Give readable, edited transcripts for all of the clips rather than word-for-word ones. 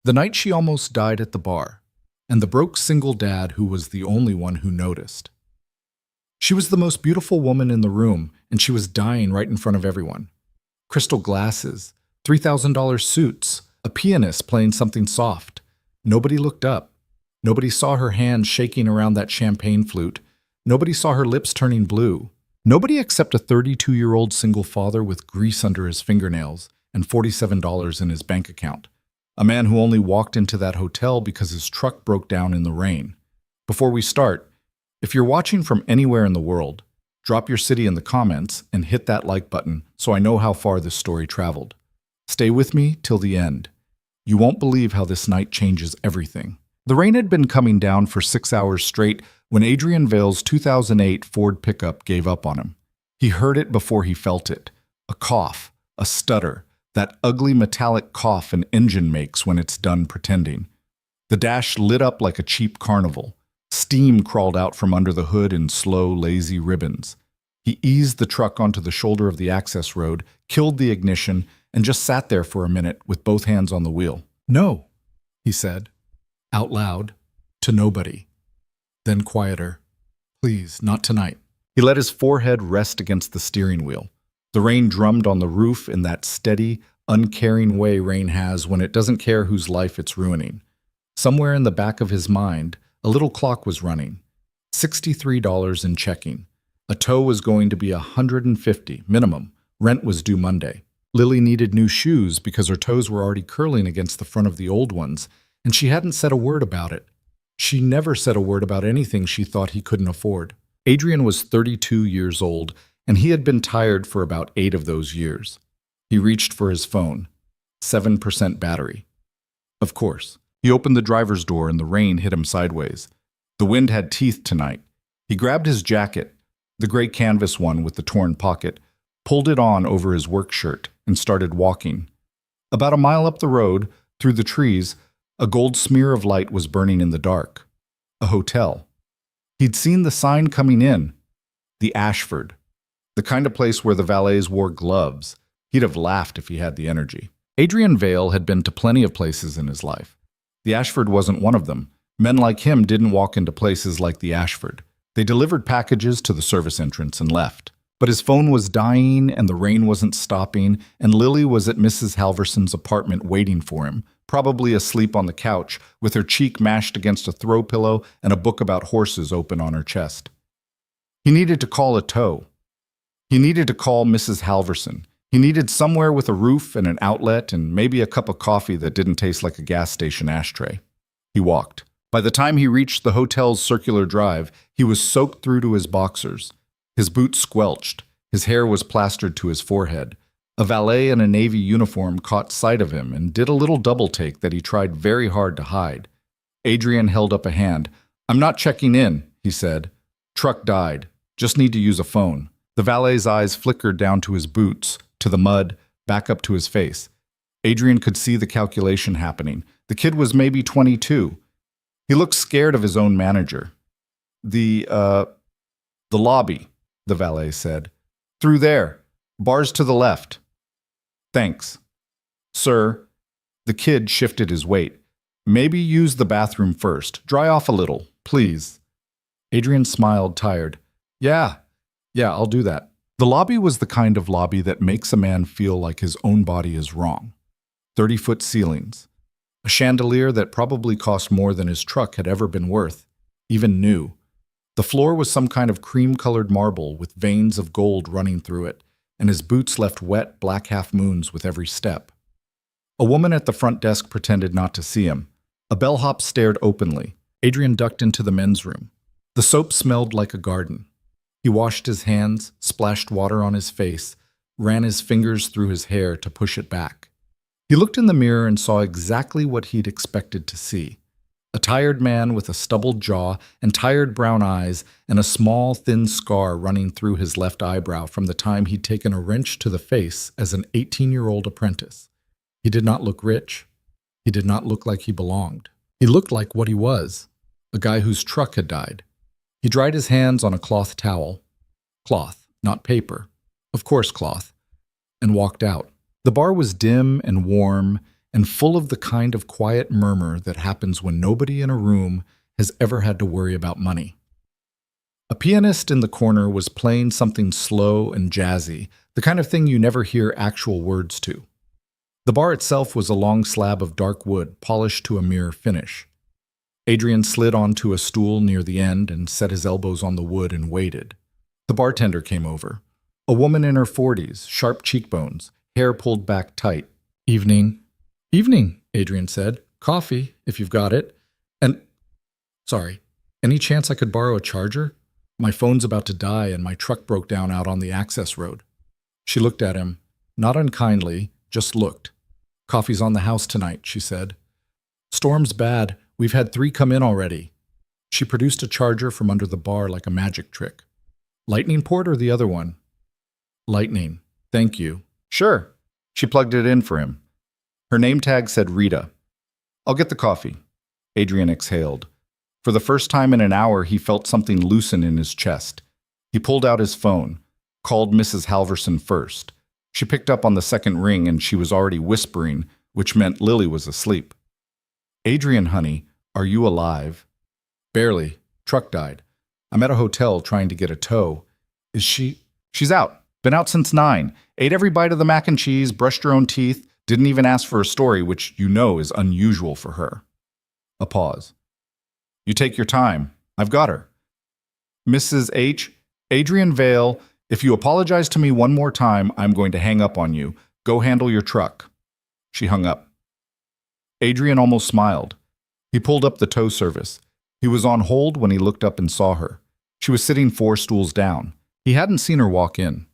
The night she almost died at the bar, and the broke single dad who was the only one who noticed. She was the most beautiful woman in the room, and she was dying right in front of everyone. Crystal glasses, $3,000 suits, a pianist playing something soft. Nobody looked up. Nobody saw her hands shaking around that champagne flute. Nobody saw her lips turning blue. Nobody except a 32-year-old single father with grease under his fingernails and $47 in his bank account. A man who only walked into that hotel because his truck broke down in the rain. Before we start, if you're watching from anywhere in the world, drop your city in the comments and hit that like button so I know how far this story traveled. Stay with me till the end. You won't believe how this night changes everything. The rain had been coming down for 6 hours straight when Adrian Vale's 2008 Ford pickup gave up on him. He heard it before he felt it. A cough, a stutter, that ugly metallic cough an engine makes when it's done pretending. The dash lit up like a cheap carnival. Steam crawled out from under the hood in slow, lazy ribbons. He eased the truck onto the shoulder of the access road, killed the ignition, and just sat there for a minute with both hands on the wheel. "No," he said, out loud, to nobody. Then quieter. "Please, not tonight." He let his forehead rest against the steering wheel. The rain drummed on the roof in that steady, uncaring way rain has when it doesn't care whose life it's ruining. Somewhere in the back of his mind, a little clock was running. $63 in checking. A tow was going to be $150 minimum. Rent was due Monday. Lily needed new shoes because her toes were already curling against the front of the old ones, and she hadn't said a word about it. She never said a word about anything she thought he couldn't afford. Adrian was 32 years old, and he had been tired for about 8 of those years. He reached for his phone. 7% battery. Of course. He opened the driver's door and the rain hit him sideways. The wind had teeth tonight. He grabbed his jacket, the gray canvas one with the torn pocket, pulled it on over his work shirt, and started walking. About a mile up the road, through the trees, a gold smear of light was burning in the dark. A hotel. He'd seen the sign coming in. The Ashford. The kind of place where the valets wore gloves. He'd have laughed if he had the energy. Adrian Vale had been to plenty of places in his life. The Ashford wasn't one of them. Men like him didn't walk into places like the Ashford. They delivered packages to the service entrance and left. But his phone was dying and the rain wasn't stopping, and Lily was at Mrs. Halverson's apartment waiting for him, probably asleep on the couch, with her cheek mashed against a throw pillow and a book about horses open on her chest. He needed to call a tow. He needed to call Mrs. Halverson. He needed somewhere with a roof and an outlet and maybe a cup of coffee that didn't taste like a gas station ashtray. He walked. By the time he reached the hotel's circular drive, he was soaked through to his boxers. His boots squelched. His hair was plastered to his forehead. A valet in a navy uniform caught sight of him and did a little double take that he tried very hard to hide. Adrian held up a hand. "I'm not checking in," he said. "Truck died. Just need to use a phone." The valet's eyes flickered down to his boots, to the mud, back up to his face. Adrian could see the calculation happening. The kid was maybe 22. He looked scared of his own manager. The lobby," the valet said. "Through there. Bars to the left." "Thanks." "Sir." The kid shifted his weight. "Maybe use the bathroom first. Dry off a little, please." Adrian smiled, tired. Yeah, I'll do that." The lobby was the kind of lobby that makes a man feel like his own body is wrong. 30-foot ceilings. A chandelier that probably cost more than his truck had ever been worth, even new. The floor was some kind of cream-colored marble with veins of gold running through it, and his boots left wet, black half-moons with every step. A woman at the front desk pretended not to see him. A bellhop stared openly. Adrian ducked into the men's room. The soap smelled like a garden. He washed his hands, splashed water on his face, ran his fingers through his hair to push it back. He looked in the mirror and saw exactly what he'd expected to see. A tired man with a stubbled jaw and tired brown eyes and a small, thin scar running through his left eyebrow from the time he'd taken a wrench to the face as an 18-year-old apprentice. He did not look rich. He did not look like he belonged. He looked like what he was, a guy whose truck had died. He dried his hands on a cloth towel. Cloth, not paper. Of course cloth. And walked out. The bar was dim and warm, and full of the kind of quiet murmur that happens when nobody in a room has ever had to worry about money. A pianist in the corner was playing something slow and jazzy, the kind of thing you never hear actual words to. The bar itself was a long slab of dark wood, polished to a mere finish. Adrian slid onto a stool near the end and set his elbows on the wood and waited. The bartender came over. A woman in her 40s, sharp cheekbones, hair pulled back tight. "Evening." "Evening," Adrian said. "Coffee, if you've got it. And, sorry, any chance I could borrow a charger? My phone's about to die and my truck broke down out on the access road." She looked at him, not unkindly, just looked. "Coffee's on the house tonight," she said. "Storm's bad. We've had 3 come in already." She produced a charger from under the bar like a magic trick. "Lightning port or the other one?" "Lightning. Thank you." "Sure." She plugged it in for him. Her name tag said Rita. "I'll get the coffee." Adrian exhaled. For the first time in an hour, he felt something loosen in his chest. He pulled out his phone, called Mrs. Halverson first. She picked up on the second ring and she was already whispering, which meant Lily was asleep. "Adrian, honey, are you alive?" "Barely. Truck died. I'm at a hotel trying to get a tow." "Is she?" "She's out. Been out since 9. Ate every bite of the mac and cheese, brushed her own teeth, didn't even ask for a story, which you know is unusual for her." A pause. "You take your time. I've got her." "Mrs. H. Adrian Vale, if you apologize to me one more time, I'm going to hang up on you. Go handle your truck." She hung up. Adrian almost smiled. He pulled up the tow service. He was on hold when he looked up and saw her. She was sitting 4 stools down. He hadn't seen her walk in.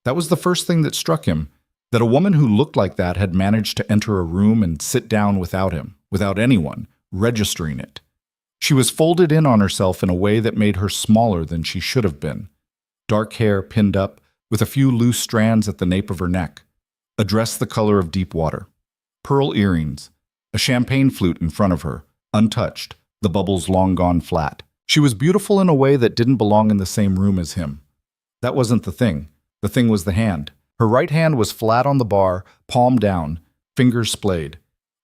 That was the first thing that struck him, that a woman who looked like that had managed to enter a room and sit down without him, without anyone, registering it. She was folded in on herself in a way that made her smaller than she should have been. Dark hair pinned up, with a few loose strands at the nape of her neck. A dress the color of deep water. Pearl earrings. A champagne flute in front of her, untouched, the bubbles long gone flat. She was beautiful in a way that didn't belong in the same room as him. That wasn't the thing. The thing was the hand. Her right hand was flat on the bar, palm down, fingers splayed.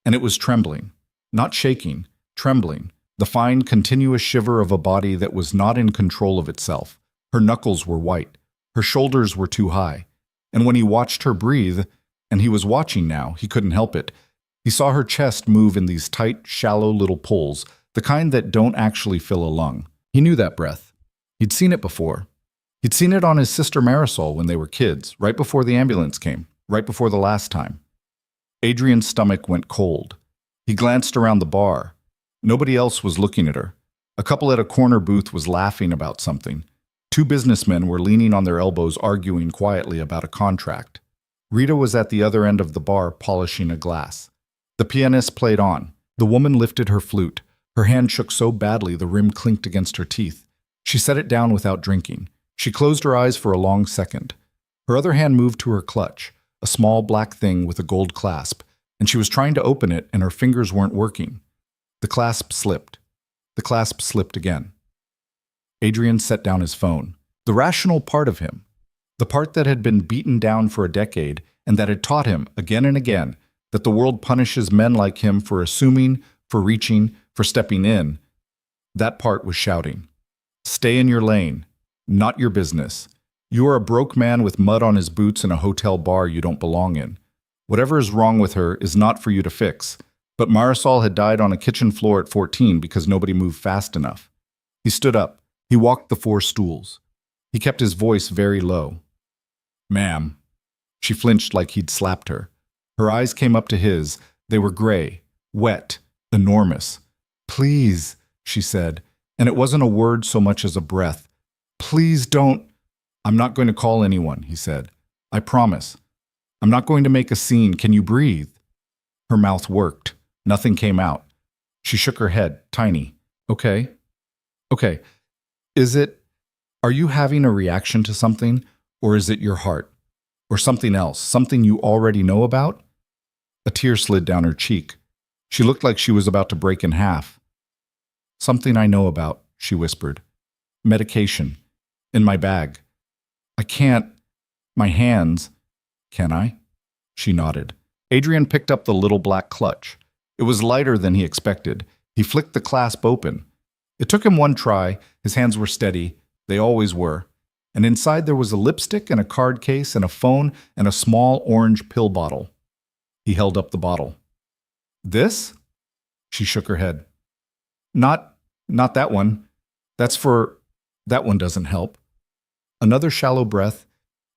And it was trembling. Not shaking, trembling. The fine, continuous shiver of a body that was not in control of itself. Her knuckles were white. Her shoulders were too high. And when he watched her breathe, and he was watching now, he couldn't help it, he saw her chest move in these tight, shallow little pulls, the kind that don't actually fill a lung. He knew that breath. He'd seen it before. He'd seen it on his sister Marisol when they were kids, right before the ambulance came, right before the last time. Adrian's stomach went cold. He glanced around the bar. Nobody else was looking at her. A couple at a corner booth was laughing about something. 2 businessmen were leaning on their elbows arguing quietly about a contract. Rita was at the other end of the bar polishing a glass. The pianist played on. The woman lifted her flute. Her hand shook so badly the rim clinked against her teeth. She set it down without drinking. She closed her eyes for a long second. Her other hand moved to her clutch, a small black thing with a gold clasp, and she was trying to open it and her fingers weren't working. The clasp slipped. The clasp slipped again. Adrian set down his phone. The rational part of him, the part that had been beaten down for a decade and that had taught him again and again that the world punishes men like him for assuming, for reaching, for stepping in, that part was shouting, "Stay in your lane. Not your business. You are a broke man with mud on his boots in a hotel bar you don't belong in. Whatever is wrong with her is not for you to fix." But Marisol had died on a kitchen floor at 14 because nobody moved fast enough. He stood up. He walked the 4 stools. He kept his voice very low. "Ma'am." She flinched like he'd slapped her. Her eyes came up to his. They were gray, wet, enormous. "Please," she said, and it wasn't a word so much as a breath. "Please don't." "I'm not going to call anyone," he said. "I promise. I'm not going to make a scene. Can you breathe?" Her mouth worked. Nothing came out. She shook her head, tiny. "Okay. Okay. Are you having a reaction to something, or is it your heart? Or something else, something you already know about?" A tear slid down her cheek. She looked like she was about to break in half. "Something I know about," she whispered. "Medication. In my bag. I can't. My hands." "Can I?" She nodded. Adrian picked up the little black clutch. It was lighter than he expected. He flicked the clasp open. It took him one try. His hands were steady. They always were. And inside there was a lipstick and a card case and a phone and a small orange pill bottle. He held up the bottle. This? She shook her head. Not that one. That one doesn't help. Another shallow breath,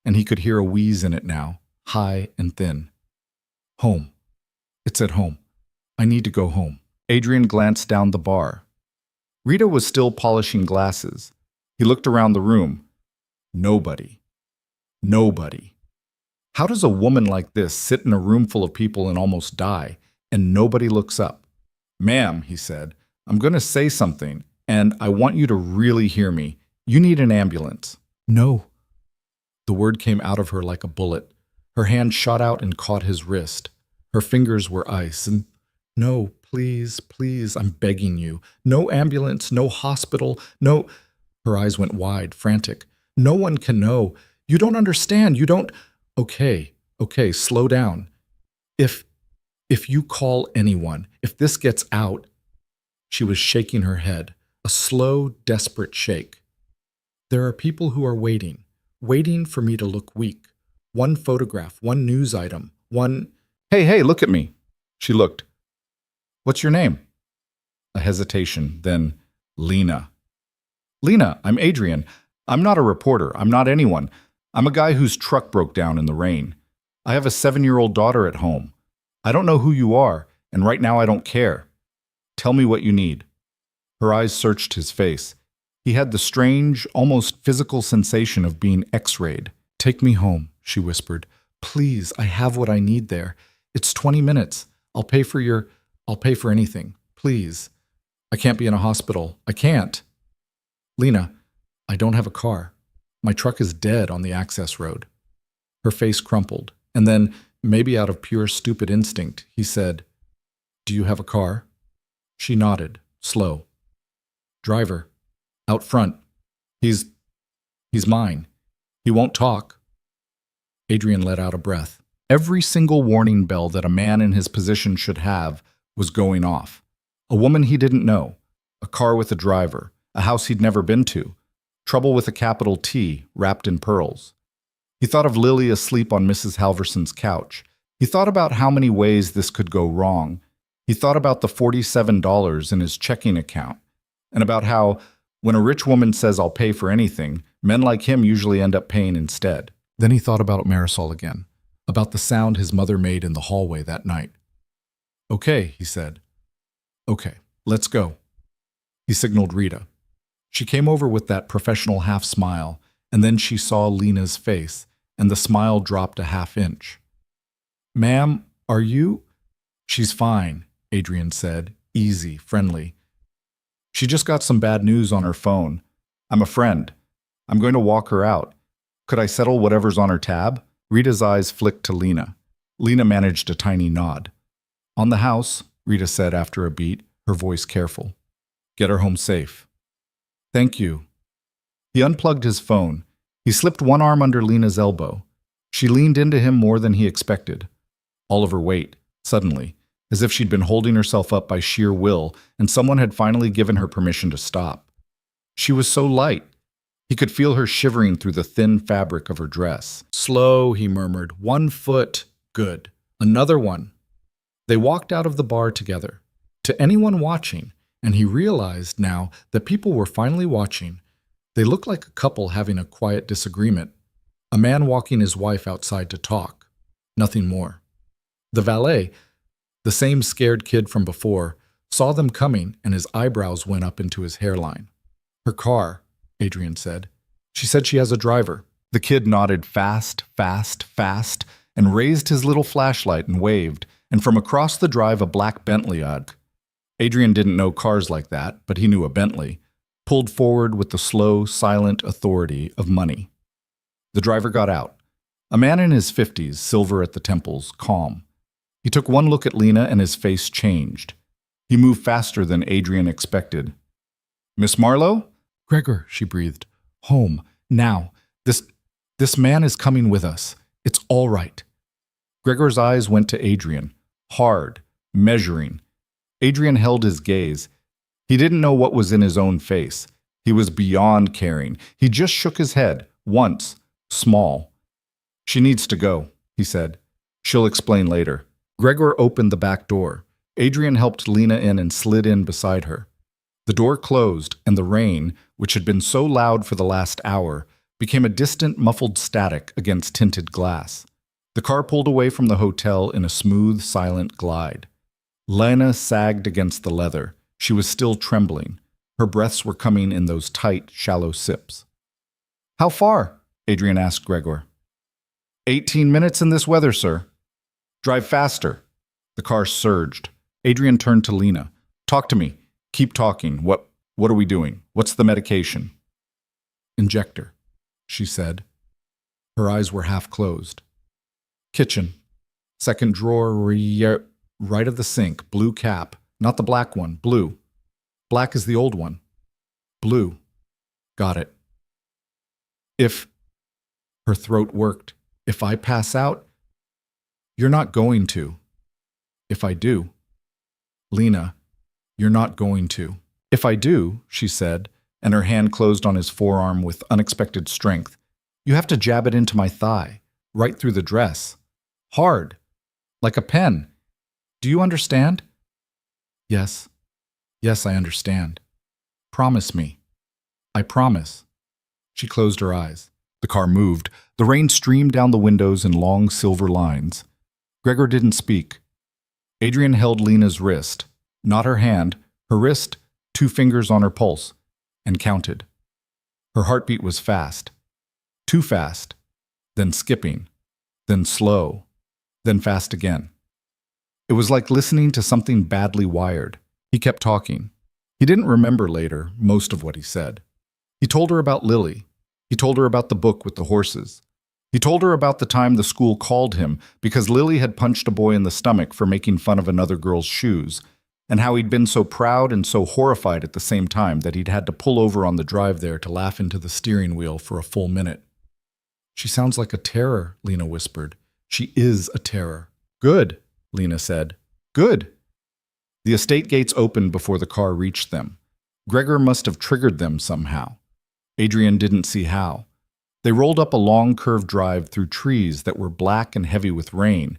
and he could hear a wheeze in it now, high and thin. Home. It's at home. I need to go home. Adrian glanced down the bar. Rita was still polishing glasses. He looked around the room. Nobody. Nobody. How does a woman like this sit in a room full of people and almost die, and nobody looks up? Ma'am, he said, I'm going to say something, and I want you to really hear me. You need an ambulance. No. The word came out of her like a bullet. Her hand shot out and caught his wrist. Her fingers were ice. And no, please, please, I'm begging you. No ambulance, no hospital, no. Her eyes went wide, frantic. No one can know. You don't understand. You don't. Okay, slow down. If you call anyone, if this gets out. She was shaking her head, a slow, desperate shake. There are people who are waiting for me to look weak. One photograph, one news item, one... Hey, look at me. She looked. What's your name? A hesitation, then Lena. Lena, I'm Adrian. I'm not a reporter. I'm not anyone. I'm a guy whose truck broke down in the rain. I have a 7-year-old daughter at home. I don't know who you are, and right now I don't care. Tell me what you need. Her eyes searched his face. He had the strange, almost physical sensation of being X-rayed. Take me home, she whispered. Please, I have what I need there. It's 20 minutes. I'll pay for anything. Please. I can't be in a hospital. I can't. Lena, I don't have a car. My truck is dead on the access road. Her face crumpled, and then, maybe out of pure stupid instinct, he said, Do you have a car? She nodded, slow. Driver. Out front. He's mine. He won't talk. Adrian let out a breath. Every single warning bell that a man in his position should have was going off. A woman he didn't know. A car with a driver. A house he'd never been to. Trouble with a capital T wrapped in pearls. He thought of Lily asleep on Mrs. Halverson's couch. He thought about how many ways this could go wrong. He thought about the $47 in his checking account, and about how, when a rich woman says I'll pay for anything, men like him usually end up paying instead. Then he thought about Marisol again, about the sound his mother made in the hallway that night. Okay, he said. Okay, let's go. He signaled Rita. She came over with that professional half-smile, and then she saw Lena's face, and the smile dropped a half-inch. Ma'am, are you? She's fine, Adrian said, easy, friendly. She just got some bad news on her phone. I'm a friend. I'm going to walk her out. Could I settle whatever's on her tab? Rita's eyes flicked to Lena. Lena managed a tiny nod. On the house, Rita said after a beat, her voice careful. Get her home safe. Thank you. He unplugged his phone. He slipped one arm under Lena's elbow. She leaned into him more than he expected. All of her weight, suddenly, as if she'd been holding herself up by sheer will, and someone had finally given her permission to stop. She was so light. He could feel her shivering through the thin fabric of her dress. Slow, he murmured. 1 foot. Good. Another one. They walked out of the bar together. To anyone watching, and he realized now that people were finally watching, they looked like a couple having a quiet disagreement. A man walking his wife outside to talk. Nothing more. The valet, the same scared kid from before, saw them coming and his eyebrows went up into his hairline. Her car, Adrian said. She said she has a driver. The kid nodded fast, and raised his little flashlight and waved, and from across the drive a black Bentley Adrian didn't know cars like that, but he knew a Bentley, pulled forward with the slow, silent authority of money. The driver got out. A man in his 50s, silver at the temples, calm. He took one look at Lena and his face changed. He moved faster than Adrian expected. Miss Marlowe? Gregor, she breathed. Home. Now. This man is coming with us. It's all right. Gregor's eyes went to Adrian, hard, measuring. Adrian held his gaze. He didn't know what was in his own face. He was beyond caring. He just shook his head, once, small. "She needs to go," he said. "She'll explain later." Gregor opened the back door. Adrian helped Lena in and slid in beside her. The door closed, and the rain, which had been so loud for the last hour, became a distant, muffled static against tinted glass. The car pulled away from the hotel in a smooth, silent glide. Lena sagged against the leather. She was still trembling. Her breaths were coming in those tight, shallow sips. "How far?" Adrian asked Gregor. 18 minutes in this weather, sir." "Drive faster." The car surged. Adrian turned to Lena. "Talk to me. Keep talking. What are we doing? What's the medication?" "Injector," she said. Her eyes were half closed. "Kitchen. Second drawer, right of the sink. Blue cap. Not the black one. Blue. Black is the old one. Blue. Got it. If..." Her throat worked. "If I pass out?" "You're not going to." "If I do." "Lena, you're not going to." "If I do," she said, and her hand closed on his forearm with unexpected strength. "You have to jab it into my thigh, right through the dress. Hard. Like a pen. Do you understand?" "Yes. Yes, I understand. Promise me." "I promise." She closed her eyes. The car moved. The rain streamed down the windows in long silver lines. Gregor didn't speak. Adrian held Lena's wrist, not her hand, her wrist, 2 fingers on her pulse, and counted. Her heartbeat was fast. Too fast. Then skipping. Then slow. Then fast again. It was like listening to something badly wired. He kept talking. He didn't remember later most of what he said. He told her about Lily. He told her about the book with the horses. He told her about the time the school called him because Lily had punched a boy in the stomach for making fun of another girl's shoes, and how he'd been so proud and so horrified at the same time that he'd had to pull over on the drive there to laugh into the steering wheel for a full minute. "She sounds like a terror," Lena whispered. "She is a terror." "Good," Lena said. "Good." The estate gates opened before the car reached them. Gregor must have triggered them somehow. Adrian didn't see how. They rolled up a long curved drive through trees that were black and heavy with rain,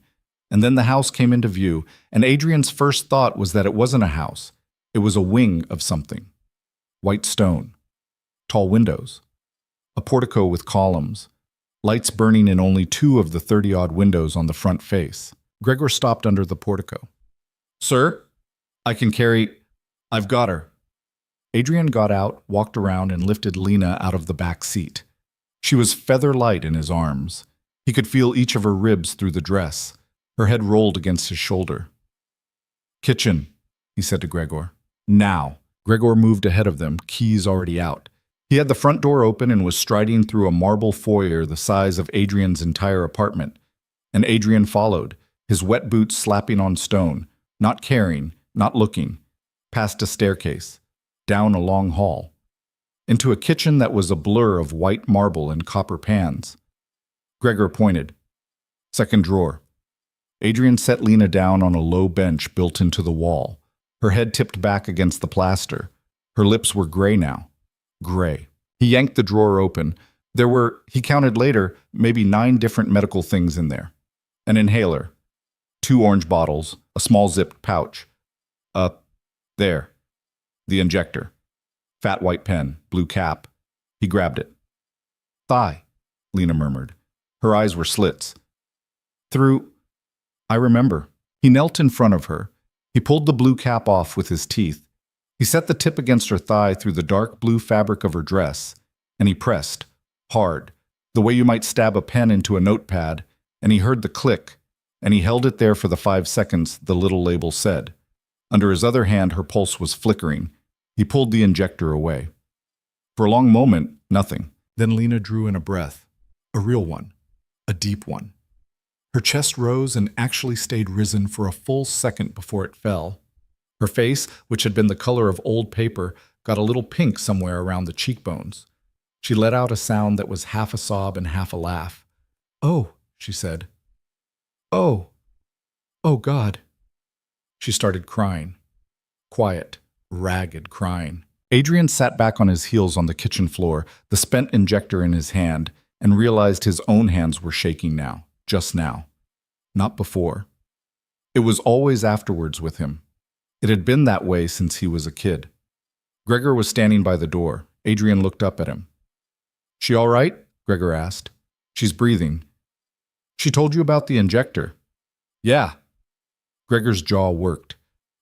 and then the house came into view, and Adrian's first thought was that it wasn't a house. It was a wing of something. White stone. Tall windows. A portico with columns. Lights burning in only 2 of the 30-odd windows on the front face. Gregor stopped under the portico. "Sir, I can carry... I've got her." Adrian got out, walked around, and lifted Lena out of the back seat. She was feather light in his arms. He could feel each of her ribs through the dress. Her head rolled against his shoulder. "Kitchen," he said to Gregor. "Now." Gregor moved ahead of them, keys already out. He had the front door open and was striding through a marble foyer the size of Adrian's entire apartment. And Adrian followed, his wet boots slapping on stone, not caring, not looking, past a staircase, down a long hall, into a kitchen that was a blur of white marble and copper pans. Gregor pointed. "Second drawer." Adrian set Lena down on a low bench built into the wall, her head tipped back against the plaster. Her lips were gray now. Gray. He yanked the drawer open. There were, he counted later, maybe 9 different medical things in there. An inhaler, 2 orange bottles, a small zipped pouch. There. The injector. Fat white pen, blue cap. He grabbed it. "Thigh," Lena murmured. Her eyes were slits. "Through..." "I remember." He knelt in front of her. He pulled the blue cap off with his teeth. He set the tip against her thigh through the dark blue fabric of her dress, and he pressed, hard, the way you might stab a pen into a notepad, and he heard the click, and he held it there for the 5 seconds the little label said. Under his other hand, her pulse was flickering. He pulled the injector away. For a long moment, nothing. Then Lena drew in a breath. A real one. A deep one. Her chest rose and actually stayed risen for a full second before it fell. Her face, which had been the color of old paper, got a little pink somewhere around the cheekbones. She let out a sound that was half a sob and half a laugh. "Oh," she said. Oh, oh God. She started crying. Quiet, ragged crying. Adrian sat back on his heels on the kitchen floor, the spent injector in his hand, and realized his own hands were shaking now, just now. Not before. It was always afterwards with him. It had been that way since he was a kid. Gregor was standing by the door. Adrian looked up at him. "She all right?" Gregor asked. "She's breathing." "She told you about the injector?" "Yeah." Gregor's jaw worked.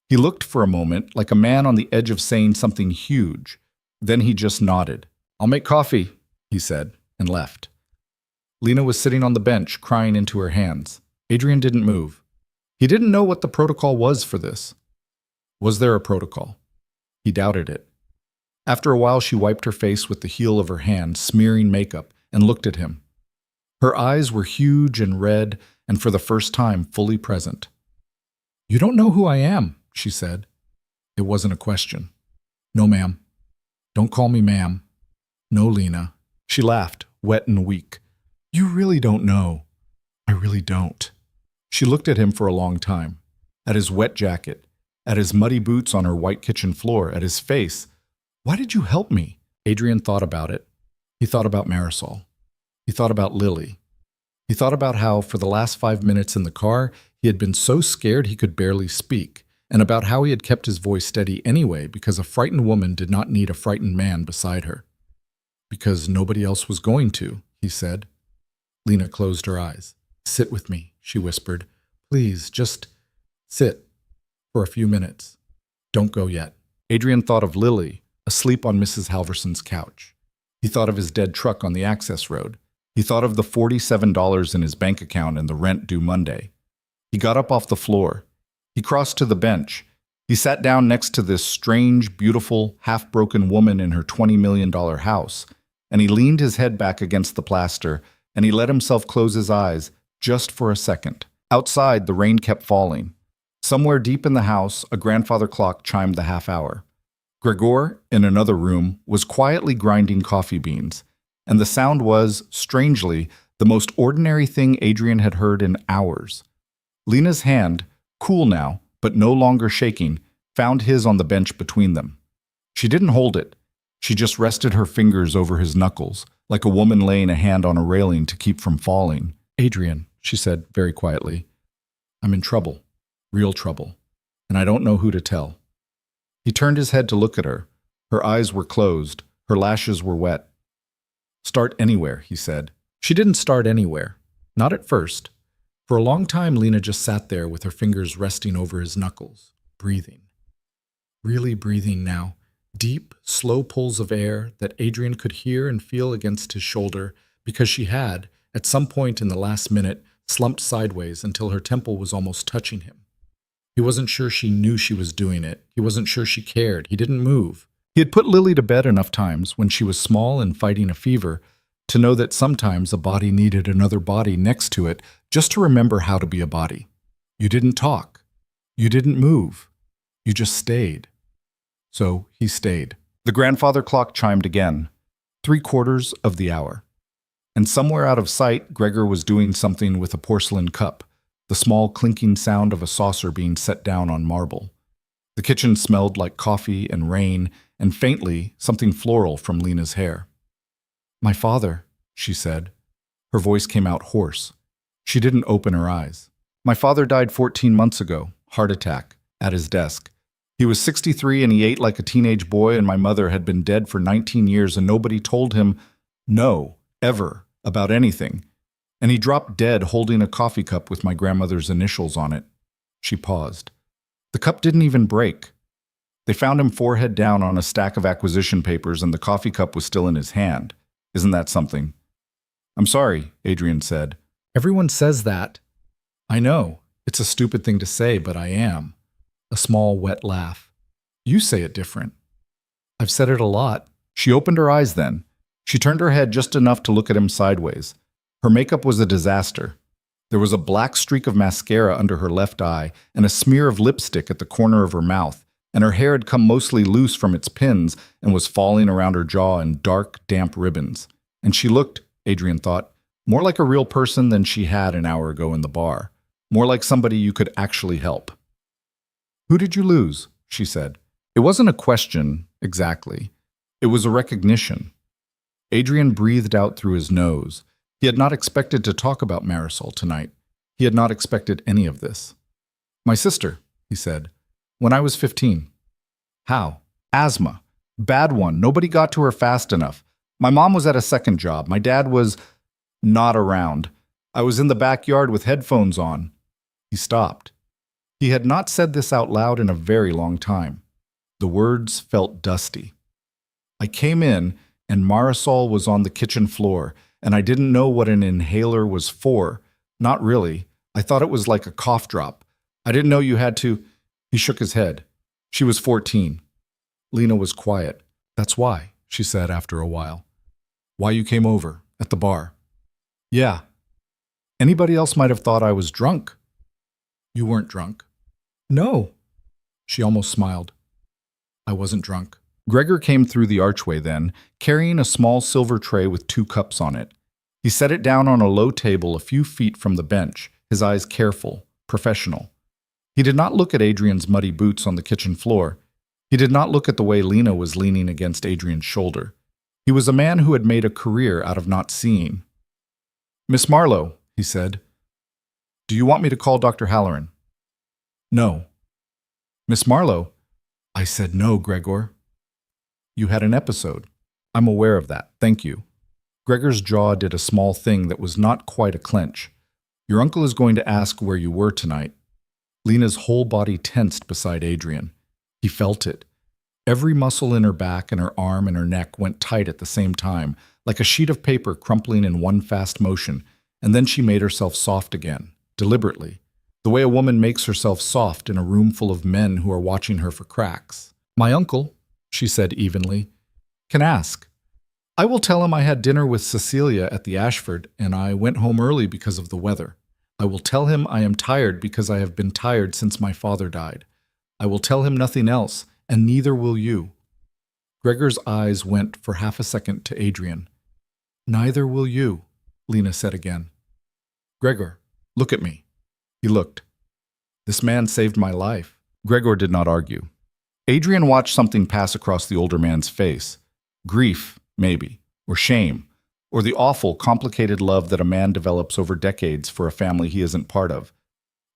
He looked for a moment like a man on the edge of saying something huge. Then he just nodded. "I'll make coffee," he said, and left. Lena was sitting on the bench, crying into her hands. Adrian didn't move. He didn't know what the protocol was for this. Was there a protocol? He doubted it. After a while, she wiped her face with the heel of her hand, smearing makeup, and looked at him. Her eyes were huge and red, and for the first time, fully present. "You don't know who I am," she said. It wasn't a question. "No, ma'am. Don't call me ma'am." "No, Lena." She laughed, wet and weak. "You really don't know. I really don't." She looked at him for a long time, at his wet jacket, at his muddy boots on her white kitchen floor, at his face. "Why did you help me?" Adrian thought about it. He thought about Marisol. He thought about Lily. He thought about how, for the last 5 minutes in the car, he had been so scared he could barely speak, and about how he had kept his voice steady anyway because a frightened woman did not need a frightened man beside her. "Because nobody else was going to," he said. Lena closed her eyes. "Sit with me," she whispered. "Please, just sit for a few minutes. Don't go yet." Adrian thought of Lily, asleep on Mrs. Halverson's couch. He thought of his dead truck on the access road. He thought of the $47 in his bank account and the rent due Monday. He got up off the floor. He crossed to the bench. He sat down next to this strange, beautiful, half-broken woman in her $20 million house, and he leaned his head back against the plaster, and he let himself close his eyes just for a second. Outside, the rain kept falling. Somewhere deep in the house, a grandfather clock chimed the half hour. Gregor, in another room, was quietly grinding coffee beans, and the sound was, strangely, the most ordinary thing Adrian had heard in hours. Lena's hand, cool now, but no longer shaking, found his on the bench between them. She didn't hold it. She just rested her fingers over his knuckles, like a woman laying a hand on a railing to keep from falling. "Adrian," she said very quietly, "I'm in trouble, real trouble, and I don't know who to tell." He turned his head to look at her. Her eyes were closed. Her lashes were wet. "Start anywhere," he said. She didn't start anywhere. Not at first. For a long time, Lena just sat there with her fingers resting over his knuckles, breathing. Really breathing now. Deep, slow pulls of air that Adrian could hear and feel against his shoulder because she had, at some point in the last minute, slumped sideways until her temple was almost touching him. He wasn't sure she knew she was doing it. He wasn't sure she cared. He didn't move. He had put Lily to bed enough times when she was small and fighting a fever to know that sometimes a body needed another body next to it just to remember how to be a body. You didn't talk. You didn't move. You just stayed. So he stayed. The grandfather clock chimed again, 3/4 of the hour. And somewhere out of sight, Gregor was doing something with a porcelain cup, the small clinking sound of a saucer being set down on marble. The kitchen smelled like coffee and rain, and faintly, something floral from Lena's hair. "My father," she said. Her voice came out hoarse. She didn't open her eyes. "My father died 14 months ago, heart attack, at his desk. He was 63 and he ate like a teenage boy, and my mother had been dead for 19 years and nobody told him no, ever, about anything. And he dropped dead holding a coffee cup with my grandmother's initials on it." She paused. "The cup didn't even break. They found him forehead down on a stack of acquisition papers and the coffee cup was still in his hand. Isn't that something?" "I'm sorry," Adrian said. "Everyone says that." "I know. It's a stupid thing to say, but I am." A small, wet laugh. "You say it different." "I've said it a lot." She opened her eyes then. She turned her head just enough to look at him sideways. Her makeup was a disaster. There was a black streak of mascara under her left eye and a smear of lipstick at the corner of her mouth, and her hair had come mostly loose from its pins and was falling around her jaw in dark, damp ribbons. And she looked, Adrian thought, more like a real person than she had an hour ago in the bar. more like somebody you could actually help. Who did you lose? She said. It wasn't a question, exactly. It was a recognition. Adrian breathed out through his nose. He had not expected to talk about Marisol tonight. He had not expected any of this. My sister, he said, when I was 15. How? Asthma. Bad one. Nobody got to her fast enough. My mom was at a second job. My dad was not around. I was in the backyard with headphones on. He stopped. He had not said this out loud in a very long time. The words felt dusty. I came in, and Marisol was on the kitchen floor, and I didn't know what an inhaler was for. Not really. I thought it was like a cough drop. I didn't know you had to. He shook his head. She was 14. Lena was quiet. That's why, she said after a while. Why you came over, at the bar. Yeah. Anybody else might have thought I was drunk. You weren't drunk. No. She almost smiled. I wasn't drunk. Gregor came through the archway then, carrying a small silver tray with 2 cups on it. He set it down on a low table a few feet from the bench, his eyes careful, professional. He did not look at Adrian's muddy boots on the kitchen floor. He did not look at the way Lena was leaning against Adrian's shoulder. He was a man who had made a career out of not seeing. Miss Marlowe, he said. Do you want me to call Dr. Halloran? No. Miss Marlowe? I said no, Gregor. You had an episode. I'm aware of that. Thank you. Gregor's jaw did a small thing that was not quite a clench. Your uncle is going to ask where you were tonight. Lena's whole body tensed beside Adrian. He felt it. Every muscle in her back and her arm and her neck went tight at the same time, like a sheet of paper crumpling in one fast motion, and then she made herself soft again, deliberately, the way a woman makes herself soft in a room full of men who are watching her for cracks. My uncle, she said evenly, can ask. I will tell him I had dinner with Cecilia at the Ashford and I went home early because of the weather. I will tell him I am tired because I have been tired since my father died. I will tell him nothing else, and neither will you. Gregor's eyes went for half a second to Adrian. Neither will you, Lena said again. Gregor, look at me. He looked. This man saved my life. Gregor did not argue. Adrian watched something pass across the older man's face. Grief, maybe, or shame, or the awful, complicated love that a man develops over decades for a family he isn't part of.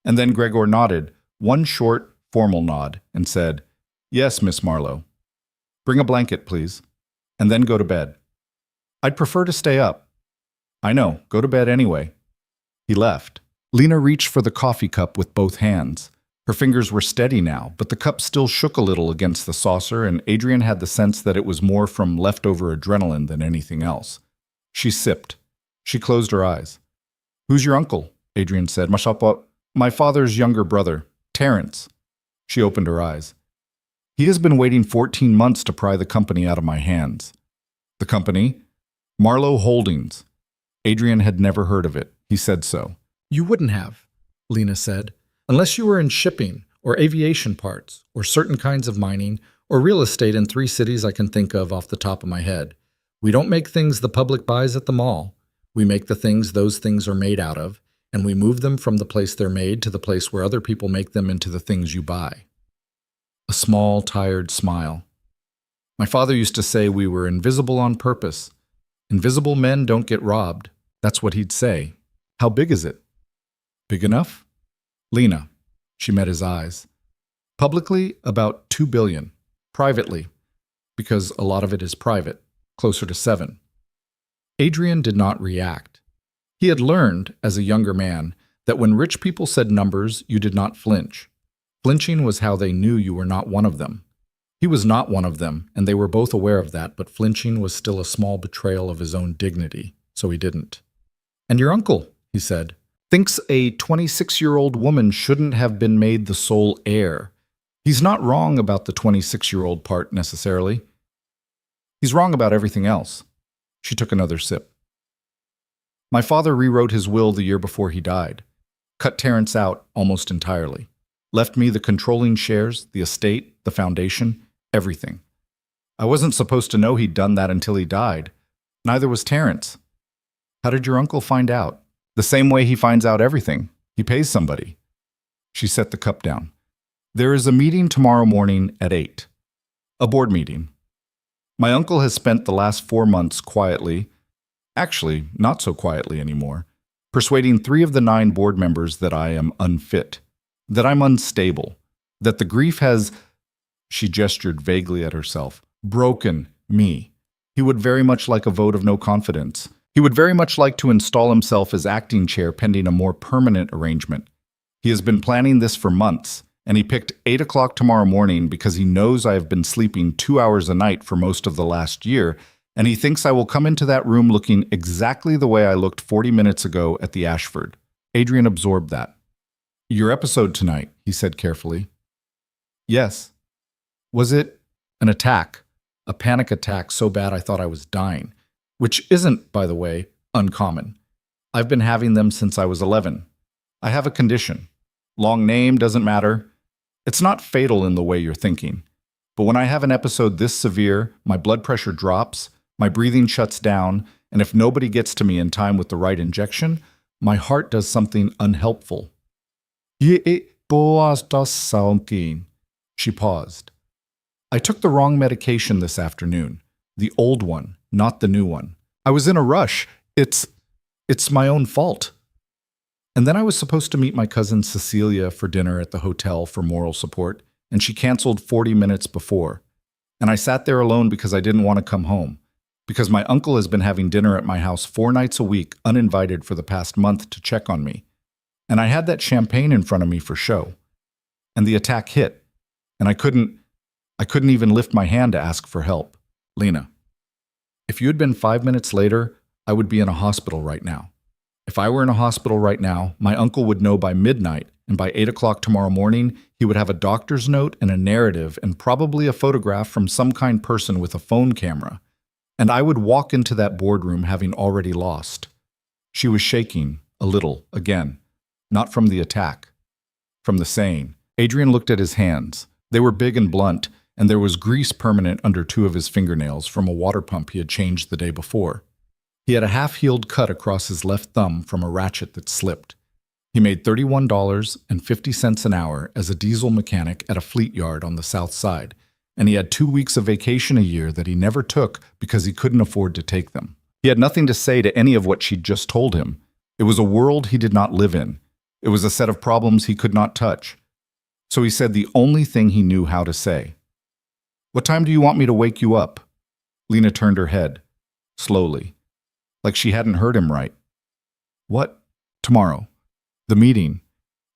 And then Gregor nodded, one short, formal nod, and said, Yes, Miss Marlowe. Bring a blanket, please, and then go to bed. I'd prefer to stay up. I know, go to bed anyway. He left. Lena reached for the coffee cup with both hands. Her fingers were steady now, but the cup still shook a little against the saucer, and Adrian had the sense that it was more from leftover adrenaline than anything else. She sipped. She closed her eyes. Who's your uncle? Adrian said. My father's younger brother, Terence. She opened her eyes. He has been waiting 14 months to pry the company out of my hands. The company? Marlowe Holdings. Adrian had never heard of it. He said so. You wouldn't have, Lena said, unless you were in shipping or aviation parts or certain kinds of mining or real estate in 3 cities I can think of off the top of my head. We don't make things the public buys at the mall. We make the things those things are made out of, and we move them from the place they're made to the place where other people make them into the things you buy. A small, tired smile. My father used to say we were invisible on purpose. Invisible men don't get robbed. That's what he'd say. How big is it? Big enough? Lena. She met his eyes. Publicly, about 2 billion. Privately, because a lot of it is private, closer to 7. Adrian did not react. He had learned, as a younger man, that when rich people said numbers, you did not flinch. Flinching was how they knew you were not one of them. He was not one of them, and they were both aware of that, but flinching was still a small betrayal of his own dignity, so he didn't. And your uncle, he said, thinks a 26-year-old woman shouldn't have been made the sole heir. He's not wrong about the 26-year-old part, necessarily. He's wrong about everything else. She took another sip. My father rewrote his will the year before he died. Cut Terence out almost entirely. Left me the controlling shares, the estate, the foundation, everything. I wasn't supposed to know he'd done that until he died. Neither was Terence. How did your uncle find out? The same way he finds out everything. He pays somebody. She set the cup down. There is a meeting tomorrow morning at 8. A board meeting. My uncle has spent the last 4 months quietly, actually not so quietly anymore, persuading 3 of the 9 board members that I am unfit, that I'm unstable, that the grief has, she gestured vaguely at herself, broken me. He would very much like a vote of no confidence. He would very much like to install himself as acting chair pending a more permanent arrangement. He has been planning this for months, and he picked 8 o'clock tomorrow morning because he knows I have been sleeping 2 hours a night for most of the last year, and he thinks I will come into that room looking exactly the way I looked 40 minutes ago at the Ashford. Adrian absorbed that. Your episode tonight, he said carefully. Yes. Was it an attack? A panic attack so bad I thought I was dying, which isn't, by the way, uncommon. I've been having them since I was 11. I have a condition. Long name, doesn't matter. It's not fatal in the way you're thinking. But when I have an episode this severe, my blood pressure drops, my breathing shuts down, and if nobody gets to me in time with the right injection, my heart does something unhelpful. She paused. I took the wrong medication this afternoon. The old one, not the new one. I was in a rush. It's my own fault. And then I was supposed to meet my cousin Cecilia for dinner at the hotel for moral support, and she canceled 40 minutes before. And I sat there alone because I didn't want to come home, because my uncle has been having dinner at my house 4 nights a week, uninvited for the past month to check on me. And I had that champagne in front of me for show. And the attack hit, and I couldn't even lift my hand to ask for help. Lena, if you had been 5 minutes later, I would be in a hospital right now. If I were in a hospital right now, my uncle would know by midnight, and by 8 o'clock tomorrow morning, he would have a doctor's note and a narrative and probably a photograph from some kind person with a phone camera. And I would walk into that boardroom having already lost. She was shaking, a little, again. Not from the attack. From the saying. Adrian looked at his hands. They were big and blunt, and there was grease permanent under 2 of his fingernails from a water pump he had changed the day before. He had a half-healed cut across his left thumb from a ratchet that slipped. He made $31.50 an hour as a diesel mechanic at a fleet yard on the south side, and he had 2 weeks of vacation a year that he never took because he couldn't afford to take them. He had nothing to say to any of what she'd just told him. It was a world he did not live in. It was a set of problems he could not touch. So he said the only thing he knew how to say. What time do you want me to wake you up? Lena turned her head, slowly, like she hadn't heard him right. What? Tomorrow. The meeting.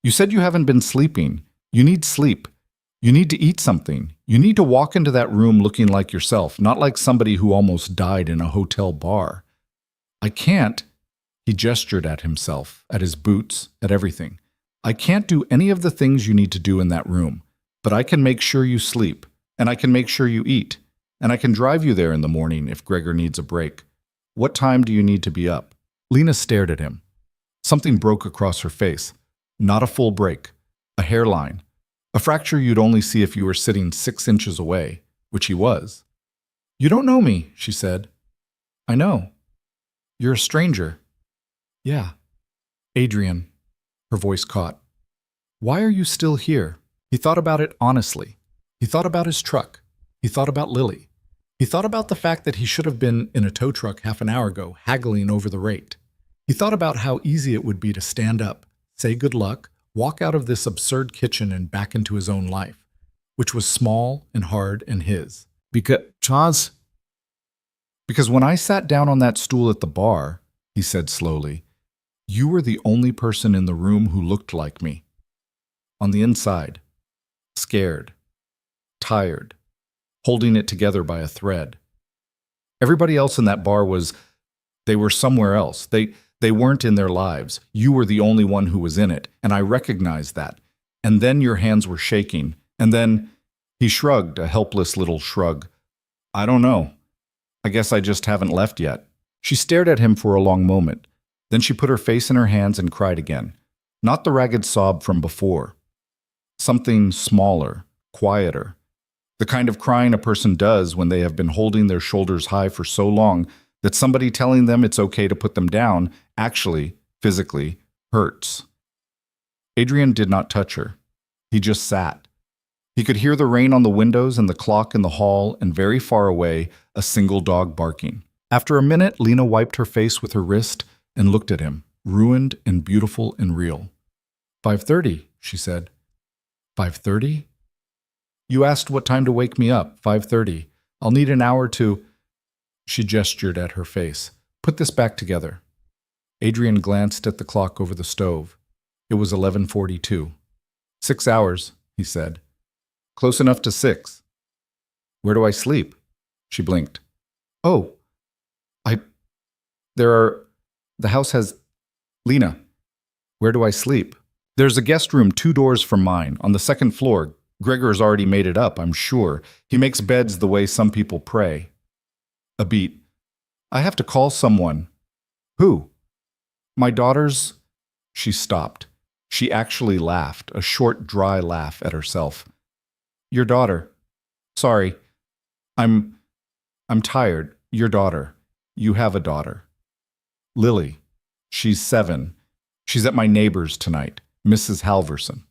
You said you haven't been sleeping. You need sleep. You need to eat something. You need to walk into that room looking like yourself, not like somebody who almost died in a hotel bar. I can't. He gestured at himself, at his boots, at everything. I can't do any of the things you need to do in that room, but I can make sure you sleep, and I can make sure you eat, and I can drive you there in the morning if Gregor needs a break. What time do you need to be up? Lena stared at him. Something broke across her face. Not a full break. A hairline. A fracture you'd only see if you were sitting 6 inches away, which he was. You don't know me, she said. I know. You're a stranger. Yeah. Adrian. Her voice caught. Why are you still here? He thought about it honestly. He thought about his truck. He thought about Lily. He thought about the fact that he should have been in a tow truck half an hour ago, haggling over the rate. He thought about how easy it would be to stand up, say good luck, walk out of this absurd kitchen and back into his own life, which was small and hard and his. Because when I sat down on that stool at the bar, he said slowly, you were the only person in the room who looked like me. On the inside, scared, tired, holding it together by a thread. Everybody else in that bar they were somewhere else. They weren't in their lives. You were the only one who was in it, and I recognized that. And then your hands were shaking, and then he shrugged, a helpless little shrug. I don't know. I guess I just haven't left yet. She stared at him for a long moment. Then she put her face in her hands and cried again. Not the ragged sob from before. Something smaller, quieter. The kind of crying a person does when they have been holding their shoulders high for so long that somebody telling them it's okay to put them down actually, physically, hurts. Adrian did not touch her. He just sat. He could hear the rain on the windows and the clock in the hall, and very far away, a single dog barking. After a minute, Lena wiped her face with her wrist and looked at him, ruined and beautiful and real. 5:30, she said. 5:30? You asked what time to wake me up. 5:30. I'll need an hour to... She gestured at her face. Put this back together. Adrian glanced at the clock over the stove. It was 11:42. 6 hours, he said. Close enough to 6. Where do I sleep? She blinked. Oh, the house has... Lena, where do I sleep? There's a guest room 2 doors from mine, on the 2nd floor. Gregor's already made it up, I'm sure. He makes beds the way some people pray. A beat. I have to call someone. Who? My daughter's... She stopped. She actually laughed, a short, dry laugh at herself. Your daughter. Sorry. I'm tired. Your daughter. You have a daughter. Lily. She's 7. She's at my neighbor's tonight, Mrs. Halverson.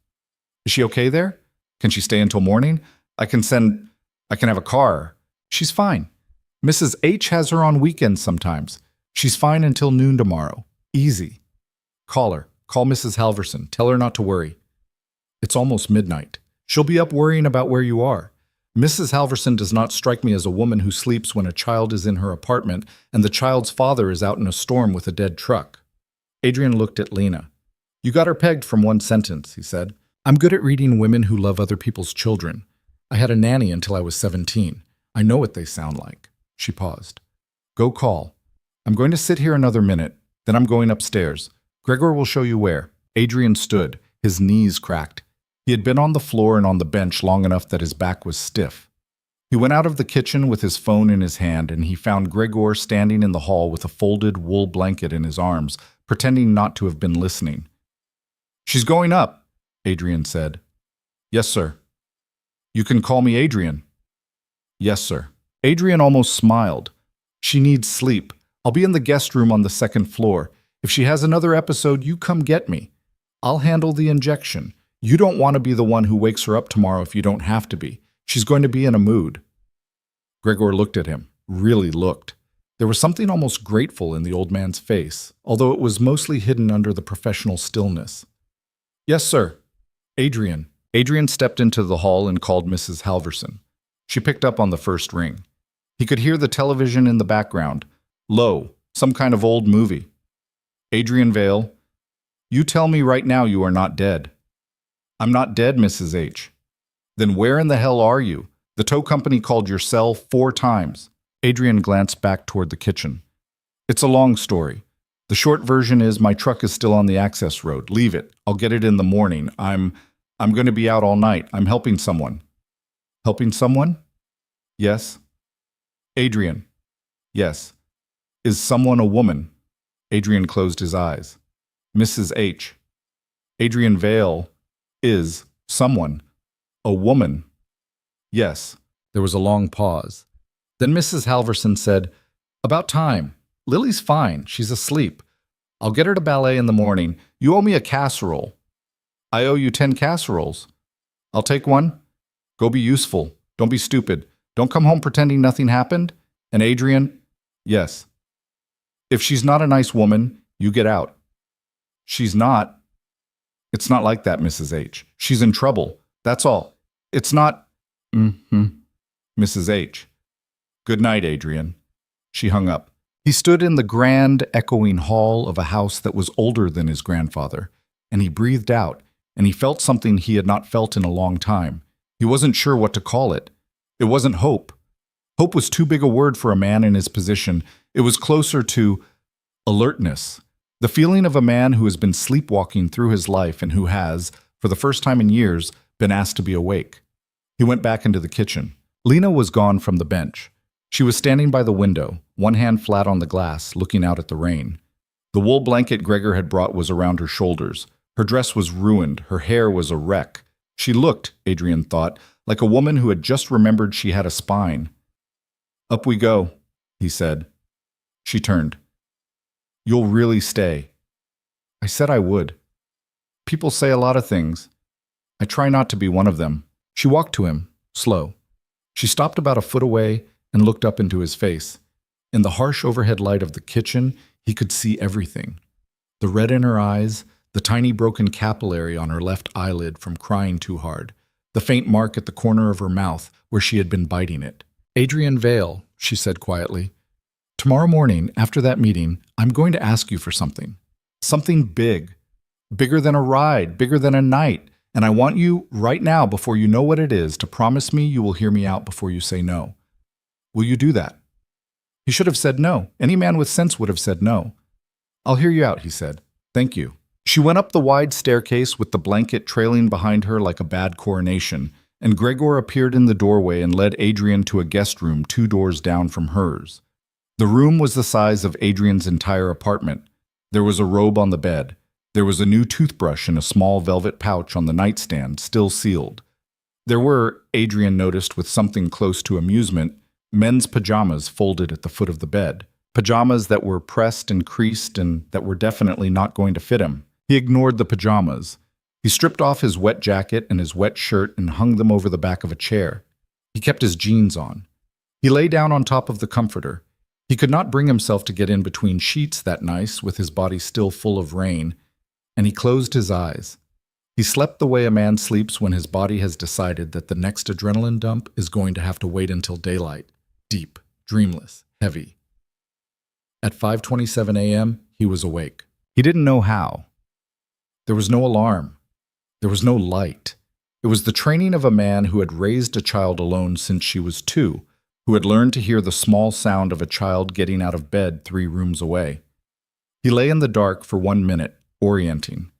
Is she okay there? Can she stay until morning? I can have a car. She's fine. Mrs. H has her on weekends sometimes. She's fine until noon tomorrow. Easy. Call her. Call Mrs. Halverson. Tell her not to worry. It's almost midnight. She'll be up worrying about where you are. Mrs. Halverson does not strike me as a woman who sleeps when a child is in her apartment and the child's father is out in a storm with a dead truck. Adrian looked at Lena. You got her pegged from one sentence, he said. I'm good at reading women who love other people's children. I had a nanny until I was 17. I know what they sound like. She paused. Go call. I'm going to sit here another minute, then I'm going upstairs. Gregor will show you where. Adrian stood, his knees cracked. He had been on the floor and on the bench long enough that his back was stiff. He went out of the kitchen with his phone in his hand, and he found Gregor standing in the hall with a folded wool blanket in his arms, pretending not to have been listening. She's going up, Adrian said. Yes, sir. You can call me Adrian. Yes, sir. Adrian almost smiled. She needs sleep. I'll be in the guest room on the 2nd floor. If she has another episode, you come get me. I'll handle the injection. You don't want to be the one who wakes her up tomorrow if you don't have to be. She's going to be in a mood. Gregor looked at him, really looked. There was something almost grateful in the old man's face, although it was mostly hidden under the professional stillness. Yes, sir. Adrian. Adrian stepped into the hall and called Mrs. Halverson. She picked up on the first ring. He could hear the television in the background. Low, some kind of old movie. Adrian Vale, you tell me right now you are not dead. I'm not dead, Mrs. H. Then where in the hell are you? The tow company called your cell 4 times. Adrian glanced back toward the kitchen. It's a long story. The short version is my truck is still on the access road. Leave it. I'll get it in the morning. I'm going to be out all night. I'm helping someone. Helping someone? Yes. Adrian. Yes. Is someone a woman? Adrian closed his eyes. Mrs. H. Adrian Vale is someone. A woman. Yes. There was a long pause. Then Mrs. Halverson said, About time. Lily's fine. She's asleep. I'll get her to ballet in the morning. You owe me a casserole. I owe you 10 casseroles. I'll take one. Go be useful. Don't be stupid. Don't come home pretending nothing happened. And Adrian, yes. If she's not a nice woman, you get out. She's not. It's not like that, Mrs. H. She's in trouble. That's all. It's not. Mrs. H. Good night, Adrian. She hung up. He stood in the grand, echoing hall of a house that was older than his grandfather, and he breathed out, and he felt something he had not felt in a long time. He wasn't sure what to call it. It wasn't hope. Hope was too big a word for a man in his position. It was closer to alertness. The feeling of a man who has been sleepwalking through his life and who has, for the first time in years, been asked to be awake. He went back into the kitchen. Lena was gone from the bench. She was standing by the window, one hand flat on the glass, looking out at the rain. The wool blanket Gregor had brought was around her shoulders. Her dress was ruined. Her hair was a wreck. She looked, Adrian thought, like a woman who had just remembered she had a spine. Up we go, he said. She turned. You'll really stay. I said I would. People say a lot of things. I try not to be one of them. She walked to him, slow. She stopped about a foot away and looked up into his face. In the harsh overhead light of the kitchen, he could see everything. The red in her eyes, the tiny broken capillary on her left eyelid from crying too hard, the faint mark at the corner of her mouth where she had been biting it. Adrian Vale, she said quietly, tomorrow morning, after that meeting, I'm going to ask you for something. Something big. Bigger than a ride, bigger than a night. And I want you, right now, before you know what it is, to promise me you will hear me out before you say no. Will you do that? He should have said no. Any man with sense would have said no. I'll hear you out, he said. Thank you. She went up the wide staircase with the blanket trailing behind her like a bad coronation, and Gregor appeared in the doorway and led Adrian to a guest room 2 doors down from hers. The room was the size of Adrian's entire apartment. There was a robe on the bed. There was a new toothbrush in a small velvet pouch on the nightstand, still sealed. There were, Adrian noticed with something close to amusement, men's pajamas folded at the foot of the bed. Pajamas that were pressed and creased and that were definitely not going to fit him. He ignored the pajamas. He stripped off his wet jacket and his wet shirt and hung them over the back of a chair. He kept his jeans on. He lay down on top of the comforter. He could not bring himself to get in between sheets that night with his body still full of rain, and he closed his eyes. He slept the way a man sleeps when his body has decided that the next adrenaline dump is going to have to wait until daylight. Deep, dreamless, heavy. At 5:27 a.m., he was awake. He didn't know how. There was no alarm. There was no light. It was the training of a man who had raised a child alone since she was 2, who had learned to hear the small sound of a child getting out of bed 3 rooms away. He lay in the dark for 1 minute, orienting.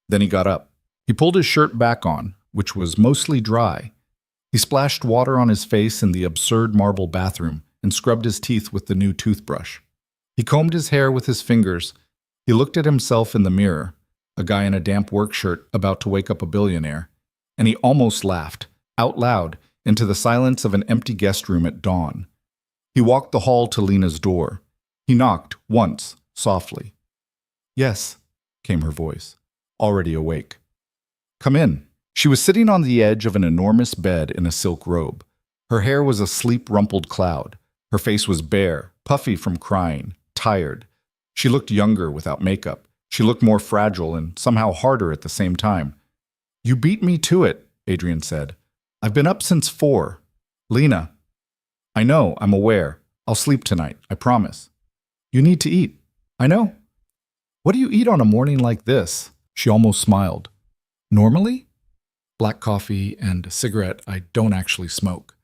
Then he got up. He pulled his shirt back on, which was mostly dry. He splashed water on his face in the absurd marble bathroom and scrubbed his teeth with the new toothbrush. He combed his hair with his fingers. He looked at himself in the mirror, a guy in a damp work shirt about to wake up a billionaire, and he almost laughed, out loud, into the silence of an empty guest room at dawn. He walked the hall to Lena's door. He knocked, once, softly. Yes, came her voice, already awake. Come in. She was sitting on the edge of an enormous bed in a silk robe. Her hair was a sleep rumpled cloud. Her face was bare, puffy from crying, tired. She looked younger without makeup. She looked more fragile and somehow harder at the same time. You beat me to it, Adrian said. I've been up since 4. Lena. I know, I'm aware. I'll sleep tonight, I promise. You need to eat. I know. What do you eat on a morning like this? She almost smiled. Normally? Black coffee and a cigarette. I don't actually smoke.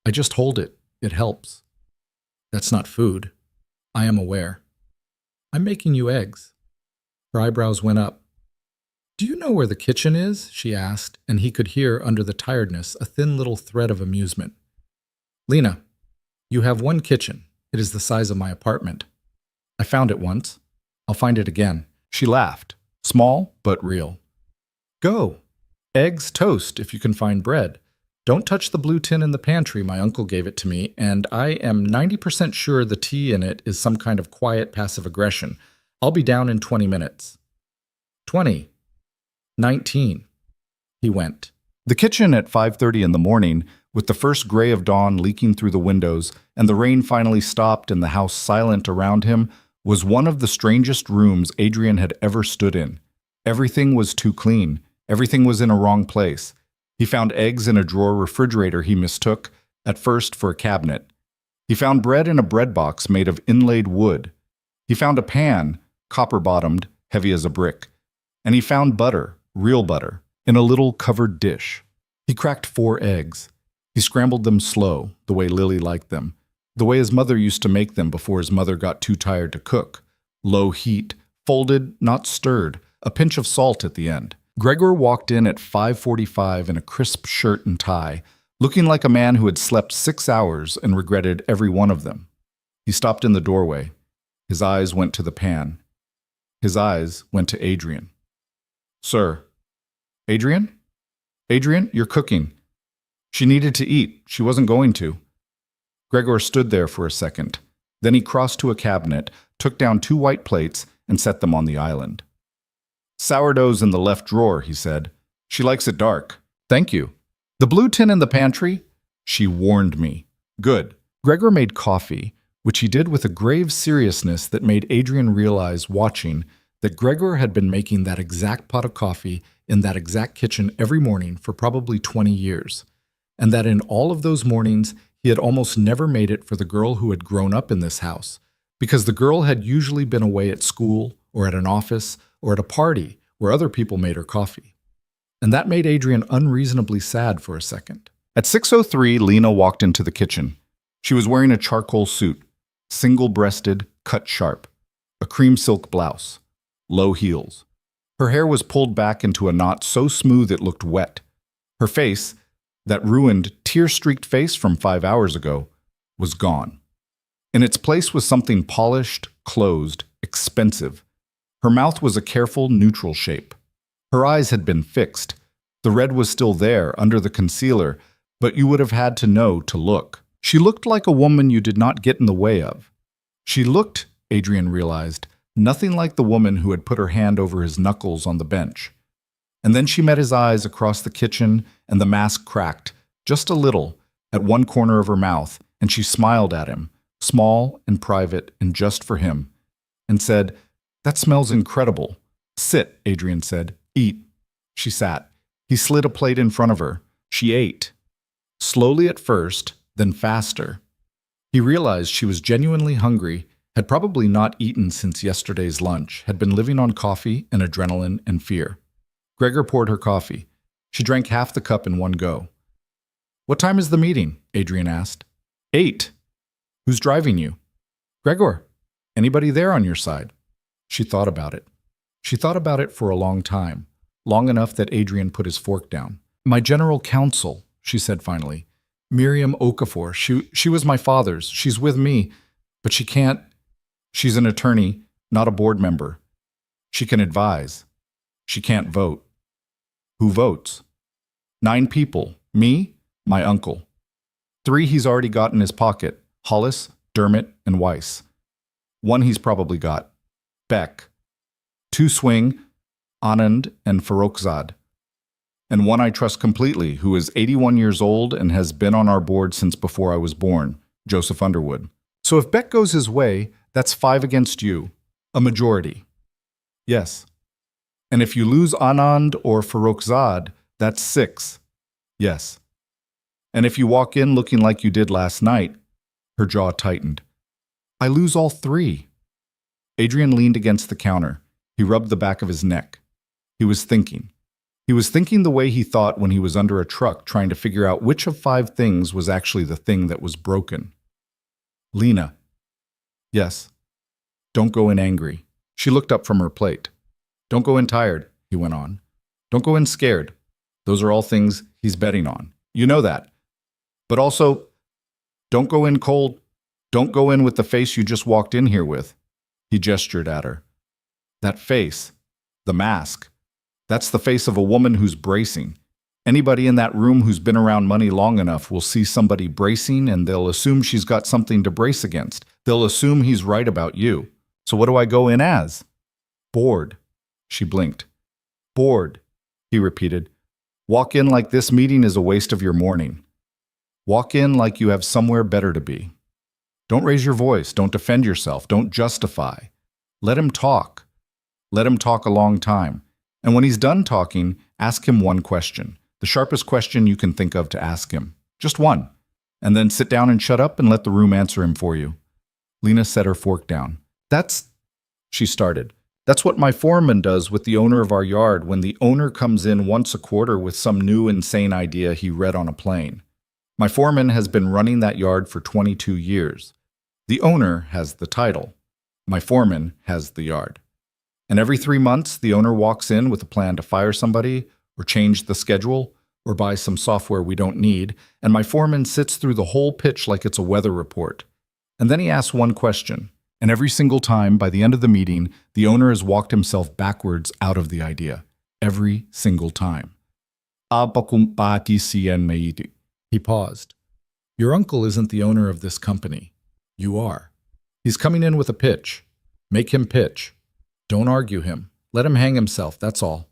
I just hold it. It helps. That's not food. I am aware. I'm making you eggs. Her eyebrows went up. Do you know where the kitchen is? She asked, and he could hear under the tiredness a thin little thread of amusement. Lena, you have 1 kitchen. It is the size of my apartment. I found it once. I'll find it again. She laughed, small but real. Go. Eggs, toast, if you can find bread. Don't touch the blue tin in the pantry. My uncle gave it to me, and I am 90% sure the tea in it is some kind of quiet passive aggression. I'll be down in 20 minutes. 20. 19. He went. The kitchen at 5:30 in the morning, with the first gray of dawn leaking through the windows and the rain finally stopped and the house silent around him, was one of the strangest rooms Adrian had ever stood in. Everything was too clean. Everything was in a wrong place. He found eggs in a drawer refrigerator he mistook, at first, for a cabinet. He found bread in a bread box made of inlaid wood. He found a pan, copper-bottomed, heavy as a brick. And he found butter, real butter, in a little covered dish. He cracked 4 eggs. He scrambled them slow, the way Lily liked them, the way his mother used to make them before his mother got too tired to cook. Low heat, folded, not stirred, a pinch of salt at the end. Gregor walked in at 5:45 in a crisp shirt and tie, looking like a man who had slept 6 hours and regretted every one of them. He stopped in the doorway. His eyes went to the pan. His eyes went to Adrian. Sir. Adrian? Adrian, you're cooking. She needed to eat. She wasn't going to. Gregor stood there for a second. Then he crossed to a cabinet, took down 2 white plates, and set them on the island. Sourdough's in the left drawer, he said. She likes it dark. Thank you. The blue tin in the pantry? She warned me. Good. Gregor made coffee, which he did with a grave seriousness that made Adrian realize, watching, that Gregor had been making that exact pot of coffee in that exact kitchen every morning for probably 20 years, and that in all of those mornings he had almost never made it for the girl who had grown up in this house, because the girl had usually been away at school or at an office or at a party where other people made her coffee. And that made Adrian unreasonably sad for a second. At 6:03, Lena walked into the kitchen. She was wearing a charcoal suit, single-breasted, cut sharp, a cream silk blouse, low heels. Her hair was pulled back into a knot so smooth it looked wet. Her face, that ruined, tear-streaked face from 5 hours ago, was gone. In its place was something polished, closed, expensive. Her mouth was a careful, neutral shape. Her eyes had been fixed. The red was still there, under the concealer, but you would have had to know to look. She looked like a woman you did not get in the way of. She looked, Adrian realized, nothing like the woman who had put her hand over his knuckles on the bench. And then she met his eyes across the kitchen, and the mask cracked, just a little, at one corner of her mouth, and she smiled at him, small and private and just for him, and said, "That smells incredible." "Sit," Adrian said. "Eat." She sat. He slid a plate in front of her. She ate. Slowly at first, then faster. He realized she was genuinely hungry, had probably not eaten since yesterday's lunch, had been living on coffee and adrenaline and fear. Gregor poured her coffee. She drank half the cup in one go. "What time is the meeting?" Adrian asked. 8. "Who's driving you?" "Gregor. Anybody there on your side?" She thought about it. She thought about it for a long time, long enough that Adrian put his fork down. "My general counsel," she said finally. "Miriam Okafor. She was my father's. She's with me, but she can't. She's an attorney, not a board member. She can advise. She can't vote." "Who votes?" 9 people. Me, my uncle. 3 he's already got in his pocket. Hollis, Dermot, and Weiss. 1 he's probably got. Beck. 2 swing, Anand and Farrokhzad. And 1 I trust completely, who is 81 years old and has been on our board since before I was born, Joseph Underwood. So if Beck goes his way, that's 5 against you. A majority. Yes. And if you lose Anand or Farrokhzad, that's 6. Yes. And if you walk in looking like you did last night, her jaw tightened. I lose all 3. Adrian leaned against the counter. He rubbed the back of his neck. He was thinking. He was thinking the way he thought when he was under a truck trying to figure out which of 5 things was actually the thing that was broken. Lena. Yes. Don't go in angry. She looked up from her plate. Don't go in tired, he went on. Don't go in scared. Those are all things he's betting on. You know that. But also, don't go in cold. Don't go in with the face you just walked in here with. He gestured at her. That face, the mask, that's the face of a woman who's bracing. Anybody in that room who's been around money long enough will see somebody bracing and they'll assume she's got something to brace against. They'll assume he's right about you. So what do I go in as? Bored. She blinked. Bored, he repeated. Walk in like this meeting is a waste of your morning. Walk in like you have somewhere better to be. Don't raise your voice. Don't defend yourself. Don't justify. Let him talk. Let him talk a long time. And when he's done talking, ask him one question. The sharpest question you can think of to ask him. Just one. And then sit down and shut up and let the room answer him for you. Lena set her fork down. She started. That's what my foreman does with the owner of our yard when the owner comes in once a quarter with some new insane idea he read on a plane. My foreman has been running that yard for 22 years. The owner has the title. My foreman has the yard. And every 3 months, the owner walks in with a plan to fire somebody, or change the schedule, or buy some software we don't need, and my foreman sits through the whole pitch like it's a weather report. And then he asks one question, and every single time, by the end of the meeting, the owner has walked himself backwards out of the idea. Every single time. He paused. Your uncle isn't the owner of this company. You are. He's coming in with a pitch. Make him pitch. Don't argue him. Let him hang himself, that's all.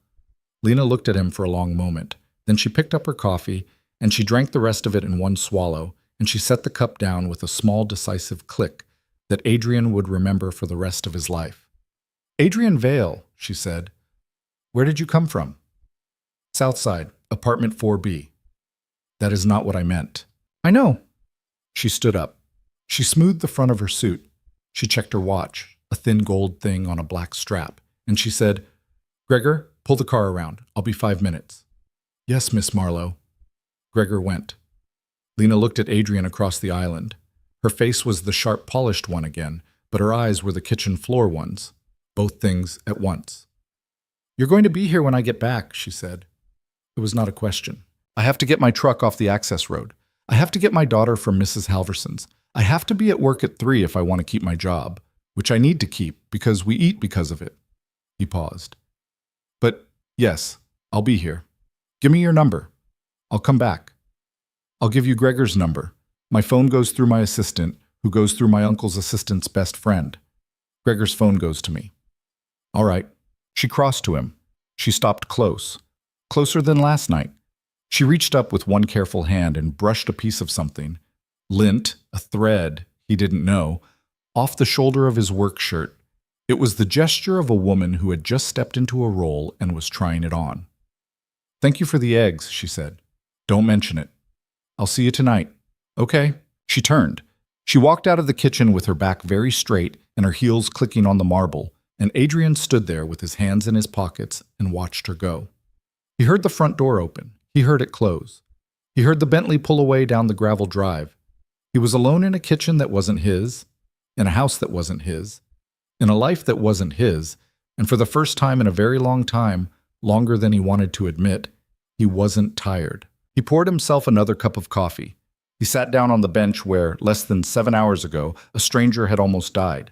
Lena looked at him for a long moment. Then she picked up her coffee, and she drank the rest of it in one swallow, and she set the cup down with a small, decisive click that Adrian would remember for the rest of his life. Adrian Vale, she said. Where did you come from? Southside, apartment 4B. That is not what I meant. I know. She stood up. She smoothed the front of her suit. She checked her watch, a thin gold thing on a black strap, and she said, Gregor, pull the car around. I'll be 5 minutes. Yes, Miss Marlowe. Gregor went. Lena looked at Adrian across the island. Her face was the sharp, polished one again, but her eyes were the kitchen floor ones, both things at once. You're going to be here when I get back, she said. It was not a question. I have to get my truck off the access road. I have to get my daughter from Mrs. Halverson's. I have to be at work at 3 if I want to keep my job, which I need to keep because we eat because of it. He paused. But yes, I'll be here. Give me your number. I'll come back. I'll give you Gregor's number. My phone goes through my assistant, who goes through my uncle's assistant's best friend. Gregor's phone goes to me. All right. She crossed to him. She stopped close. Closer than last night. She reached up with one careful hand and brushed a piece of something, lint, a thread, he didn't know, off the shoulder of his work shirt. It was the gesture of a woman who had just stepped into a role and was trying it on. Thank you for the eggs, she said. Don't mention it. I'll see you tonight. Okay. She turned. She walked out of the kitchen with her back very straight and her heels clicking on the marble, and Adrian stood there with his hands in his pockets and watched her go. He heard the front door open. He heard it close. He heard the Bentley pull away down the gravel drive. He was alone in a kitchen that wasn't his, in a house that wasn't his, in a life that wasn't his, and for the first time in a very long time, longer than he wanted to admit, he wasn't tired. He poured himself another cup of coffee. He sat down on the bench where, less than 7 hours ago, a stranger had almost died.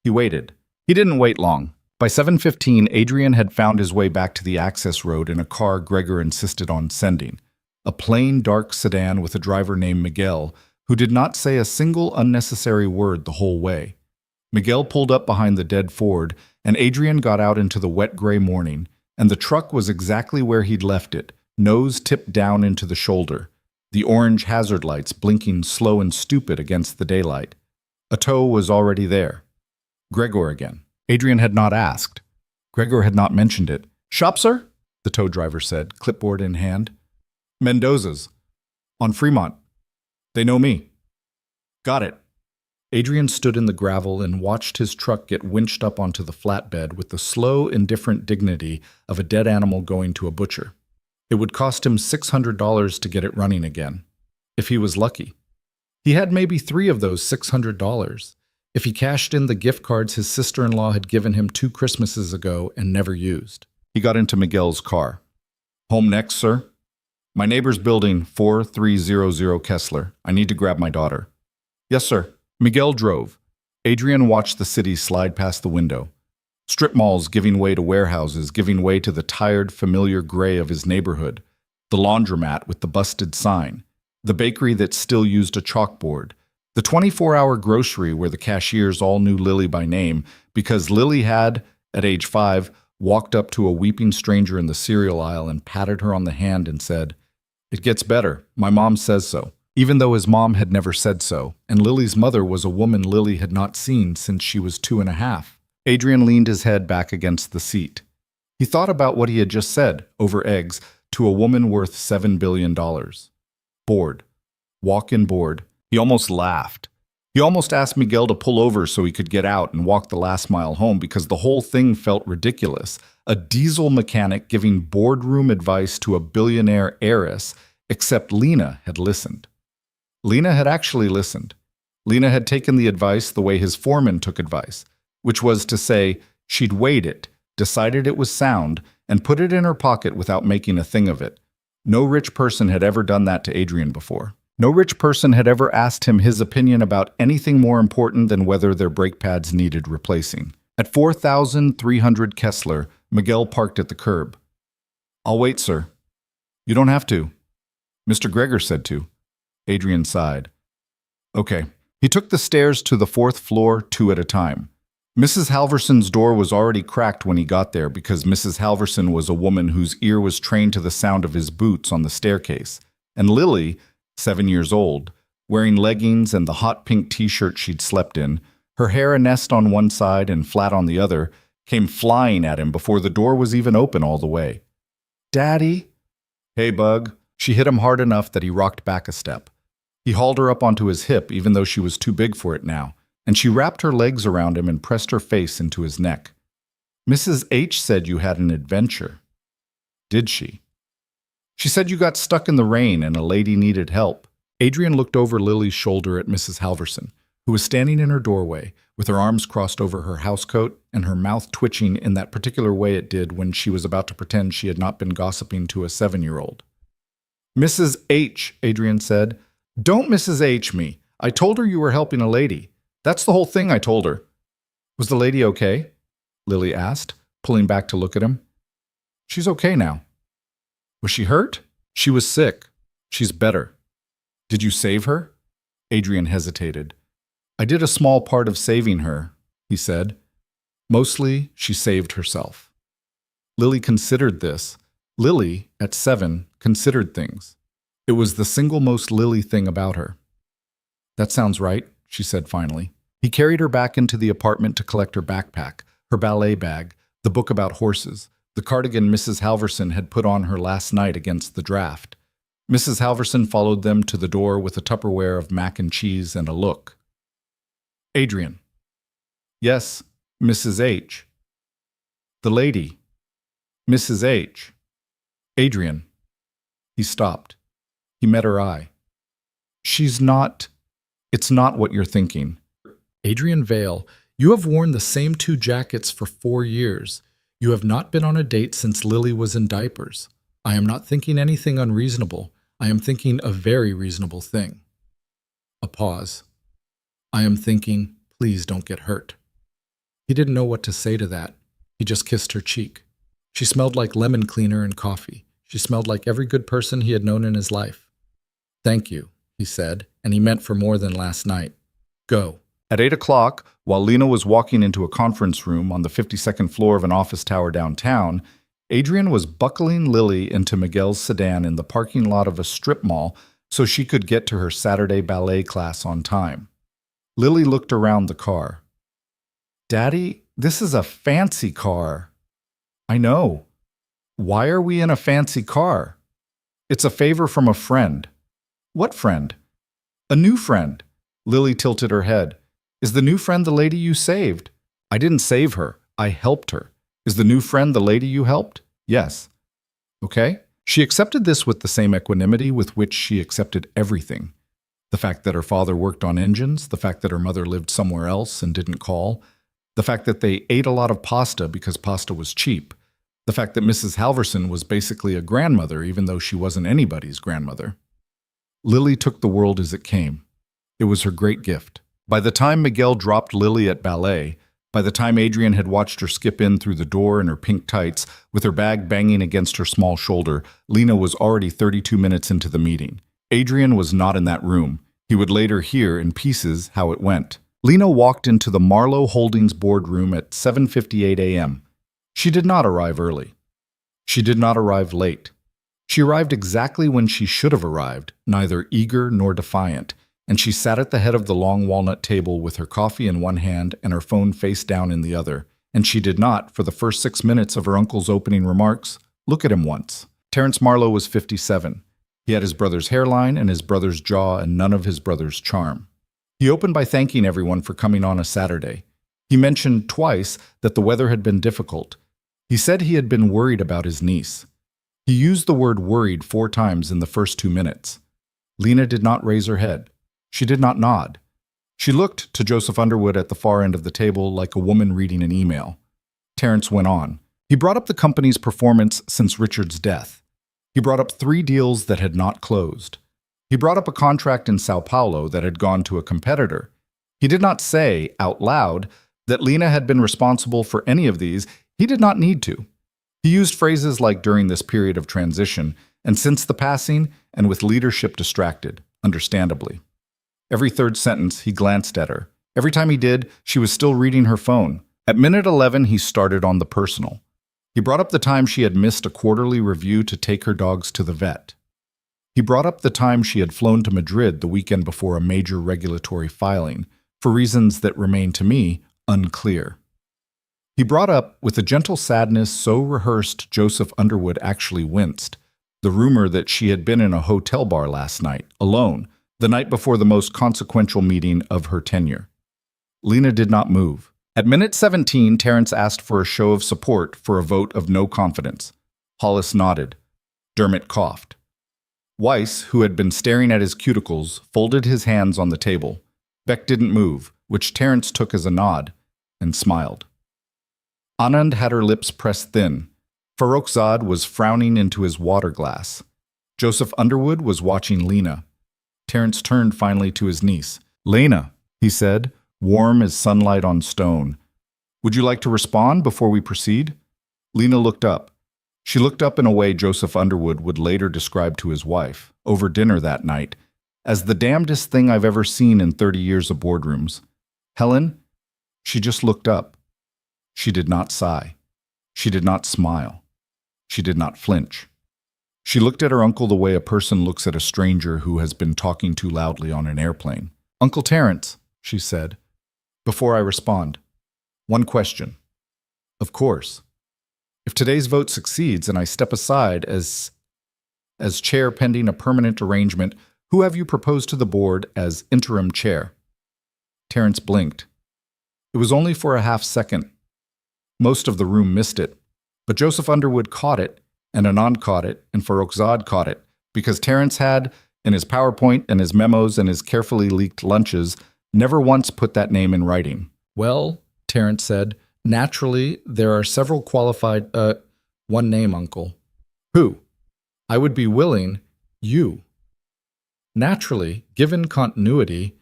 He waited. He didn't wait long. By 7:15, Adrian had found his way back to the access road in a car Gregor insisted on sending, a plain, dark sedan with a driver named Miguel, who did not say a single unnecessary word the whole way. Miguel pulled up behind the dead Ford, and Adrian got out into the wet gray morning, and the truck was exactly where he'd left it, nose tipped down into the shoulder, the orange hazard lights blinking slow and stupid against the daylight. A tow was already there. Gregor again. Adrian had not asked. Gregor had not mentioned it. Shop, sir? The tow driver said, clipboard in hand. Mendoza's. On Fremont. They know me. Got it. Adrian stood in the gravel and watched his truck get winched up onto the flatbed with the slow, indifferent dignity of a dead animal going to a butcher. It would cost him $600 to get it running again, if he was lucky. He had maybe 3 of those $600. If he cashed in the gift cards his sister-in-law had given him 2 Christmases ago and never used. He got into Miguel's car. Home next, sir? My neighbor's building, 4300 Kessler. I need to grab my daughter. Yes, sir. Miguel drove. Adrian watched the city slide past the window. Strip malls giving way to warehouses, giving way to the tired, familiar gray of his neighborhood. The laundromat with the busted sign. The bakery that still used a chalkboard. The 24-hour grocery where the cashiers all knew Lily by name because Lily had, at age 5, walked up to a weeping stranger in the cereal aisle and patted her on the hand and said, "It gets better. My mom says so." Even though his mom had never said so, and Lily's mother was a woman Lily had not seen since she was 2.5. Adrian leaned his head back against the seat. He thought about what he had just said, over eggs, to a woman worth $7 billion. Bored. Walk-in bored. He almost laughed. He almost asked Miguel to pull over so he could get out and walk the last mile home because the whole thing felt ridiculous. A diesel mechanic giving boardroom advice to a billionaire heiress, except Lena had listened. Lena had actually listened. Lena had taken the advice the way his foreman took advice, which was to say she'd weighed it, decided it was sound, and put it in her pocket without making a thing of it. No rich person had ever done that to Adrian before. No rich person had ever asked him his opinion about anything more important than whether their brake pads needed replacing. At 4300 Kessler, Miguel parked at the curb. "I'll wait, sir." "You don't have to." "Mr. Gregor said to." Adrian sighed. "Okay." He took the stairs to the 4th floor, 2 at a time. Mrs. Halverson's door was already cracked when he got there because Mrs. Halverson was a woman whose ear was trained to the sound of his boots on the staircase, and Lily, 7 years old, wearing leggings and the hot pink t-shirt she'd slept in, her hair a nest on one side and flat on the other, came flying at him before the door was even open all the way. "Daddy?" "Hey, Bug." She hit him hard enough that he rocked back a step. He hauled her up onto his hip even though she was too big for it now, and she wrapped her legs around him and pressed her face into his neck. "Mrs. H said you had an adventure." "Did she?" "She said you got stuck in the rain and a lady needed help." Adrian looked over Lily's shoulder at Mrs. Halverson, who was standing in her doorway with her arms crossed over her housecoat and her mouth twitching in that particular way it did when she was about to pretend she had not been gossiping to a 7-year-old. "Mrs. H," Adrian said. "Don't Mrs. H me. I told her you were helping a lady. That's the whole thing I told her." "Was the lady okay?" Lily asked, pulling back to look at him. "She's okay now." "Was she hurt?" "She was sick. She's better." "Did you save her?" Adrian hesitated. "I did a small part of saving her," he said. "Mostly, she saved herself." Lily considered this. Lily, at 7, considered things. It was the single most Lily thing about her. "That sounds right," she said finally. He carried her back into the apartment to collect her backpack, her ballet bag, the book about horses, the cardigan Mrs. Halverson had put on her last night against the draft. Mrs. Halverson followed them to the door with a Tupperware of mac and cheese and a look. "Adrian." "Yes, Mrs. H." "The lady." "Mrs. H." "Adrian." He stopped. He met her eye. "She's not... It's not what you're thinking." "Adrian Vale, you have worn the same 2 jackets for 4 years. You have not been on a date since Lily was in diapers. I am not thinking anything unreasonable. I am thinking a very reasonable thing." A pause. "I am thinking, please don't get hurt." He didn't know what to say to that. He just kissed her cheek. She smelled like lemon cleaner and coffee. She smelled like every good person he had known in his life. "Thank you," he said, and he meant for more than last night. "Go." At 8 o'clock, while Lena was walking into a conference room on the 52nd floor of an office tower downtown, Adrian was buckling Lily into Miguel's sedan in the parking lot of a strip mall so she could get to her Saturday ballet class on time. Lily looked around the car. "Daddy, this is a fancy car." "I know. Why are we in a fancy car?" "It's a favor from a friend." "What friend?" "A new friend." Lily tilted her head. "Is the new friend the lady you saved?" "I didn't save her. I helped her." "Is the new friend the lady you helped?" "Yes." "Okay." She accepted this with the same equanimity with which she accepted everything. The fact that her father worked on engines, the fact that her mother lived somewhere else and didn't call, the fact that they ate a lot of pasta because pasta was cheap, the fact that Mrs. Halverson was basically a grandmother even though she wasn't anybody's grandmother. Lily took the world as it came. It was her great gift. By the time Miguel dropped Lily at ballet, by the time Adrian had watched her skip in through the door in her pink tights, with her bag banging against her small shoulder, Lena was already 32 minutes into the meeting. Adrian was not in that room. He would later hear in pieces how it went. Lena walked into the Marlowe Holdings boardroom at 7:58 a.m. She did not arrive early. She did not arrive late. She arrived exactly when she should have arrived, neither eager nor defiant, and she sat at the head of the long walnut table with her coffee in one hand and her phone face down in the other, and she did not, for the first 6 minutes of her uncle's opening remarks, look at him once. Terrence Marlowe was 57. He had his brother's hairline and his brother's jaw and none of his brother's charm. He opened by thanking everyone for coming on a Saturday. He mentioned twice that the weather had been difficult. He said he had been worried about his niece. He used the word worried 4 times in the first 2 minutes. Lena did not raise her head. She did not nod. She looked to Joseph Underwood at the far end of the table like a woman reading an email. Terrence went on. He brought up the company's performance since Richard's death. He brought up 3 deals that had not closed. He brought up a contract in Sao Paulo that had gone to a competitor. He did not say, out loud, that Lena had been responsible for any of these. He did not need to. He used phrases like during this period of transition, and since the passing, and with leadership distracted, understandably. Every third sentence, he glanced at her. Every time he did, she was still reading her phone. At minute 11, he started on the personal. He brought up the time she had missed a quarterly review to take her dogs to the vet. He brought up the time she had flown to Madrid the weekend before a major regulatory filing, for reasons that remain to me unclear. He brought up, with a gentle sadness so rehearsed Joseph Underwood actually winced, the rumor that she had been in a hotel bar last night, alone, the night before the most consequential meeting of her tenure. Lena did not move. At minute 17, Terence asked for a show of support for a vote of no confidence. Hollis nodded. Dermot coughed. Weiss, who had been staring at his cuticles, folded his hands on the table. Beck didn't move, which Terence took as a nod, and smiled. Anand had her lips pressed thin. Farrokhzad was frowning into his water glass. Joseph Underwood was watching Lena. Terence turned finally to his niece. "Lena," he said, warm as sunlight on stone. "Would you like to respond before we proceed?" Lena looked up. She looked up in a way Joseph Underwood would later describe to his wife, over dinner that night, as the damnedest thing I've ever seen in 30 years of boardrooms. Helen? She just looked up. She did not sigh. She did not smile. She did not flinch. She looked at her uncle the way a person looks at a stranger who has been talking too loudly on an airplane. "Uncle Terence," she said, "before I respond, one question." "Of course. If today's vote succeeds and I step aside as chair pending a permanent arrangement, who have you proposed to the board as interim chair?" Terence blinked. It was only for a half second. Most of the room missed it, but Joseph Underwood caught it, and Anand caught it, and Farrokhzad caught it, because Terence had, in his PowerPoint and his memos and his carefully leaked lunches, never once put that name in writing. "Well," Terence said, "naturally, there are several qualified, one name, Uncle." "Who?" "I would be willing, you." "Naturally, given continuity,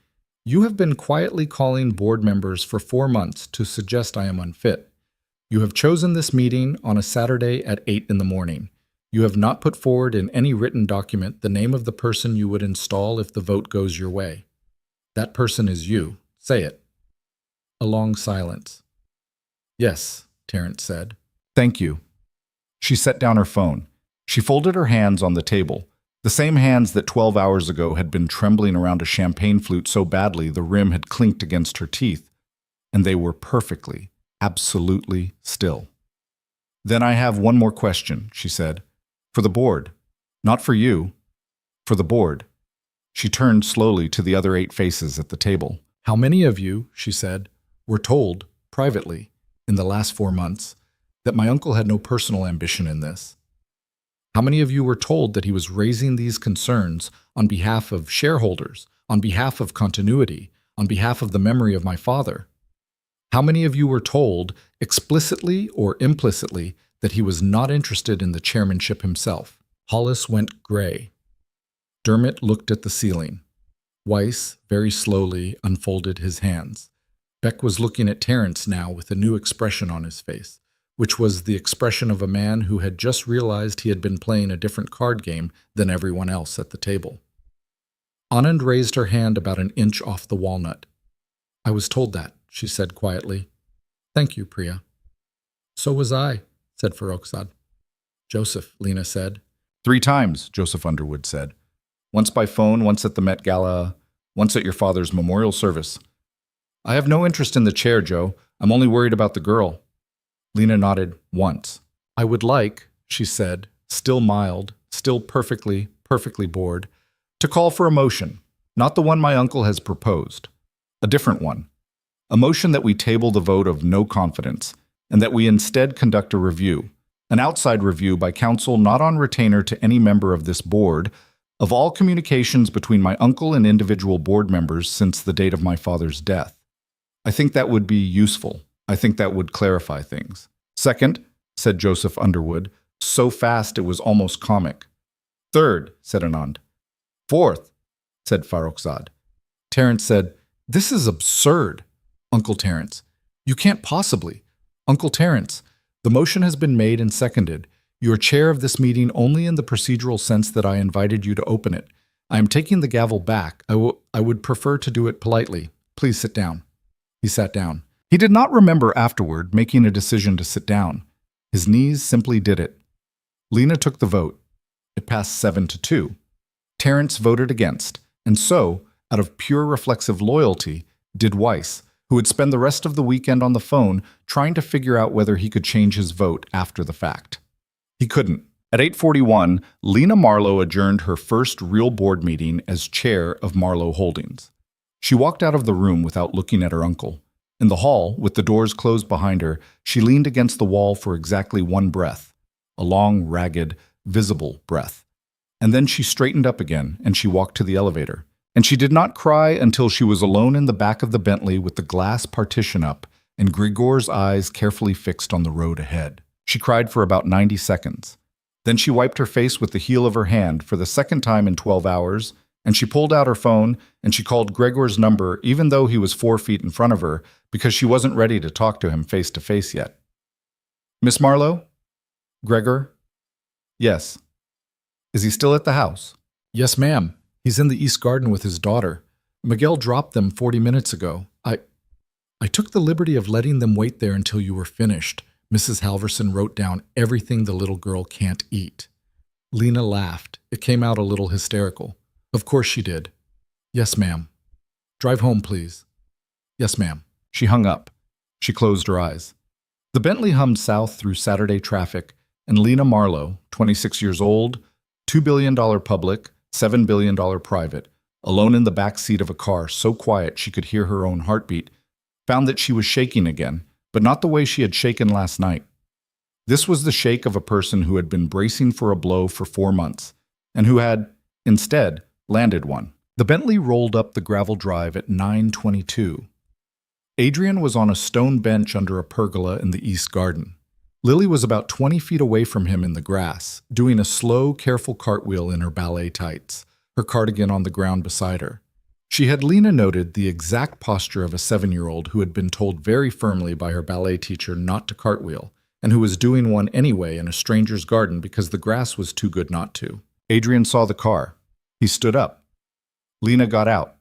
you have been quietly calling board members for 4 months to suggest I am unfit. You have chosen this meeting on a Saturday at 8 in the morning. You have not put forward in any written document the name of the person you would install if the vote goes your way. That person is you. Say it." A long silence. "Yes," Terence said. "Thank you." She set down her phone. She folded her hands on the table, the same hands that 12 hours ago had been trembling around a champagne flute so badly the rim had clinked against her teeth, and they were perfectly, absolutely still. "Then I have one more question," she said. "For the board. Not for you. For the board." She turned slowly to the other 8 faces at the table. "How many of you," she said, "were told, privately, in the last 4 months, that my uncle had no personal ambition in this? How many of you were told that he was raising these concerns on behalf of shareholders, on behalf of continuity, on behalf of the memory of my father? How many of you were told, explicitly or implicitly, that he was not interested in the chairmanship himself?" Hollis went gray. Dermot looked at the ceiling. Weiss, very slowly, unfolded his hands. Beck was looking at Terence now with a new expression on his face, which was the expression of a man who had just realized he had been playing a different card game than everyone else at the table. Anand raised her hand about an inch off the walnut. "I was told that," she said quietly. "Thank you, Priya." "So was I," said Farrokhzad. "Joseph," Lena said. 3 times, Joseph Underwood said. "Once by phone, once at the Met Gala, once at your father's memorial service." "I have no interest in the chair, Joe. I'm only worried about the girl." Lena nodded once. "I would like," she said, still mild, still perfectly bored, "to call for a motion, not the one my uncle has proposed. A different one. A motion that we table the vote of no confidence, and that we instead conduct a review, an outside review by counsel not on retainer to any member of this board, of all communications between my uncle and individual board members since the date of my father's death. I think that would be useful. I think that would clarify things." "Second," said Joseph Underwood, so fast it was almost comic. "Third," said Anand. "Fourth," said Farrokhzad. Terence said, "This is absurd." "Uncle Terence, you can't possibly." "Uncle Terence, the motion has been made and seconded. You are chair of this meeting only in the procedural sense that I invited you to open it. I am taking the gavel back. I would prefer to do it politely. Please sit down." He sat down. He did not remember afterward making a decision to sit down. His knees simply did it. Lena took the vote. It passed 7-2. Terrence voted against, and so, out of pure reflexive loyalty, did Weiss, who would spend the rest of the weekend on the phone trying to figure out whether he could change his vote after the fact. He couldn't. At 8:41, Lena Marlowe adjourned her first real board meeting as chair of Marlowe Holdings. She walked out of the room without looking at her uncle. In the hall, with the doors closed behind her, she leaned against the wall for exactly one breath, a long, ragged, visible breath. And then she straightened up again, and she walked to the elevator. And she did not cry until she was alone in the back of the Bentley with the glass partition up and Grigor's eyes carefully fixed on the road ahead. She cried for about 90 seconds. Then she wiped her face with the heel of her hand for the second time in 12 hours, and she pulled out her phone and she called Gregor's number even though he was 4 feet in front of her because she wasn't ready to talk to him face to face yet. "Miss Marlowe? Gregor?" "Yes." "Is he still at the house?" "Yes, ma'am. He's in the East Garden with his daughter. Miguel dropped them 40 minutes ago. I took the liberty of letting them wait there until you were finished." Mrs. Halverson wrote down everything the little girl can't eat. Lena laughed. It came out a little hysterical. "Of course she did." "Yes, ma'am." "Drive home, please." "Yes, ma'am." She hung up. She closed her eyes. The Bentley hummed south through Saturday traffic, and Lena Marlowe, 26 years old, $2 billion public, $7 billion private, alone in the back seat of a car so quiet she could hear her own heartbeat, found that she was shaking again, but not the way she had shaken last night. This was the shake of a person who had been bracing for a blow for 4 months, and who had, instead, landed one. The Bentley rolled up the gravel drive at 9:22. Adrian was on a stone bench under a pergola in the East Garden. Lily was about 20 feet away from him in the grass, doing a slow, careful cartwheel in her ballet tights, her cardigan on the ground beside her. She had, Lena noted, the exact posture of a 7-year-old who had been told very firmly by her ballet teacher not to cartwheel, and who was doing one anyway in a stranger's garden because the grass was too good not to. Adrian saw the car. He stood up. Lena got out.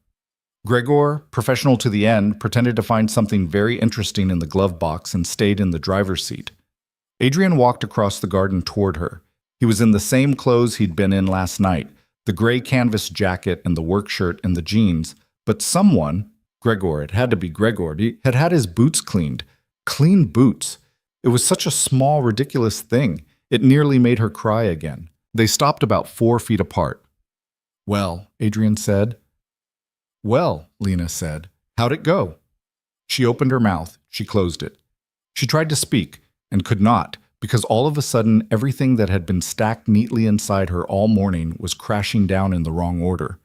Gregor, professional to the end, pretended to find something very interesting in the glove box and stayed in the driver's seat. Adrian walked across the garden toward her. He was in the same clothes he'd been in last night, the gray canvas jacket and the work shirt and the jeans, but someone, Gregor, it had to be Gregor, had had his boots cleaned. Clean boots. It was such a small, ridiculous thing. It nearly made her cry again. They stopped about 4 feet apart. "Well," Adrian said. "Well," Lena said. "How'd it go?" She opened her mouth. She closed it. She tried to speak, and could not, because all of a sudden everything that had been stacked neatly inside her all morning was crashing down in the wrong order.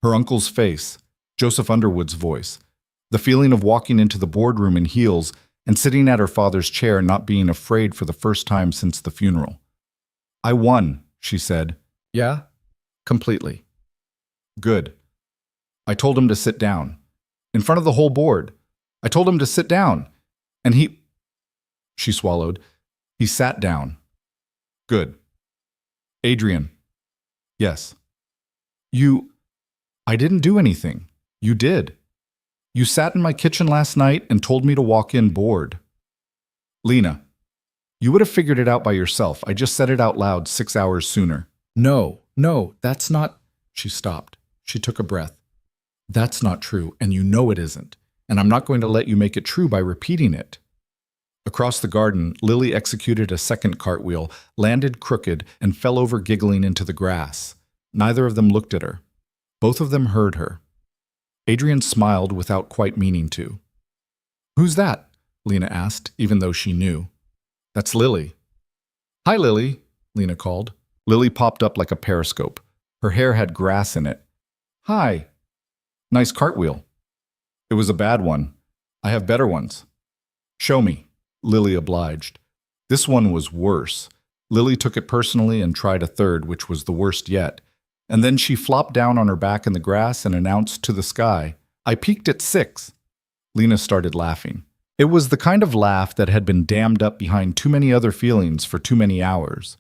Her uncle's face, Joseph Underwood's voice, the feeling of walking into the boardroom in heels and sitting at her father's chair not being afraid for the first time since the funeral. "I won," she said. "Yeah?" "Completely." "Good." "I told him to sit down. In front of the whole board. I told him to sit down. And he..." She swallowed. "He sat down." "Good." "Adrian." "Yes." I didn't do anything. You did. You sat in my kitchen last night and told me to walk in bored." "Lena, you would have figured it out by yourself. I just said it out loud 6 hours sooner." No, that's not..." She stopped. She took a breath. "That's not true, and you know it isn't. And I'm not going to let you make it true by repeating it." Across the garden, Lily executed a second cartwheel, landed crooked, and fell over giggling into the grass. Neither of them looked at her. Both of them heard her. Adrian smiled without quite meaning to. "Who's that?" Lena asked, even though she knew. "That's Lily." "Hi, Lily," Lena called. Lily popped up like a periscope. Her hair had grass in it. "Hi." "Nice cartwheel." "It was a bad one. I have better ones." "Show me." Lily obliged. This one was worse. Lily took it personally and tried a third, which was the worst yet. And then she flopped down on her back in the grass and announced to the sky, "I peaked at 6." Lena started laughing. It was the kind of laugh that had been dammed up behind too many other feelings for too many hours.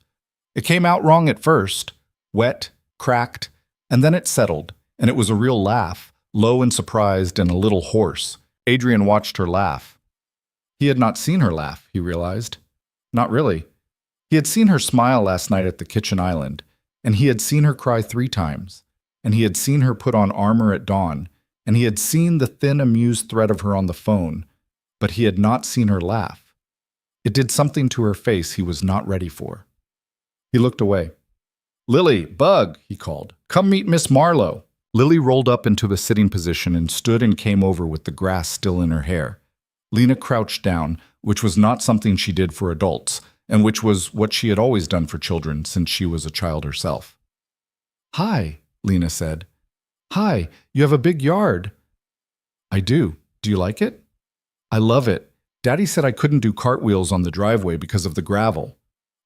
It came out wrong at first, wet, cracked, and then it settled, and it was a real laugh, low and surprised and a little hoarse. Adrian watched her laugh. He had not seen her laugh, he realized. Not really. He had seen her smile last night at the kitchen island, and he had seen her cry 3 times, and he had seen her put on armor at dawn, and he had seen the thin, amused threat of her on the phone, but he had not seen her laugh. It did something to her face he was not ready for. He looked away. "Lily, Bug," he called. "Come meet Miss Marlowe." Lily rolled up into a sitting position and stood and came over with the grass still in her hair. Lena crouched down, which was not something she did for adults, and which was what she had always done for children since she was a child herself. "Hi," Lena said. "Hi, you have a big yard." "I do. Do you like it?" "I love it. Daddy said I couldn't do cartwheels on the driveway because of the gravel."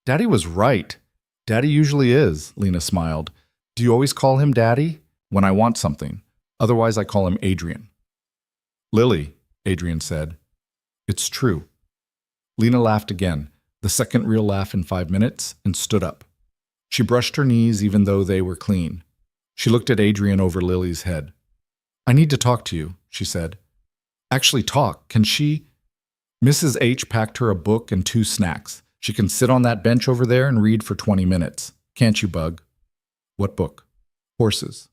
"Daddy was right. Daddy usually is," Lena smiled. "Do you always call him Daddy?" "When I want something. Otherwise, I call him Adrian." "Lily," Adrian said. "It's true." Lena laughed again, the second real laugh in 5 minutes, and stood up. She brushed her knees even though they were clean. She looked at Adrian over Lily's head. "I need to talk to you," she said. "Actually talk. Can she?" Mrs. H packed her a book and 2 snacks. "She can sit on that bench over there and read for 20 minutes. Can't you, Bug?" "What book?" "Horses."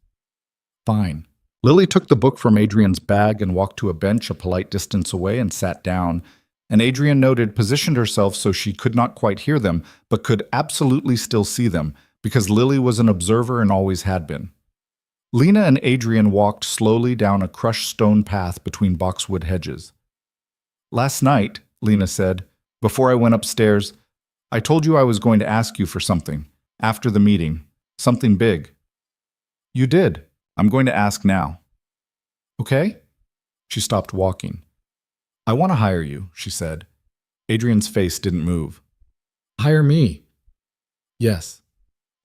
"Fine." Lily took the book from Adrian's bag and walked to a bench a polite distance away and sat down, and Adrian noted positioned herself so she could not quite hear them, but could absolutely still see them, because Lily was an observer and always had been. Lena and Adrian walked slowly down a crushed stone path between boxwood hedges. "Last night," Lena said, "before I went upstairs, I told you I was going to ask you for something, after the meeting, something big." "You did. I'm going to ask now." "Okay?" She stopped walking. "I want to hire you," she said. Adrian's face didn't move. "Hire me?" "Yes."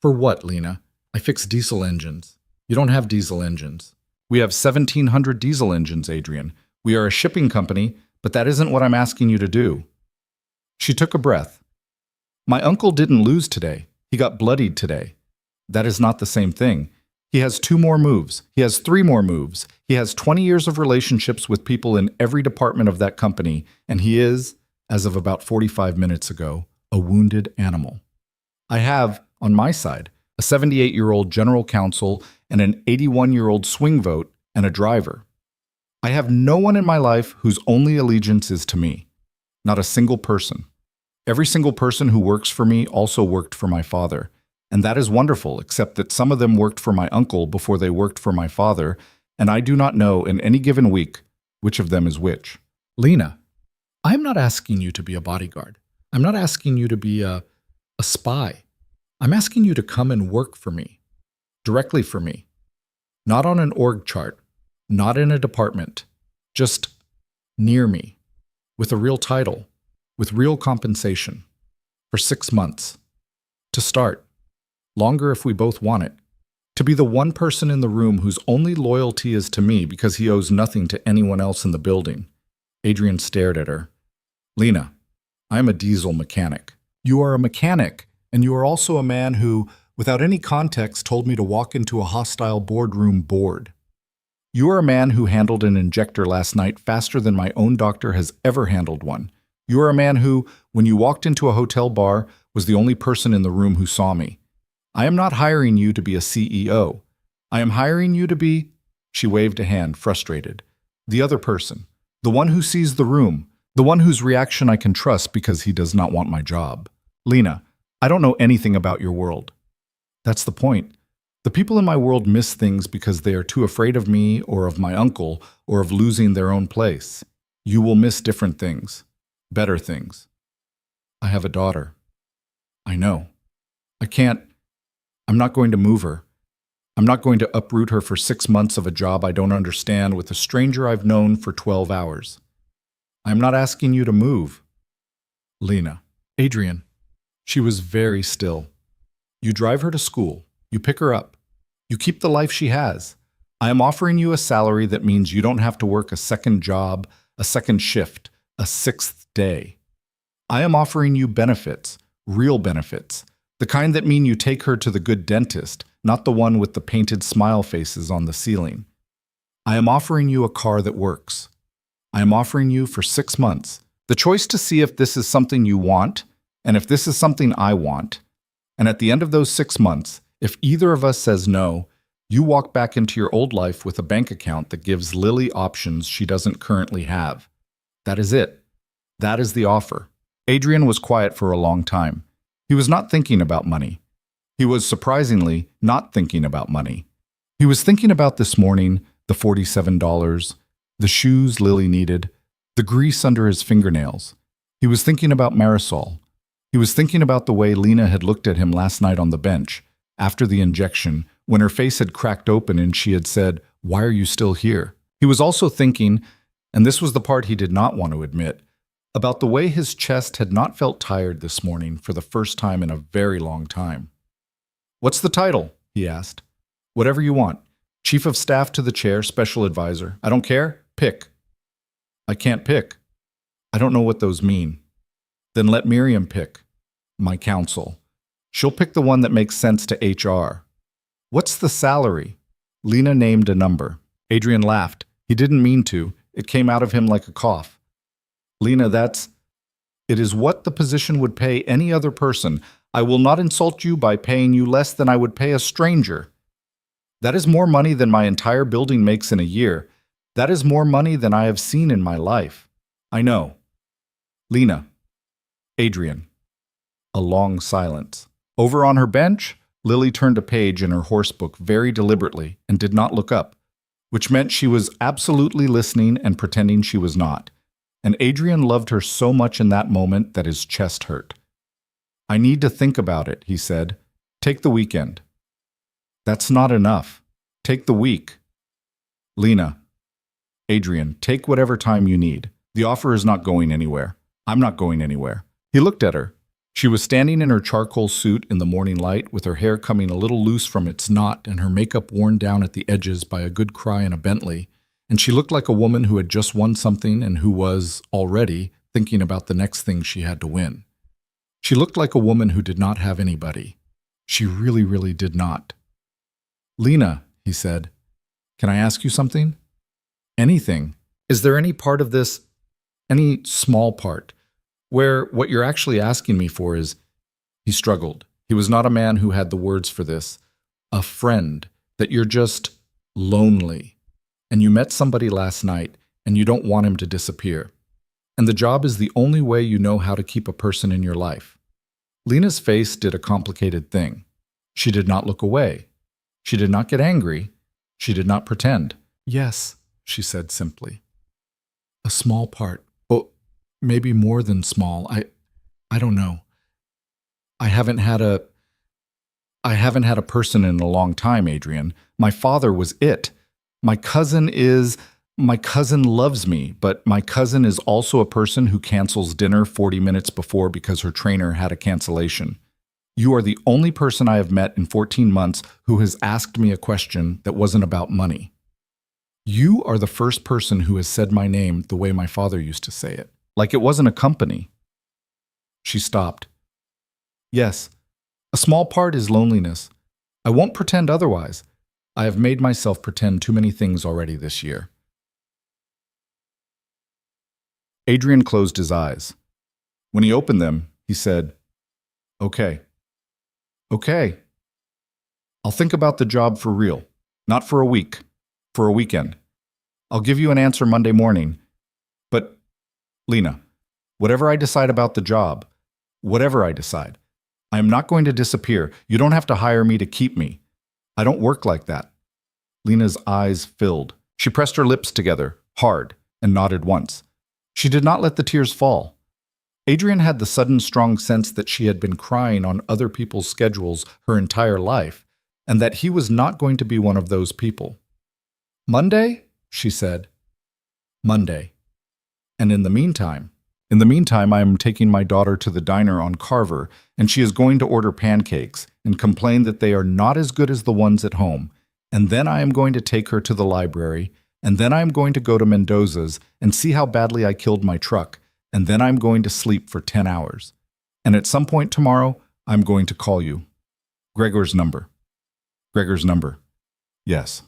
"For what, Lena? I fix diesel engines." "You don't have diesel engines." "We have 1,700 diesel engines, Adrian. We are a shipping company, but that isn't what I'm asking you to do." She took a breath. "My uncle didn't lose today. He got bloodied today. That is not the same thing. He has 2 more moves. He has 3 more moves. He has 20 years of relationships with people in every department of that company, and he is, as of about 45 minutes ago, a wounded animal. I have, on my side, a 78-year-old general counsel and an 81-year-old swing vote and a driver. I have no one in my life whose only allegiance is to me. Not a single person. Every single person who works for me also worked for my father. And that is wonderful, except that some of them worked for my uncle before they worked for my father, and I do not know in any given week which of them is which." "Lena, I'm not asking you to be a bodyguard. I'm not asking you to be a spy. I'm asking you to come and work for me, directly for me. Not on an org chart, not in a department, just near me, with a real title, with real compensation, for 6 months. To start. Longer if we both want it. To be the one person in the room whose only loyalty is to me because he owes nothing to anyone else in the building." Adrian stared at her. "Lena, I am a diesel mechanic. You are a mechanic, and you are also a man who, without any context, told me to walk into a hostile boardroom bored. You are a man who handled an injector last night faster than my own doctor has ever handled one. You are a man who, when you walked into a hotel bar, was the only person in the room who saw me. I am not hiring you to be a CEO. I am hiring you to be," she waved a hand, frustrated, "the other person, the one who sees the room, the one whose reaction I can trust because he does not want my job. Lena, I don't know anything about your world. That's the point. The people in my world miss things because they are too afraid of me or of my uncle or of losing their own place. You will miss different things, better things. I have a daughter. I know. I'm not going to move her. I'm not going to uproot her for 6 months of a job I don't understand with a stranger I've known for 12 hours. I'm not asking you to move." "Lena." "Adrian." She was very still. "You drive her to school. You pick her up. You keep the life she has. I am offering you a salary that means you don't have to work a second job, a second shift, a 6th day. I am offering you benefits, real benefits. The kind that mean you take her to the good dentist, not the one with the painted smile faces on the ceiling. I am offering you a car that works. I am offering you for 6 months, The choice to see if this is something you want and if this is something I want. And at the end of those 6 months, if either of us says no, you walk back into your old life with a bank account that gives Lily options she doesn't currently have. That is it. That is the offer. Adrian was quiet for a long time. He was not thinking about money. He was surprisingly not thinking about money. He was thinking about this morning, the $47, the shoes Lily needed, the grease under his fingernails. He was thinking about Marisol. He was thinking about the way Lena had looked at him last night on the bench, after the injection, when her face had cracked open and she had said, "Why are you still here?" He was also thinking, and this was the part he did not want to admit, about the way his chest had not felt tired this morning for the first time in a very long time. "What's the title?" he asked. "Whatever you want. Chief of Staff to the Chair, Special Advisor. I don't care. Pick." "I can't pick. I don't know what those mean." "Then let Miriam pick. My counsel. She'll pick the one that makes sense to HR." "What's the salary?" Lena named a number. Adrian laughed. He didn't mean to. It came out of him like a cough. "Lena, it is what the position would pay any other person. I will not insult you by paying you less than I would pay a stranger. That is more money than my entire building makes in a year. That is more money than I have seen in my life. I know." "Lena." "Adrian." A long silence. Over on her bench, Lily turned a page in her horsebook very deliberately and did not look up, which meant she was absolutely listening and pretending she was not. And Adrian loved her so much in that moment that his chest hurt. "I need to think about it," he said. "Take the weekend." "That's not enough. Take the week." "Lena." "Adrian, take whatever time you need. The offer is not going anywhere. I'm not going anywhere." He looked at her. She was standing in her charcoal suit in the morning light, with her hair coming a little loose from its knot and her makeup worn down at the edges by a good cry in a Bentley, and she looked like a woman who had just won something and who was, already, thinking about the next thing she had to win. She looked like a woman who did not have anybody. She really, really did not. "Lena," he said, "can I ask you something?" "Anything. Is there any part of this, any small part, where what you're actually asking me for is—" He struggled. He was not a man who had the words for this. "A friend, that you're just lonely, and you met somebody last night, and you don't want him to disappear. And the job is the only way you know how to keep a person in your life." Lena's face did a complicated thing. She did not look away. She did not get angry. She did not pretend. "Yes," she said simply. "A small part. Oh, maybe more than small. I don't know. I haven't had a person in a long time, Adrian. My father was it. My cousin loves me, but my cousin is also a person who cancels dinner 40 minutes before because her trainer had a cancellation. You are the only person I have met in 14 months who has asked me a question that wasn't about money. You are the first person who has said my name the way my father used to say it, like it wasn't a company." She stopped. "Yes, a small part is loneliness. I won't pretend otherwise. I have made myself pretend too many things already this year." Adrian closed his eyes. When he opened them, he said, "Okay. Okay. I'll think about the job for real. Not for a week. For a weekend. I'll give you an answer Monday morning. But, Lena, whatever I decide about the job, whatever I decide, I am not going to disappear. You don't have to hire me to keep me. I don't work like that." Lena's eyes filled. She pressed her lips together, hard, and nodded once. She did not let the tears fall. Adrian had the sudden strong sense that she had been crying on other people's schedules her entire life, and that he was not going to be one of those people. "Monday?" she said. "Monday. And in the meantime, I am taking my daughter to the diner on Carver, and she is going to order pancakes and complain that they are not as good as the ones at home. And then I am going to take her to the library, and then I am going to go to Mendoza's and see how badly I killed my truck, and then I'm going to sleep for 10 hours. And at some point tomorrow, I'm going to call you. Gregor's number." "Gregor's number. Yes.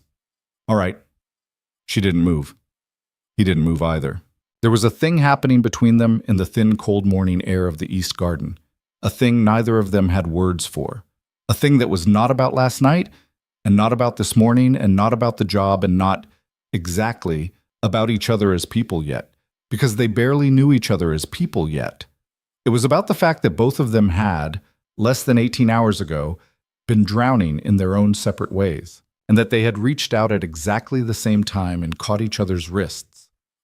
All right." She didn't move. He didn't move either. There was a thing happening between them in the thin, cold morning air of the East Garden, a thing neither of them had words for, a thing that was not about last night, and not about this morning, and not about the job, and not exactly about each other as people yet, because they barely knew each other as people yet. It was about the fact that both of them had, less than 18 hours ago, been drowning in their own separate ways, and that they had reached out at exactly the same time and caught each other's wrists,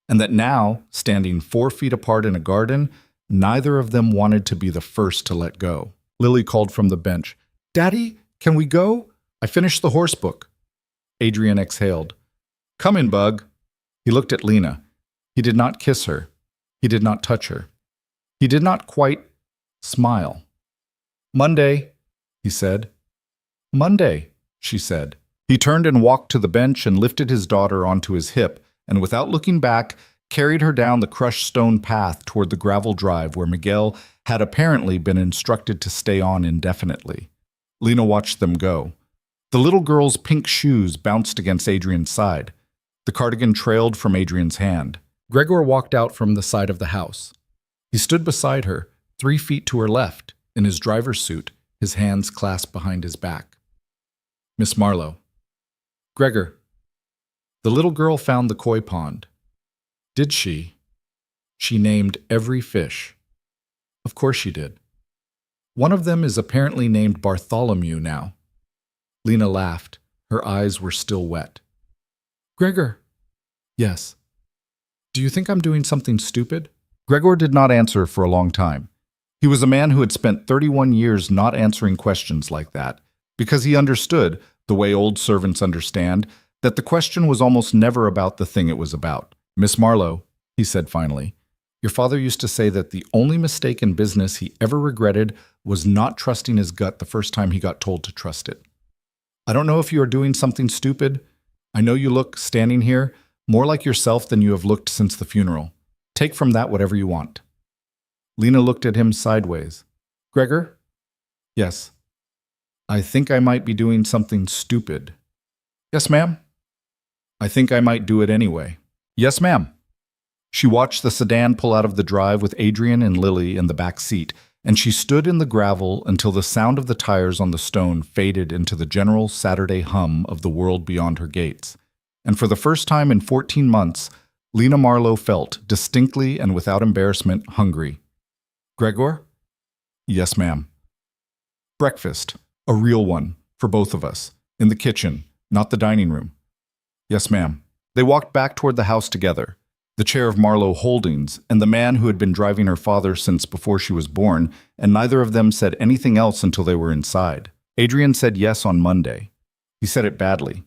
and that now, standing 4 feet apart in a garden, neither of them wanted to be the first to let go. Lily called from the bench, "Daddy, can we go? I finished the horse book." Adrian exhaled. "Come in, Bug." He looked at Lena. He did not kiss her. He did not touch her. He did not quite smile. "Monday," he said. "Monday," she said. He turned and walked to the bench and lifted his daughter onto his hip, and without looking back, carried her down the crushed stone path toward the gravel drive where Miguel had apparently been instructed to stay on indefinitely. Lena watched them go. The little girl's pink shoes bounced against Adrian's side. The cardigan trailed from Adrian's hand. Gregor walked out from the side of the house. He stood beside her, 3 feet to her left, in his driver's suit, his hands clasped behind his back. "Miss Marlowe." "Gregor." The little girl found the koi pond. Did she? She named every fish. Of course she did. One of them is apparently named Bartholomew now. Lena laughed. Her eyes were still wet. "Gregor." "Yes." "Do you think I'm doing something stupid?" Gregor did not answer for a long time. He was a man who had spent 31 years not answering questions like that, because he understood, the way old servants understand, that the question was almost never about the thing it was about. "Miss Marlowe," he said finally, "your father used to say that the only mistake in business he ever regretted was not trusting his gut the first time he got told to trust it. I don't know if you are doing something stupid. I know you look, standing here, more like yourself than you have looked since the funeral. Take from that whatever you want." Lena looked at him sideways. "Gregor?" "Yes." "I think I might be doing something stupid." "Yes, ma'am." "I think I might do it anyway." "Yes, ma'am." She watched the sedan pull out of the drive with Adrian and Lily in the back seat, and she stood in the gravel until the sound of the tires on the stone faded into the general Saturday hum of the world beyond her gates. And for the first time in 14 months, Lena Marlowe felt, distinctly and without embarrassment, hungry. "Gregor?" "Yes, ma'am." "Breakfast, a real one, for both of us, in the kitchen, not the dining room." "Yes, ma'am." They walked back toward the house together, the chair of Marlowe Holdings and the man who had been driving her father since before she was born, and neither of them said anything else until they were inside. Adrian said yes on Monday. He said it badly.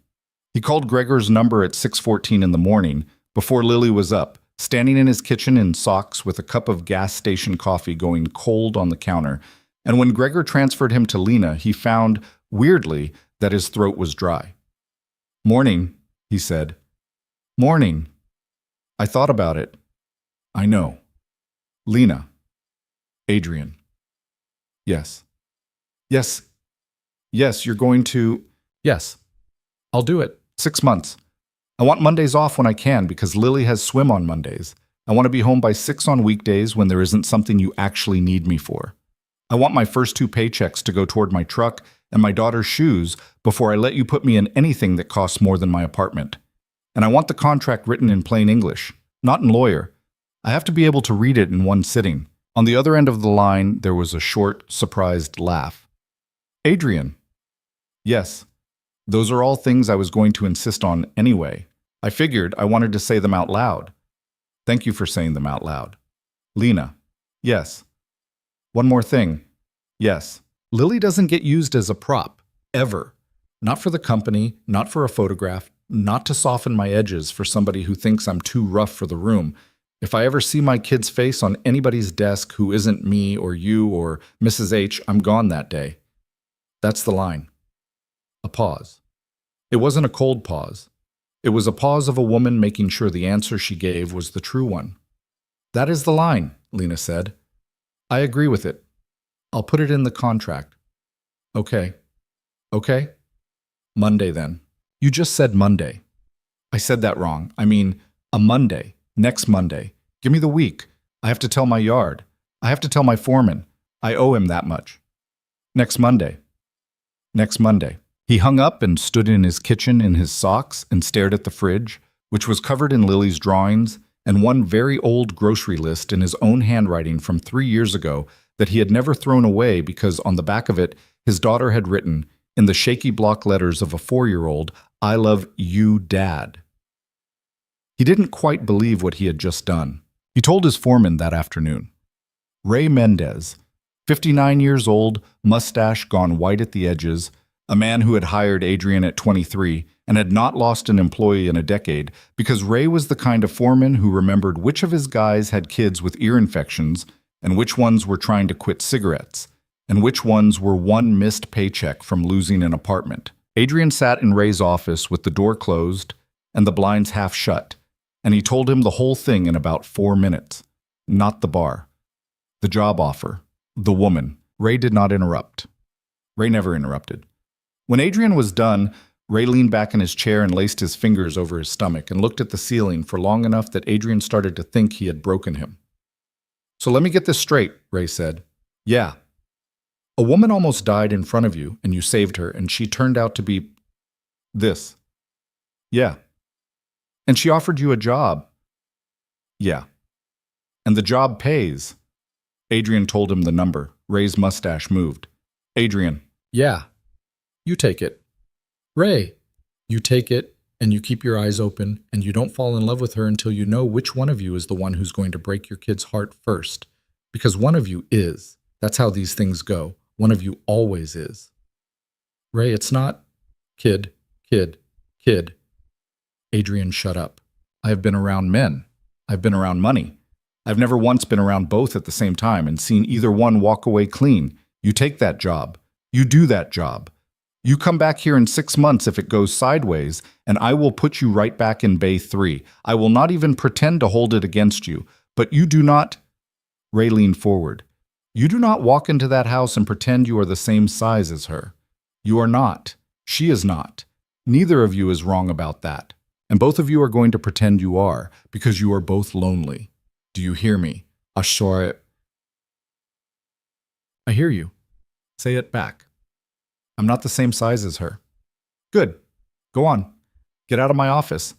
He called Gregor's number at 6:14 in the morning, before Lily was up, standing in his kitchen in socks with a cup of gas station coffee going cold on the counter, and when Gregor transferred him to Lena, he found, weirdly, that his throat was dry. "Morning," he said. "Morning. I thought about it. I know. Lena." "Adrian." "Yes." "Yes. Yes, you're going to—" "Yes. I'll do it. 6 months. I want Mondays off when I can because Lily has swim on Mondays. I want to be home by 6 on weekdays when there isn't something you actually need me for. I want my first 2 paychecks to go toward my truck and my daughter's shoes before I let you put me in anything that costs more than my apartment. And I want the contract written in plain English, not in lawyer. I have to be able to read it in one sitting." On the other end of the line, there was a short, surprised laugh. "Adrian." "Yes. Those are all things I was going to insist on anyway. I figured I wanted to say them out loud." "Thank you for saying them out loud." "Lena." "Yes." "One more thing." "Yes. Lily doesn't get used as a prop, ever. Not for the company, not for a photograph, not to soften my edges for somebody who thinks I'm too rough for the room. If I ever see my kid's face on anybody's desk who isn't me or you or Mrs. H, I'm gone that day. That's the line." A pause. It wasn't a cold pause. It was a pause of a woman making sure the answer she gave was the true one. "That is the line," Lena said. "I agree with it. I'll put it in the contract." "Okay." "Okay?" "Monday, then." "You just said Monday." "I said that wrong. I mean, a Monday. Next Monday. Give me the week. I have to tell my yard. I have to tell my foreman. I owe him that much. Next Monday. Next Monday. He hung up and stood in his kitchen in his socks and stared at the fridge, which was covered in Lily's drawings and one very old grocery list in his own handwriting from 3 years ago that he had never thrown away because on the back of it, his daughter had written, in the shaky block letters of a 4-year-old, "I love you, Dad." He didn't quite believe what he had just done. He told his foreman that afternoon. Ray Mendez, 59 years old, mustache gone white at the edges, a man who had hired Adrian at 23 and had not lost an employee in a decade because Ray was the kind of foreman who remembered which of his guys had kids with ear infections and which ones were trying to quit cigarettes and which ones were one missed paycheck from losing an apartment. Adrian sat in Ray's office with the door closed and the blinds half shut, and he told him the whole thing in about 4 minutes. Not the bar. The job offer. The woman. Ray did not interrupt. Ray never interrupted. When Adrian was done, Ray leaned back in his chair and laced his fingers over his stomach and looked at the ceiling for long enough that Adrian started to think he had broken him. "So let me get this straight," Ray said. "Yeah. A woman almost died in front of you, and you saved her, and she turned out to be this." "Yeah." "And she offered you a job." "Yeah." "And the job pays." Adrian told him the number. Ray's mustache moved. "Adrian." "Yeah. You take it." "Ray." "You take it, and you keep your eyes open, and you don't fall in love with her until you know which one of you is the one who's going to break your kid's heart first. Because one of you is. That's how these things go. One of you always is." "Ray, it's not." "Kid, kid, kid." Adrian shut up. "I have been around men. I've been around money. I've never once been around both at the same time and seen either one walk away clean. You take that job. You do that job. You come back here in 6 months if it goes sideways, and I will put you right back in Bay 3. I will not even pretend to hold it against you. But you do not—" Ray leaned forward. "You do not walk into that house and pretend you are the same size as her. You are not. She is not. Neither of you is wrong about that. And both of you are going to pretend you are, because you are both lonely. Do you hear me? Ashore." "I hear you. Say it back." "I'm not the same size as her." "Good. Go on. Get out of my office.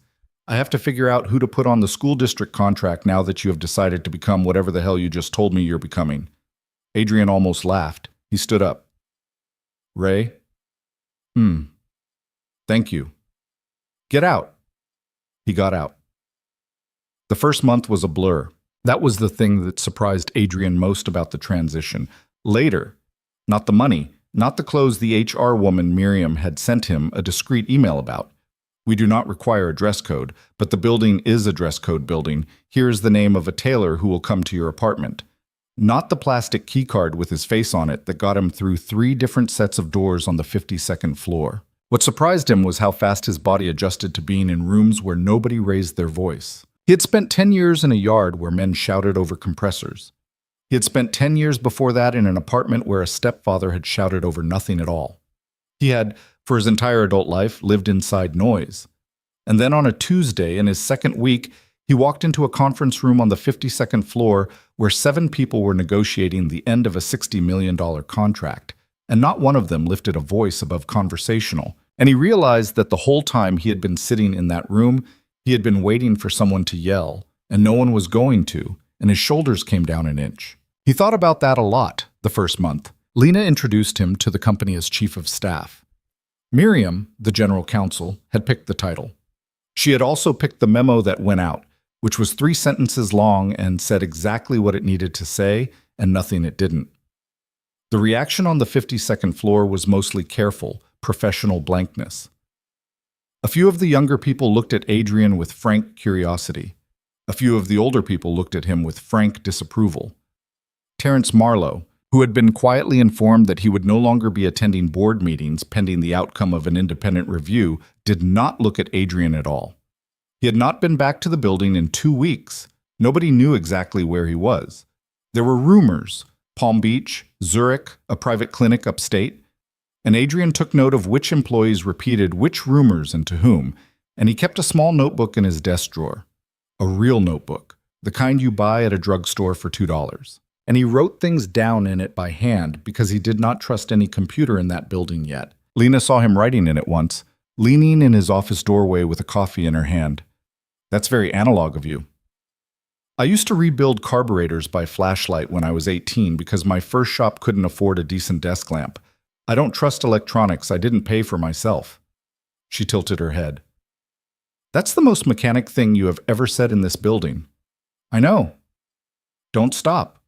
I have to figure out who to put on the school district contract now that you have decided to become whatever the hell you just told me you're becoming." Adrian almost laughed. He stood up. "Ray?" Thank you." "Get out." He got out. The first month was a blur. That was the thing that surprised Adrian most about the transition. Later, not the money, not the clothes the HR woman Miriam had sent him a discreet email about. "We do not require a dress code, but the building is a dress code building. Here is the name of a tailor who will come to your apartment." Not the plastic key card with his face on it that got him through 3 different sets of doors on the 52nd floor. What surprised him was how fast his body adjusted to being in rooms where nobody raised their voice. He had spent 10 years in a yard where men shouted over compressors. He had spent 10 years before that in an apartment where a stepfather had shouted over nothing at all. He had, for his entire adult life, lived inside noise. And then on a Tuesday in his second week, he walked into a conference room on the 52nd floor where 7 people were negotiating the end of a $60 million contract, and not one of them lifted a voice above conversational. And he realized that the whole time he had been sitting in that room, he had been waiting for someone to yell, and no one was going to, and his shoulders came down an inch. He thought about that a lot the first month. Lena introduced him to the company as chief of staff. Miriam, the general counsel, had picked the title. She had also picked the memo that went out, which was 3 sentences long and said exactly what it needed to say and nothing it didn't. The reaction on the 52nd floor was mostly careful, professional blankness. A few of the younger people looked at Adrian with frank curiosity. A few of the older people looked at him with frank disapproval. Terrence Marlowe, who had been quietly informed that he would no longer be attending board meetings pending the outcome of an independent review, did not look at Adrian at all. He had not been back to the building in 2 weeks. Nobody knew exactly where he was. There were rumors: Palm Beach, Zurich, a private clinic upstate. And Adrian took note of which employees repeated which rumors and to whom, and he kept a small notebook in his desk drawer. A real notebook, the kind you buy at a drugstore for $2. And he wrote things down in it by hand because he did not trust any computer in that building yet. Lena saw him writing in it once, leaning in his office doorway with a coffee in her hand. That's very analog of you. I used to rebuild carburetors by flashlight when I was 18 because my first shop couldn't afford a decent desk lamp. I don't trust electronics I didn't pay for myself. She tilted her head. That's the most mechanic thing you have ever said in this building. I know. Don't stop.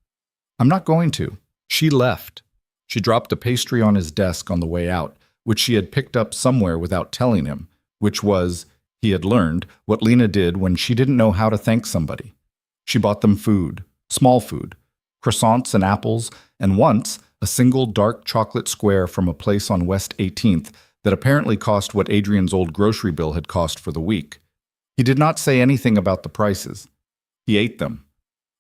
I'm not going to. She left. She dropped a pastry on his desk on the way out, which she had picked up somewhere without telling him, which was, he had learned, what Lena did when she didn't know how to thank somebody. She bought them food, small food, croissants and apples, and once, a single dark chocolate square from a place on West 18th that apparently cost what Adrian's old grocery bill had cost for the week. He did not say anything about the prices. He ate them.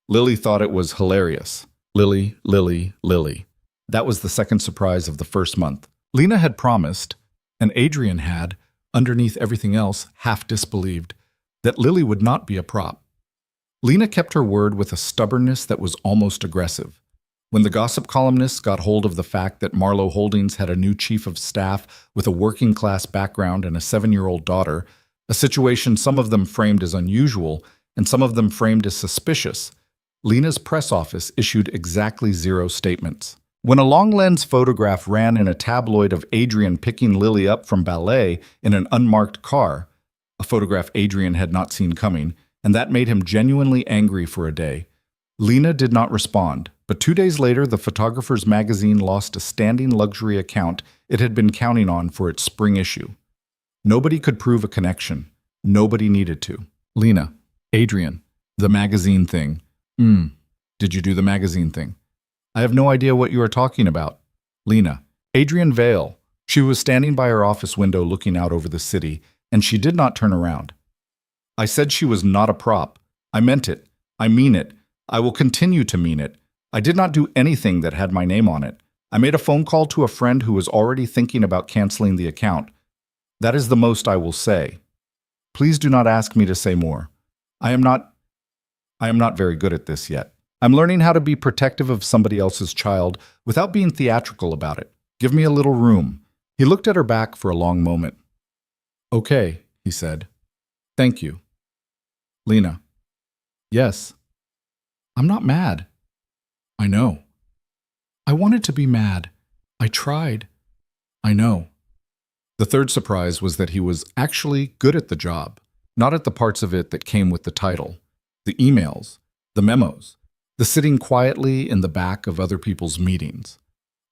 Lily thought it was hilarious. Lily, Lily, Lily. That was the second surprise of the first month. Lena had promised, and Adrian had, underneath everything else, half disbelieved, that Lily would not be a prop. Lena kept her word with a stubbornness that was almost aggressive. When the gossip columnists got hold of the fact that Marlowe Holdings had a new chief of staff with a working-class background and a 7-year-old daughter, a situation some of them framed as unusual and some of them framed as suspicious, Lena's press office issued exactly 0 statements. When a long-lens photograph ran in a tabloid of Adrian picking Lily up from ballet in an unmarked car, a photograph Adrian had not seen coming, and that made him genuinely angry for a day, Lena did not respond. But 2 days later, the Photographer's Magazine lost a standing luxury account it had been counting on for its spring issue. Nobody could prove a connection. Nobody needed to. Lena, Adrian, the magazine thing. Did you do the magazine thing? I have no idea what you are talking about. Lena, Adrian Vale. She was standing by her office window looking out over the city, and she did not turn around. I said she was not a prop. I meant it. I mean it. I will continue to mean it. I did not do anything that had my name on it. I made a phone call to a friend who was already thinking about canceling the account. That is the most I will say. Please do not ask me to say more. I am not very good at this yet. I'm learning how to be protective of somebody else's child without being theatrical about it. Give me a little room. He looked at her back for a long moment. Okay, he said. Thank you. Lena. Yes. I'm not mad. I know. I wanted to be mad. I tried. I know. The third surprise was that he was actually good at the job, not at the parts of it that came with the title, the emails, the memos, the sitting quietly in the back of other people's meetings.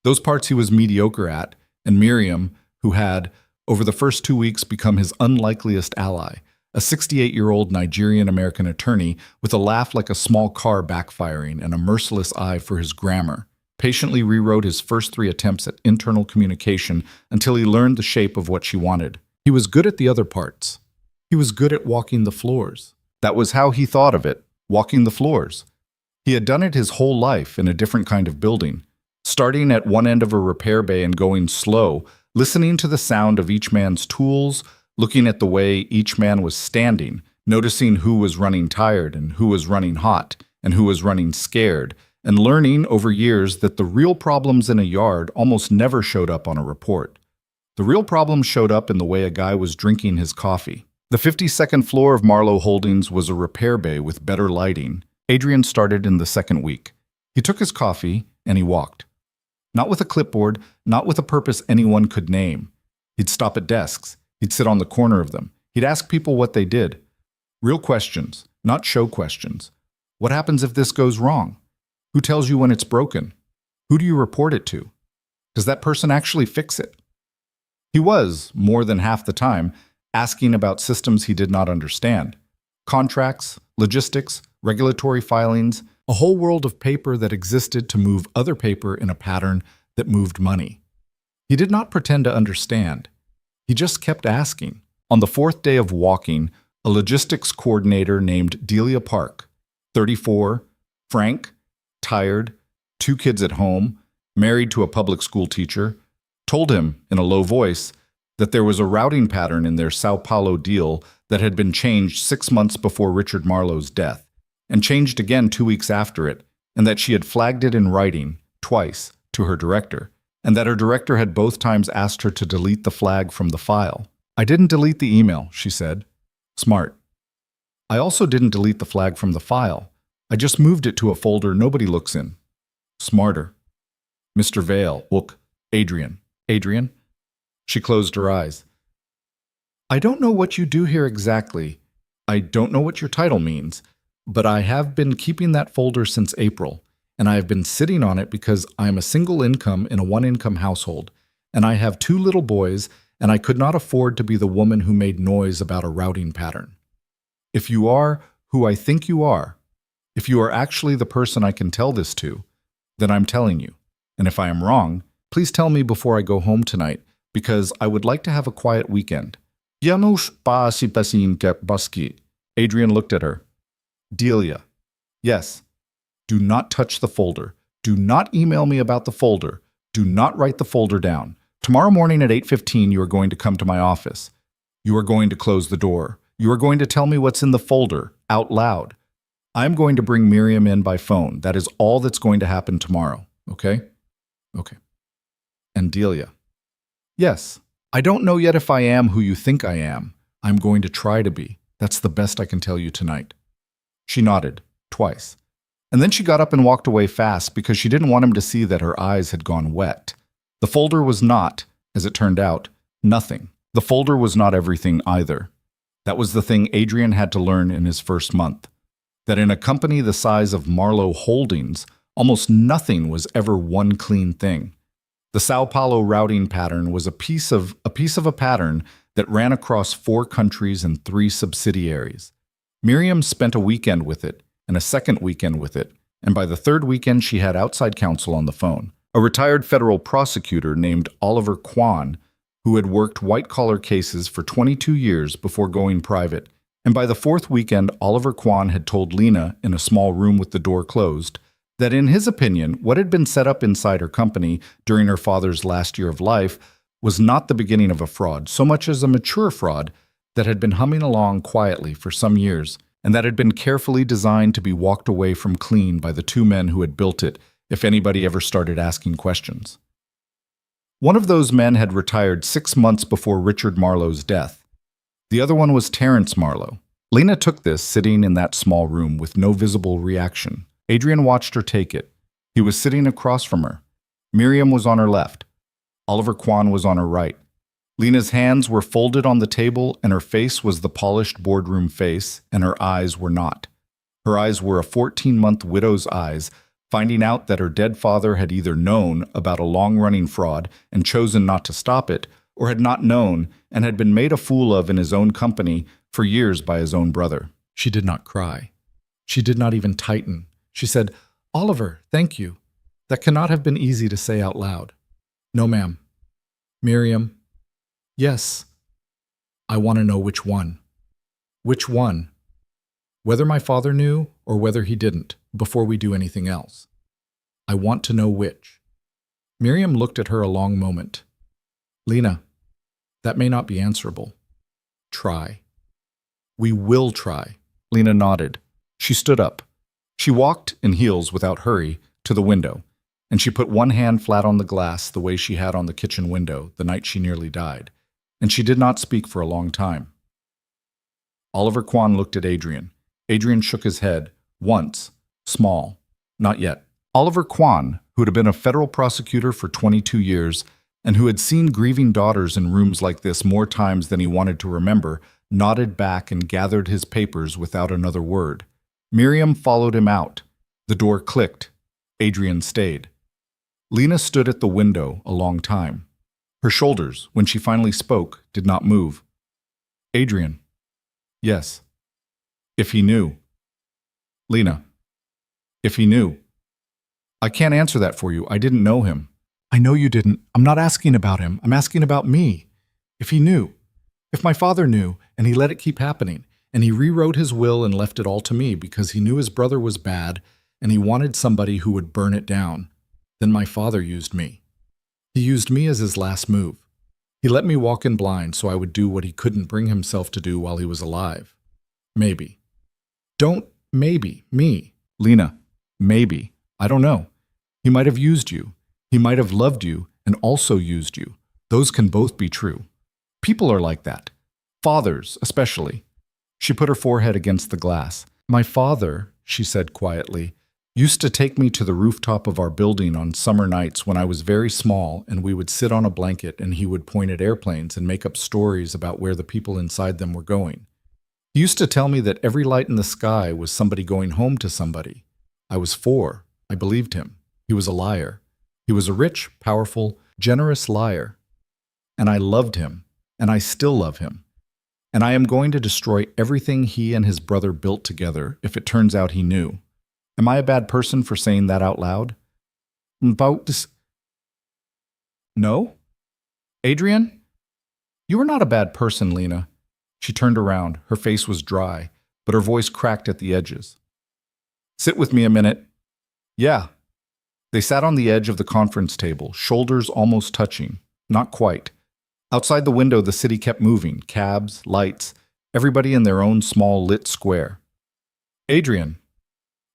Those parts he was mediocre at, and Miriam, who had, over the first 2 weeks, become his unlikeliest ally, a 68-year-old Nigerian-American attorney with a laugh like a small car backfiring and a merciless eye for his grammar, patiently rewrote his first 3 attempts at internal communication until he learned the shape of what she wanted. He was good at the other parts. He was good at walking the floors. That was how he thought of it, walking the floors. He had done it his whole life in a different kind of building, starting at one end of a repair bay and going slow, listening to the sound of each man's tools, looking at the way each man was standing, noticing who was running tired and who was running hot and who was running scared, and learning over years that the real problems in a yard almost never showed up on a report. The real problems showed up in the way a guy was drinking his coffee. The 52nd floor of Marlowe Holdings was a repair bay with better lighting. Adrian started in the second week. He took his coffee and he walked. Not with a clipboard, not with a purpose anyone could name. He'd stop at desks. He'd sit on the corner of them. He'd ask people what they did. Real questions, not show questions. What happens if this goes wrong? Who tells you when it's broken? Who do you report it to? Does that person actually fix it? He was, more than half the time, asking about systems he did not understand. Contracts, logistics, regulatory filings, a whole world of paper that existed to move other paper in a pattern that moved money. He did not pretend to understand. He just kept asking. On the 4th day of walking, a logistics coordinator named Delia Park, 34, frank, tired, 2 kids at home, married to a public school teacher, told him in a low voice that there was a routing pattern in their Sao Paulo deal that had been changed 6 months before Richard Marlowe's death. and changed again 2 weeks after it, and that she had flagged it in writing, twice, to her director, and that her director had both times asked her to delete the flag from the file. I didn't delete the email, she said. Smart. I also didn't delete the flag from the file. I just moved it to a folder nobody looks in. Smarter. Mr. Vale, look, Adrian. Adrian? She closed her eyes. I don't know what you do here exactly. I don't know what your title means, but I have been keeping that folder since April, and I have been sitting on it because I am a single income in a one-income household, and I have 2 little boys, and I could not afford to be the woman who made noise about a routing pattern. If you are who I think you are, if you are actually the person I can tell this to, then I'm telling you. And if I am wrong, please tell me before I go home tonight, because I would like to have a quiet weekend. Janusz Basipasinkowski. Adrian looked at her. Delia. Yes. Do not touch the folder. Do not email me about the folder. Do not write the folder down. Tomorrow morning at 8:15 you are going to come to my office. You are going to close the door. You are going to tell me what's in the folder, out loud. I'm going to bring Miriam in by phone. That is all that's going to happen tomorrow, okay? Okay. And Delia. Yes. I don't know yet if I am who you think I am. I'm going to try to be. That's the best I can tell you tonight. She nodded, twice. And then she got up and walked away fast because she didn't want him to see that her eyes had gone wet. The folder was not, as it turned out, nothing. The folder was not everything either. That was the thing Adrian had to learn in his first month. That in a company the size of Marlowe Holdings, almost nothing was ever one clean thing. The Sao Paulo routing pattern was a piece of a pattern that ran across 4 countries and 3 subsidiaries. Miriam spent a weekend with it, and a second weekend with it, and by the 3rd weekend she had outside counsel on the phone, a retired federal prosecutor named Oliver Kwan, who had worked white-collar cases for 22 years before going private, and by the 4th weekend Oliver Kwan had told Lena, in a small room with the door closed, that in his opinion, what had been set up inside her company during her father's last year of life was not the beginning of a fraud, so much as a mature fraud that had been humming along quietly for some years, and that had been carefully designed to be walked away from clean by the 2 men who had built it if anybody ever started asking questions. One of those men had retired 6 months before Richard Marlowe's death. The other one was Terrence Marlowe. Lena took this, sitting in that small room with no visible reaction. Adrian watched her take it. He was sitting across from her. Miriam was on her left. Oliver Kwan was on her right. Lena's hands were folded on the table, and her face was the polished boardroom face, and her eyes were not. Her eyes were a 14-month widow's eyes, finding out that her dead father had either known about a long-running fraud and chosen not to stop it, or had not known and had been made a fool of in his own company for years by his own brother. She did not cry. She did not even tighten. She said, "Oliver, thank you. That cannot have been easy to say out loud." "No, ma'am." "Miriam." "Yes." "I want to know which one." "Which one?" "Whether my father knew or whether he didn't, before we do anything else. I want to know which." Miriam looked at her a long moment. "Lena, that may not be answerable. Try." "We will try." Lena nodded. She stood up. She walked, in heels without hurry, to the window, and she put one hand flat on the glass the way she had on the kitchen window the night she nearly died, and she did not speak for a long time. Oliver Kwan looked at Adrian. Adrian shook his head, once, small, not yet. Oliver Kwan, who had been a federal prosecutor for 22 years, and who had seen grieving daughters in rooms like this more times than he wanted to remember, nodded back and gathered his papers without another word. Miriam followed him out. The door clicked. Adrian stayed. Lena stood at the window a long time. Her shoulders, when she finally spoke, did not move. "Adrian." "Yes." "If he knew." "Lena." "If he knew." "I can't answer that for you. I didn't know him." "I know you didn't. I'm not asking about him. I'm asking about me. If he knew. If my father knew, and he let it keep happening, and he rewrote his will and left it all to me because he knew his brother was bad, and he wanted somebody who would burn it down, then my father used me. He used me as his last move. He let me walk in blind so I would do what he couldn't bring himself to do while he was alive. Maybe. Don't Maybe. Me. Lena. Maybe. I don't know. He might have used you. He might have loved you and also used you. Those can both be true. People are like that. Fathers, especially. She put her forehead against the glass. My father, she said quietly, used to take me to the rooftop of our building on summer nights when I was very small, and we would sit on a blanket and he would point at airplanes and make up stories about where the people inside them were going. He used to tell me that every light in the sky was somebody going home to somebody. I was 4. I believed him. He was a liar. He was a rich, powerful, generous liar. And I loved him, and I still love him. And I am going to destroy everything he and his brother built together if it turns out he knew. Am I a bad person for saying that out loud? About this? No? Adrian? You are not a bad person, Lena. She turned around. Her face was dry, but her voice cracked at the edges. Sit with me a minute. Yeah. They sat on the edge of the conference table, shoulders almost touching. Not quite. Outside the window, the city kept moving, cabs, lights, everybody in their own small lit square. Adrian.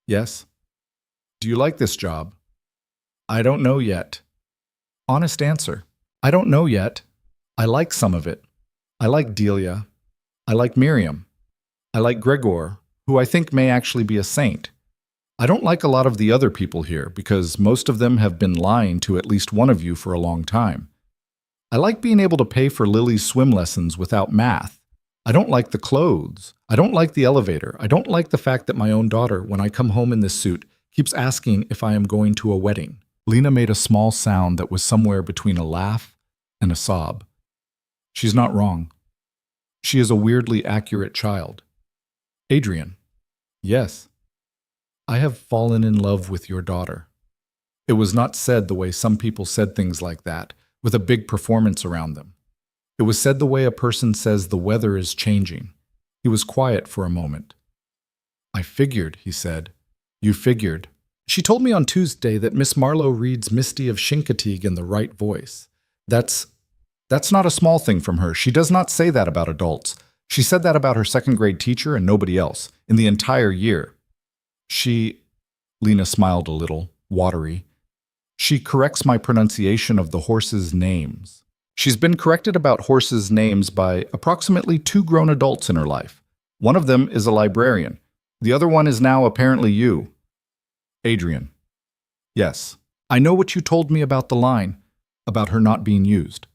Yes? Do you like this job? I don't know yet. Honest answer. I don't know yet. I like some of it. I like Delia. I like Miriam. I like Gregor, who I think may actually be a saint. I don't like a lot of the other people here because most of them have been lying to at least one of you for a long time. I like being able to pay for Lily's swim lessons without math. I don't like the clothes. I don't like the elevator. I don't like the fact that my own daughter, when I come home in this suit, keeps asking if I am going to a wedding. Lena made a small sound that was somewhere between a laugh and a sob. She's not wrong. She is a weirdly accurate child. Adrian. Yes. I have fallen in love with your daughter. It was not said the way some people said things like that, with a big performance around them. It was said the way a person says the weather is changing. He was quiet for a moment. I figured, he said. You figured. She told me on Tuesday that Miss Marlowe reads Misty of Chincoteague in the right voice. That's not a small thing from her. She does not say that about adults. She said that about her second-grade teacher and nobody else, in the entire year. Lena smiled a little, watery. She corrects my pronunciation of the horses' names. She's been corrected about horses' names by approximately 2 grown adults in her life. One of them is a librarian. The other one is now apparently you. Adrian. Yes. I know what you told me about the line, about her not being used.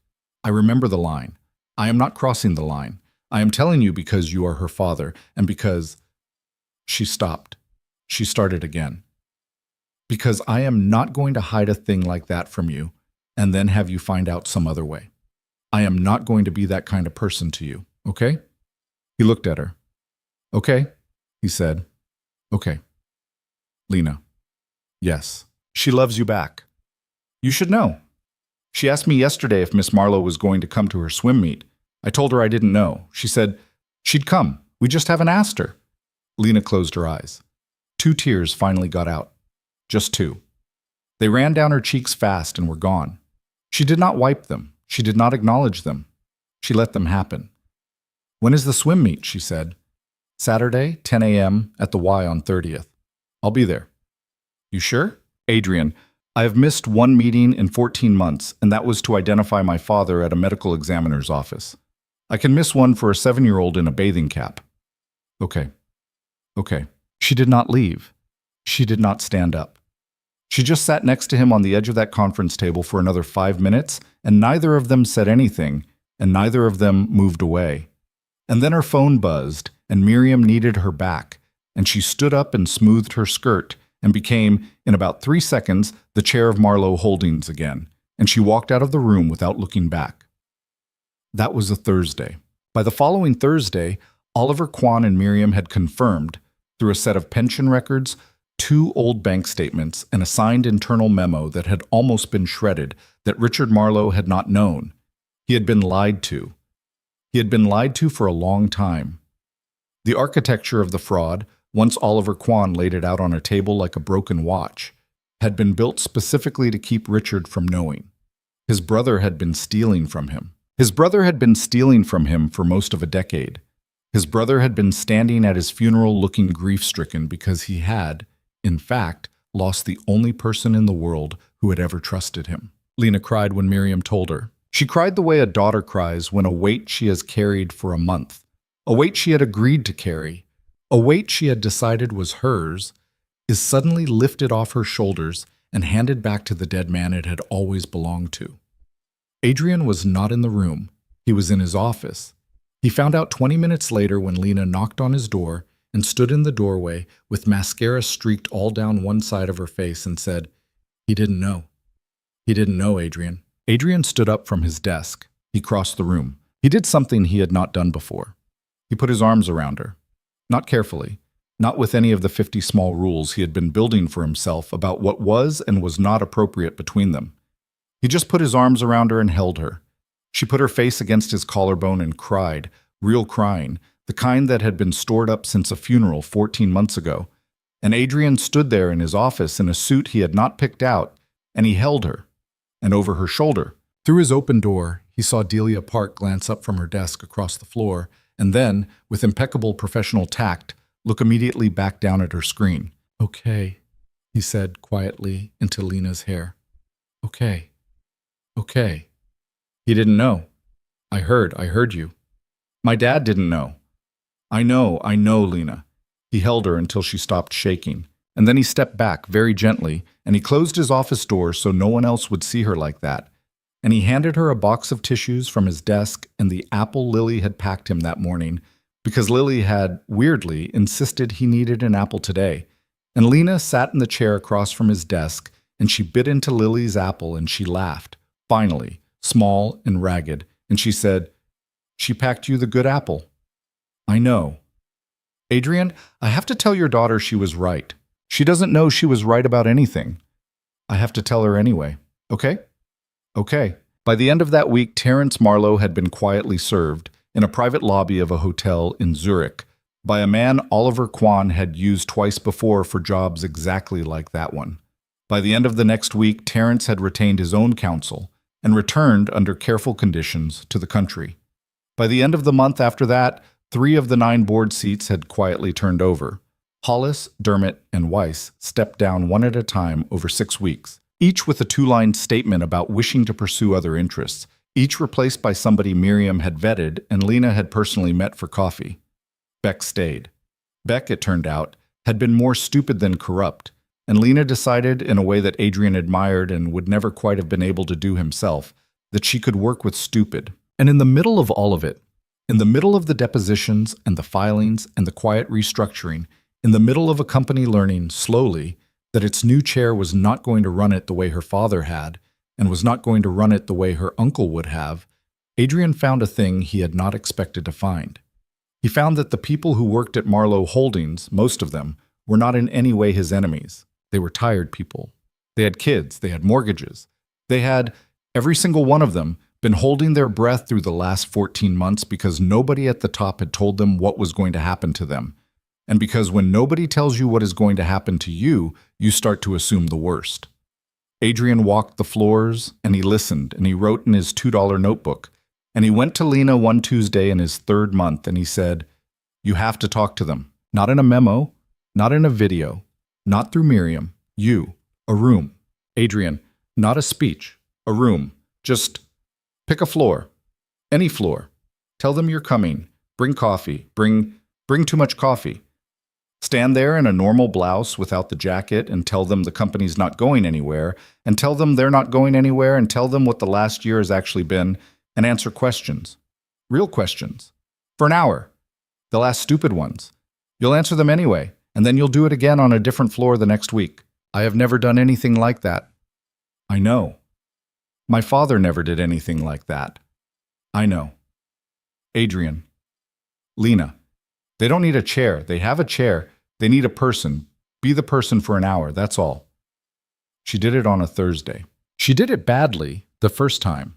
I remember the line. I am not crossing the line. I am telling you because you are her father, and because... She stopped. She started again. Because I am not going to hide a thing like that from you, and then have you find out some other way. I am not going to be that kind of person to you, okay? He looked at her. Okay, he said. Okay. Lena. Yes. She loves you back. You should know. She asked me yesterday if Miss Marlowe was going to come to her swim meet. I told her I didn't know. She said she'd come. We just haven't asked her. Lena closed her eyes. 2 tears finally got out. Just 2. They ran down her cheeks fast and were gone. She did not wipe them. She did not acknowledge them. She let them happen. When is the swim meet? She said. Saturday, 10 a.m. at the Y on 30th. I'll be there. You sure? Adrian, I have missed 1 meeting in 14 months, and that was to identify my father at a medical examiner's office. I can miss one for a 7-year-old in a bathing cap. Okay. Okay. She did not leave. She did not stand up. She just sat next to him on the edge of that conference table for another 5 minutes, and neither of them said anything, and neither of them moved away. And then her phone buzzed, and Miriam needed her back, and she stood up and smoothed her skirt, and became, in about 3 seconds, the chair of Marlowe Holdings again, and she walked out of the room without looking back. That was a Thursday. By the following Thursday, Oliver Kwan and Miriam had confirmed, through a set of pension records, 2 old bank statements, and a signed internal memo that had almost been shredded, that Richard Marlowe had not known. He had been lied to. He had been lied to for a long time. The architecture of the fraud, once Oliver Kwan laid it out on a table like a broken watch, had been built specifically to keep Richard from knowing. His brother had been stealing from him. His brother had been stealing from him for most of a decade. His brother had been standing at his funeral looking grief-stricken because he had, in fact, lost the only person in the world who had ever trusted him. Lena cried when Miriam told her. She cried the way a daughter cries when a weight she has carried for a month, a weight she had agreed to carry, a weight she had decided was hers, is suddenly lifted off her shoulders and handed back to the dead man it had always belonged to. Adrian was not in the room. He was in his office. He found out 20 minutes later when Lena knocked on his door and stood in the doorway with mascara streaked all down one side of her face and said, "He didn't know. He didn't know, Adrian." Adrian stood up from his desk. He crossed the room. He did something he had not done before. He put his arms around her. Not carefully, not with any of the 50 small rules he had been building for himself about what was and was not appropriate between them. He just put his arms around her and held her. She put her face against his collarbone and cried, real crying, the kind that had been stored up since a funeral 14 months ago. And Adrian stood there in his office in a suit he had not picked out, and he held her. And over her shoulder, through his open door, he saw Delia Park glance up from her desk across the floor, and then, with impeccable professional tact, look immediately back down at her screen. "Okay," he said quietly into Lena's hair. "Okay. Okay." "He didn't know. I heard you. My dad didn't know." I know, Lena." He held her until she stopped shaking, and then he stepped back very gently, and he closed his office door so no one else would see her like that. And he handed her a box of tissues from his desk and the apple Lily had packed him that morning, because Lily had, weirdly, insisted he needed an apple today. And Lena sat in the chair across from his desk, and she bit into Lily's apple and she laughed, finally, small and ragged, and she said, "She packed you the good apple." "I know." "Adrian, I have to tell your daughter she was right. She doesn't know she was right about anything. I have to tell her anyway. Okay?" "Okay." By the end of that week, Terrence Marlowe had been quietly served, in a private lobby of a hotel in Zurich, by a man Oliver Kwan had used twice before for jobs exactly like that one. By the end of the next week, Terrence had retained his own counsel and returned under careful conditions to the country. By the end of the month after that, 3 of the 9 board seats had quietly turned over. Hollis, Dermott, and Weiss stepped down one at a time over 6 weeks, each with a 2-line statement about wishing to pursue other interests, each replaced by somebody Miriam had vetted and Lena had personally met for coffee. Beck stayed. Beck, it turned out, had been more stupid than corrupt, and Lena decided, in a way that Adrian admired and would never quite have been able to do himself, that she could work with stupid. And in the middle of all of it, in the middle of the depositions and the filings and the quiet restructuring, in the middle of a company learning, slowly, that its new chair was not going to run it the way her father had, and was not going to run it the way her uncle would have, Adrian found a thing he had not expected to find. He found that the people who worked at Marlowe Holdings, most of them, were not in any way his enemies. They were tired people. They had kids. They had mortgages. They had, every single one of them, been holding their breath through the last 14 months because nobody at the top had told them what was going to happen to them. And because when nobody tells you what is going to happen to you, you start to assume the worst. Adrian walked the floors, and he listened, and he wrote in his $2 notebook. And he went to Lena one Tuesday in his 3rd month, and he said, "You have to talk to them. Not in a memo, not in a video, not through Miriam. You. A room. Adrian, not a speech. A room. Just pick a floor. Any floor. Tell them you're coming. Bring coffee. Bring too much coffee. Stand there in a normal blouse without the jacket and tell them the company's not going anywhere, and tell them they're not going anywhere, and tell them what the last year has actually been, and answer questions. Real questions. For an hour. They'll ask stupid ones. You'll answer them anyway, and then you'll do it again on a different floor the next week. I have never done anything like that." "I know." "My father never did anything like that." "I know." Adrian. Lena. They don't need a chair. They have a chair. They need a person. Be the person for an hour, that's all. She did it on a Thursday. She did it badly the first time.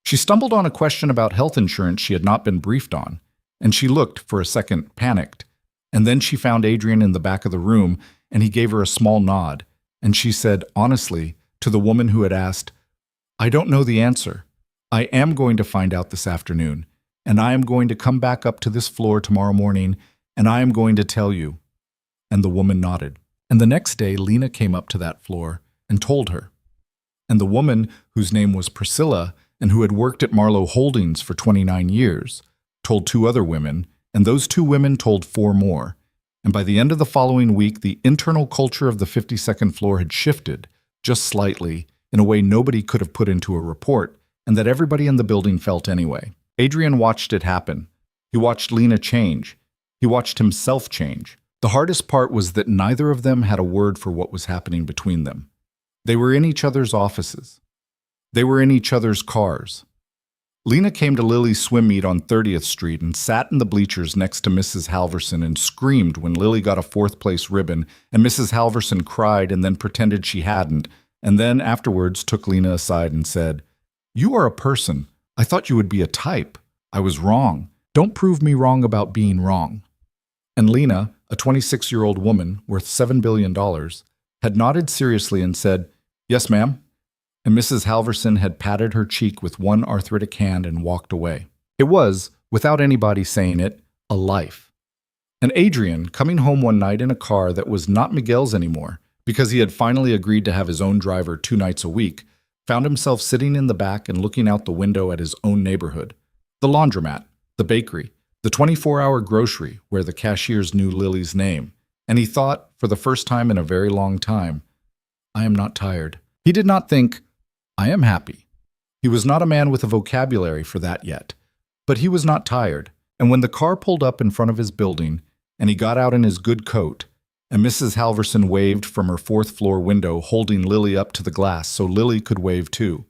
She stumbled on a question about health insurance she had not been briefed on, and she looked, for a second, panicked. And then she found Adrian in the back of the room, and he gave her a small nod, and she said, honestly, to the woman who had asked, "I don't know the answer. I am going to find out this afternoon, and I am going to come back up to this floor tomorrow morning, and I am going to tell you." And the woman nodded. And the next day, Lena came up to that floor and told her. And the woman, whose name was Priscilla, and who had worked at Marlowe Holdings for 29 years, told 2 other women, and those 2 women told 4 more. And by the end of the following week, the internal culture of the 52nd floor had shifted, just slightly, in a way nobody could have put into a report, and that everybody in the building felt anyway. Adrian watched it happen. He watched Lena change. He watched himself change. The hardest part was that neither of them had a word for what was happening between them. They were in each other's offices. They were in each other's cars. Lena came to Lily's swim meet on 30th Street and sat in the bleachers next to Mrs. Halverson and screamed when Lily got a 4th-place ribbon, and Mrs. Halverson cried and then pretended she hadn't, and then afterwards took Lena aside and said, "You are a person. I thought you would be a type. I was wrong. Don't prove me wrong about being wrong." And Lena, a 26-year-old woman worth $7 billion, had nodded seriously and said, "Yes, ma'am." And Mrs. Halverson had patted her cheek with one arthritic hand and walked away. It was, without anybody saying it, a life. And Adrian, coming home one night in a car that was not Miguel's anymore, because he had finally agreed to have his own driver 2 nights a week, found himself sitting in the back and looking out the window at his own neighborhood. The laundromat, the bakery, the 24-hour grocery where the cashiers knew Lily's name. And he thought, for the first time in a very long time, "I am not tired." He did not think, "I am happy." He was not a man with a vocabulary for that yet. But he was not tired. And when the car pulled up in front of his building, and he got out in his good coat, and Mrs. Halverson waved from her 4th-floor window, holding Lily up to the glass so Lily could wave too,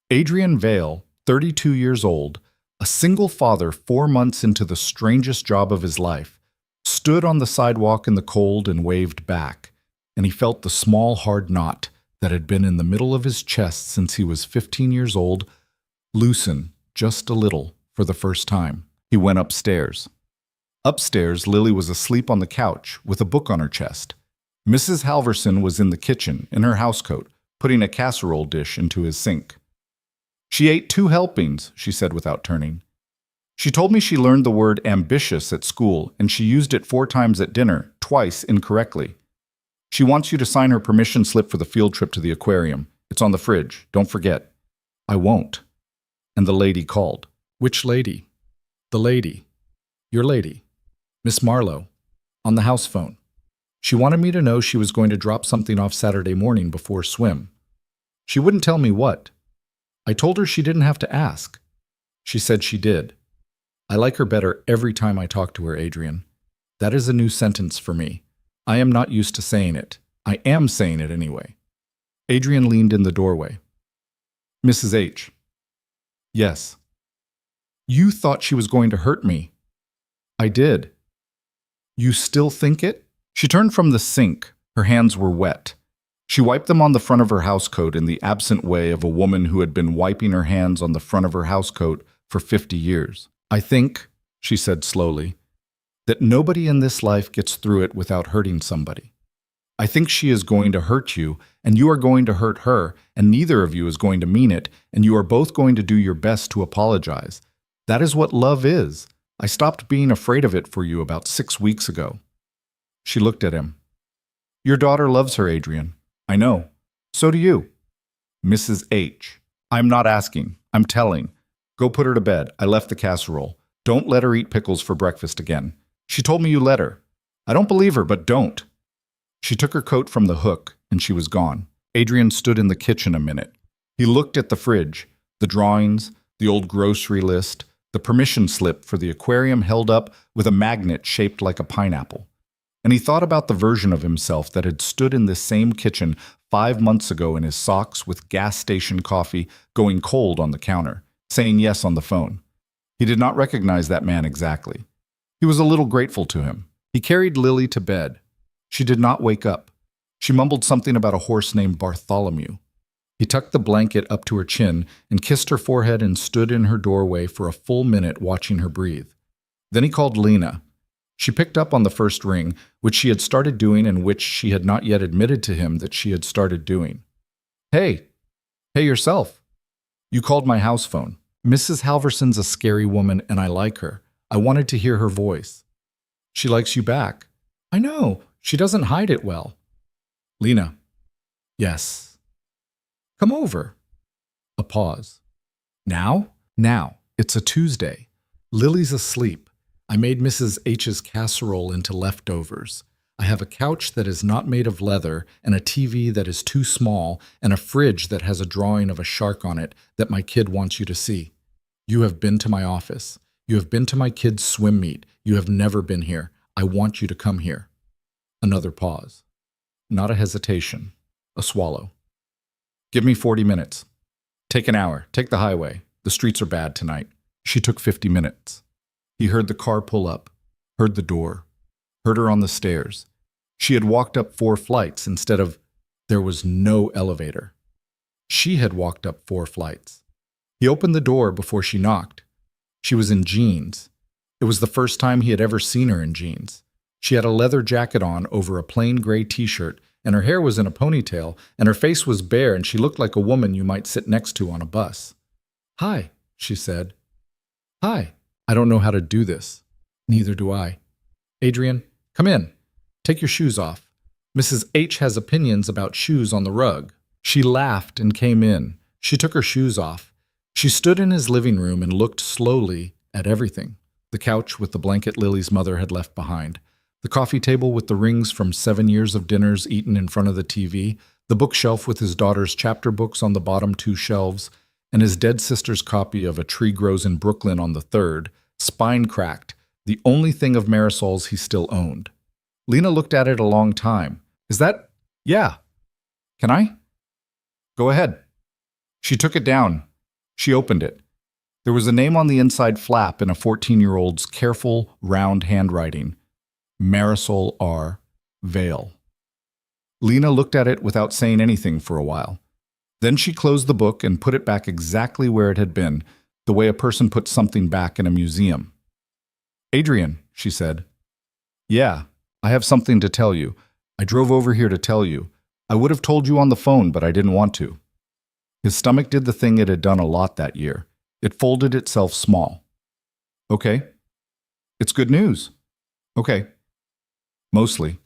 Adrian Vale, 32 years old, a single father 4 months into the strangest job of his life, stood on the sidewalk in the cold and waved back, and he felt the small hard knot that had been in the middle of his chest since he was 15 years old loosen just a little for the first time. He went upstairs. Upstairs, Lily was asleep on the couch with a book on her chest. Mrs. Halverson was in the kitchen in her housecoat, putting a casserole dish into his sink. "She ate 2 helpings," she said without turning. "She told me she learned the word ambitious at school, and she used it 4 times at dinner, twice incorrectly. She wants you to sign her permission slip for the field trip to the aquarium. It's on the fridge. Don't forget." "I won't." And the lady called. "Which lady?" "The lady. Your lady. Miss Marlowe. On the house phone. She wanted me to know she was going to drop something off Saturday morning before swim. She wouldn't tell me what. I told her she didn't have to ask. She said she did. I like her better every time I talk to her, Adrian. That is a new sentence for me. I am not used to saying it. I am saying it anyway." Adrian leaned in the doorway. "Mrs. H." "Yes." "You thought she was going to hurt me." "I did." "You still think it?" She turned from the sink. Her hands were wet. She wiped them on the front of her housecoat in the absent way of a woman who had been wiping her hands on the front of her housecoat for 50 years. "I think," she said slowly, "that nobody in this life gets through it without hurting somebody. I think she is going to hurt you, and you are going to hurt her, and neither of you is going to mean it, and you are both going to do your best to apologize. That is what love is. I stopped being afraid of it for you about 6 weeks ago." She looked at him. "Your daughter loves her, Adrian. I know. So do you." "Mrs. H. I'm not asking. I'm telling. Go put her to bed. I left the casserole. Don't let her eat pickles for breakfast again. She told me you let her. I don't believe her, but don't." She took her coat from the hook, and she was gone. Adrian stood in the kitchen a minute. He looked at the fridge, the drawings, the old grocery list, the permission slip for the aquarium held up with a magnet shaped like a pineapple. And he thought about the version of himself that had stood in this same kitchen 5 months ago in his socks with gas station coffee going cold on the counter, saying yes on the phone. He did not recognize that man exactly. He was a little grateful to him. He carried Lily to bed. She did not wake up. She mumbled something about a horse named Bartholomew. He tucked the blanket up to her chin and kissed her forehead and stood in her doorway for a full minute watching her breathe. Then he called Lena. She picked up on the first ring, which she had started doing and which she had not yet admitted to him that she had started doing. "Hey. Hey yourself. You called my house phone." Mrs. Halverson's a scary woman and I like her. I wanted to hear her voice. She likes you back. I know. She doesn't hide it well. Lena. Yes. Come over. A pause. Now? Now. It's a Tuesday. Lily's asleep. I made Mrs. H's casserole into leftovers. I have a couch that is not made of leather and a TV that is too small and a fridge that has a drawing of a shark on it that my kid wants you to see. You have been to my office. You have been to my kid's swim meet. You have never been here. I want you to come here. Another pause. Not a hesitation. A swallow. Give me 40 minutes. Take an hour. Take the highway. The streets are bad tonight. She took 50 minutes. He heard the car pull up, heard the door, heard her on the stairs. She had walked up 4 flights instead of there was no elevator. She had walked up 4 flights. He opened the door before she knocked. She was in jeans. It was the first time he had ever seen her in jeans. She had a leather jacket on over a plain gray t-shirt, and her hair was in a ponytail, and her face was bare, and she looked like a woman you might sit next to on a bus. Hi, she said. Hi. I don't know how to do this. Neither do I. Adrian, come in. Take your shoes off. Mrs. H has opinions about shoes on the rug. She laughed and came in. She took her shoes off. She stood in his living room and looked slowly at everything. The couch with the blanket Lily's mother had left behind. The coffee table with the rings from 7 years of dinners eaten in front of the TV. The bookshelf with his daughter's chapter books on the bottom 2 shelves. And his dead sister's copy of A Tree Grows in Brooklyn on the 3rd, spine cracked, the only thing of Marisol's he still owned. Lena looked at it a long time. Is that? Yeah. Can I? Go ahead. She took it down. She opened it. There was a name on the inside flap in a 14-year-old's careful, round handwriting. Marisol R. Vale. Lena looked at it without saying anything for a while. Then she closed the book and put it back exactly where it had been, the way a person puts something back in a museum. Adrian, she said. Yeah, I have something to tell you. I drove over here to tell you. I would have told you on the phone, but I didn't want to. His stomach did the thing it had done a lot that year. It folded itself small. Okay. It's good news. Okay. Mostly.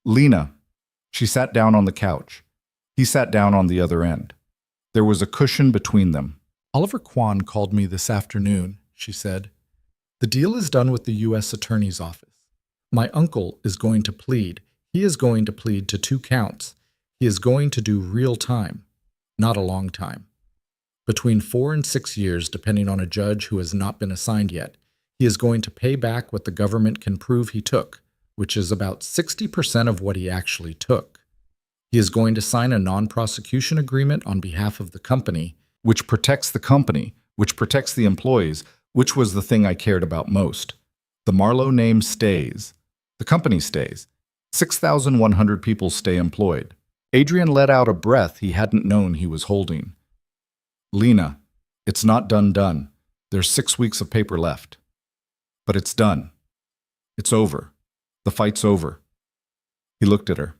Lena. She sat down on the couch. He sat down on the other end. There was a cushion between them. Oliver Kwan called me this afternoon, she said. The deal is done with the U.S. Attorney's Office. My uncle is going to plead. He is going to plead to 2 counts. He is going to do real time, not a long time. Between 4 and 6 years, depending on a judge who has not been assigned yet. He is going to pay back what the government can prove he took, which is about 60% of what he actually took. He is going to sign a non-prosecution agreement on behalf of the company, which protects the company, which protects the employees, which was the thing I cared about most. The Marlowe name stays. The company stays. 6,100 people stay employed. Adrian let out a breath he hadn't known he was holding. Lena, it's not done. There's 6 weeks of paper left. But it's done. It's over. The fight's over. He looked at her.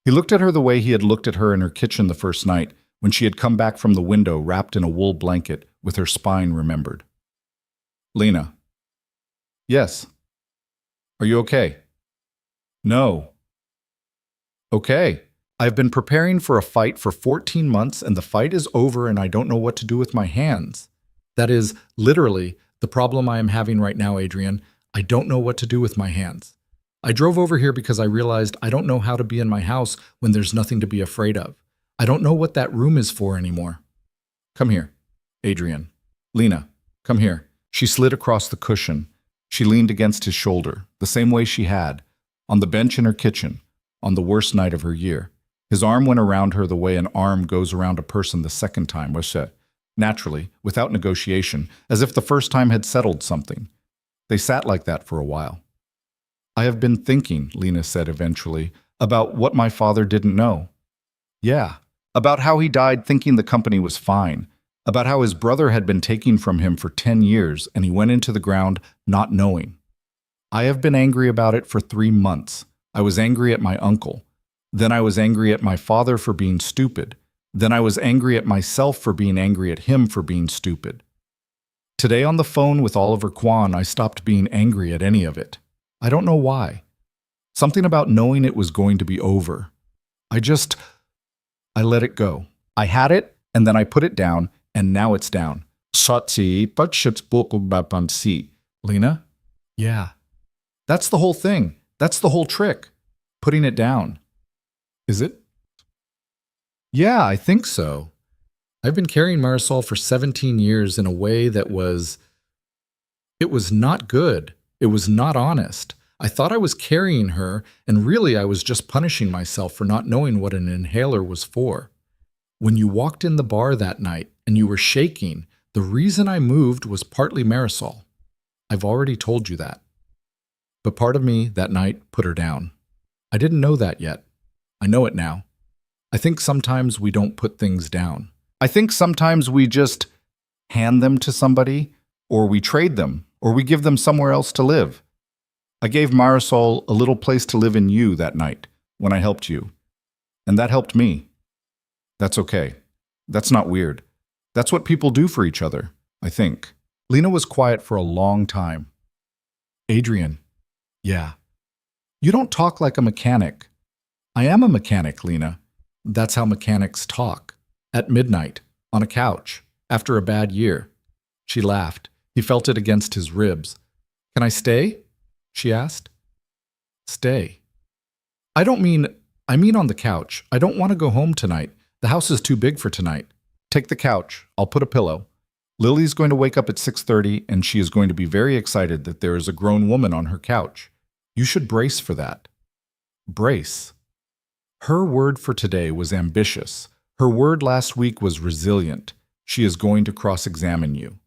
He looked at her the way he had looked at her in her kitchen the first night, when she had come back from the window wrapped in a wool blanket with her spine remembered. Lena. Yes. Are you okay? No. Okay. I've been preparing for a fight for 14 months and the fight is over and I don't know what to do with my hands. That is, literally, the problem I am having right now, Adrian. I don't know what to do with my hands. I drove over here because I realized I don't know how to be in my house when there's nothing to be afraid of. I don't know what that room is for anymore. Come here, Adrian. Lena, come here. She slid across the cushion. She leaned against his shoulder, the same way she had, on the bench in her kitchen, on the worst night of her year. His arm went around her the way an arm goes around a person the second time, naturally, without negotiation, as if the first time had settled something. They sat like that for a while. I have been thinking, Lena said eventually, about what my father didn't know. Yeah, about how he died thinking the company was fine, about how his brother had been taken from him for 10 years and he went into the ground not knowing. I have been angry about it for 3 months. I was angry at my uncle. Then I was angry at my father for being stupid. Then I was angry at myself for being angry at him for being stupid. Today on the phone with Oliver Kwan, I stopped being angry at any of it. I don't know why. Something about knowing it was going to be over. I let it go. I had it, and then I put it down, and now it's down. Lena? Yeah. That's the whole thing. That's the whole trick. Putting it down. Is it? Yeah, I think so. I've been carrying Marisol for 17 years in a way that it was not good. It was not honest. I thought I was carrying her, and really I was just punishing myself for not knowing what an inhaler was for. When you walked in the bar that night and you were shaking, the reason I moved was partly Marisol. I've already told you that. But part of me that night put her down. I didn't know that yet. I know it now. I think sometimes we don't put things down. I think sometimes we just hand them to somebody, or we trade them, or we give them somewhere else to live. I gave Marisol a little place to live in you that night when I helped you. And that helped me. That's okay. That's not weird. That's what people do for each other, I think. Lena was quiet for a long time. Adrian. Yeah. You don't talk like a mechanic. I am a mechanic, Lena. That's how mechanics talk. At midnight, on a couch, after a bad year. She laughed. He felt it against his ribs. Can I stay? She asked. Stay. I mean on the couch. I don't want to go home tonight. The house is too big for tonight. Take the couch. I'll put a pillow. Lily's going to wake up at 6:30, and she is going to be very excited that there is a grown woman on her couch. You should brace for that. Brace. Her word for today was ambitious. Her word last week was resilient. She is going to cross-examine you.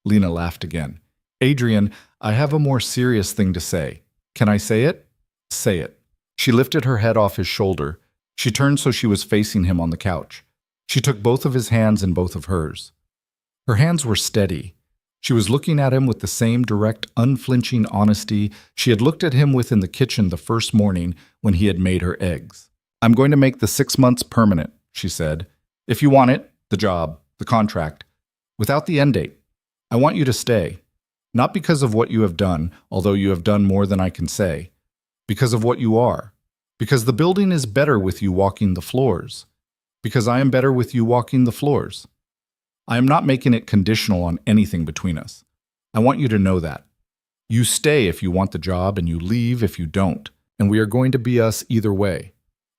Lena laughed again. Adrian, I have a more serious thing to say. Can I say it? Say it. She lifted her head off his shoulder. She turned so she was facing him on the couch. She took both of his hands in both of hers. Her hands were steady. She was looking at him with the same direct, unflinching honesty she had looked at him with in the kitchen the first morning when he had made her eggs. I'm going to make the 6 months permanent, she said. If you want it, the job, the contract, without the end date. I want you to stay. Not because of what you have done, although you have done more than I can say. Because of what you are. Because the building is better with you walking the floors. Because I am better with you walking the floors. I am not making it conditional on anything between us. I want you to know that. You stay if you want the job, and you leave if you don't, and we are going to be us either way.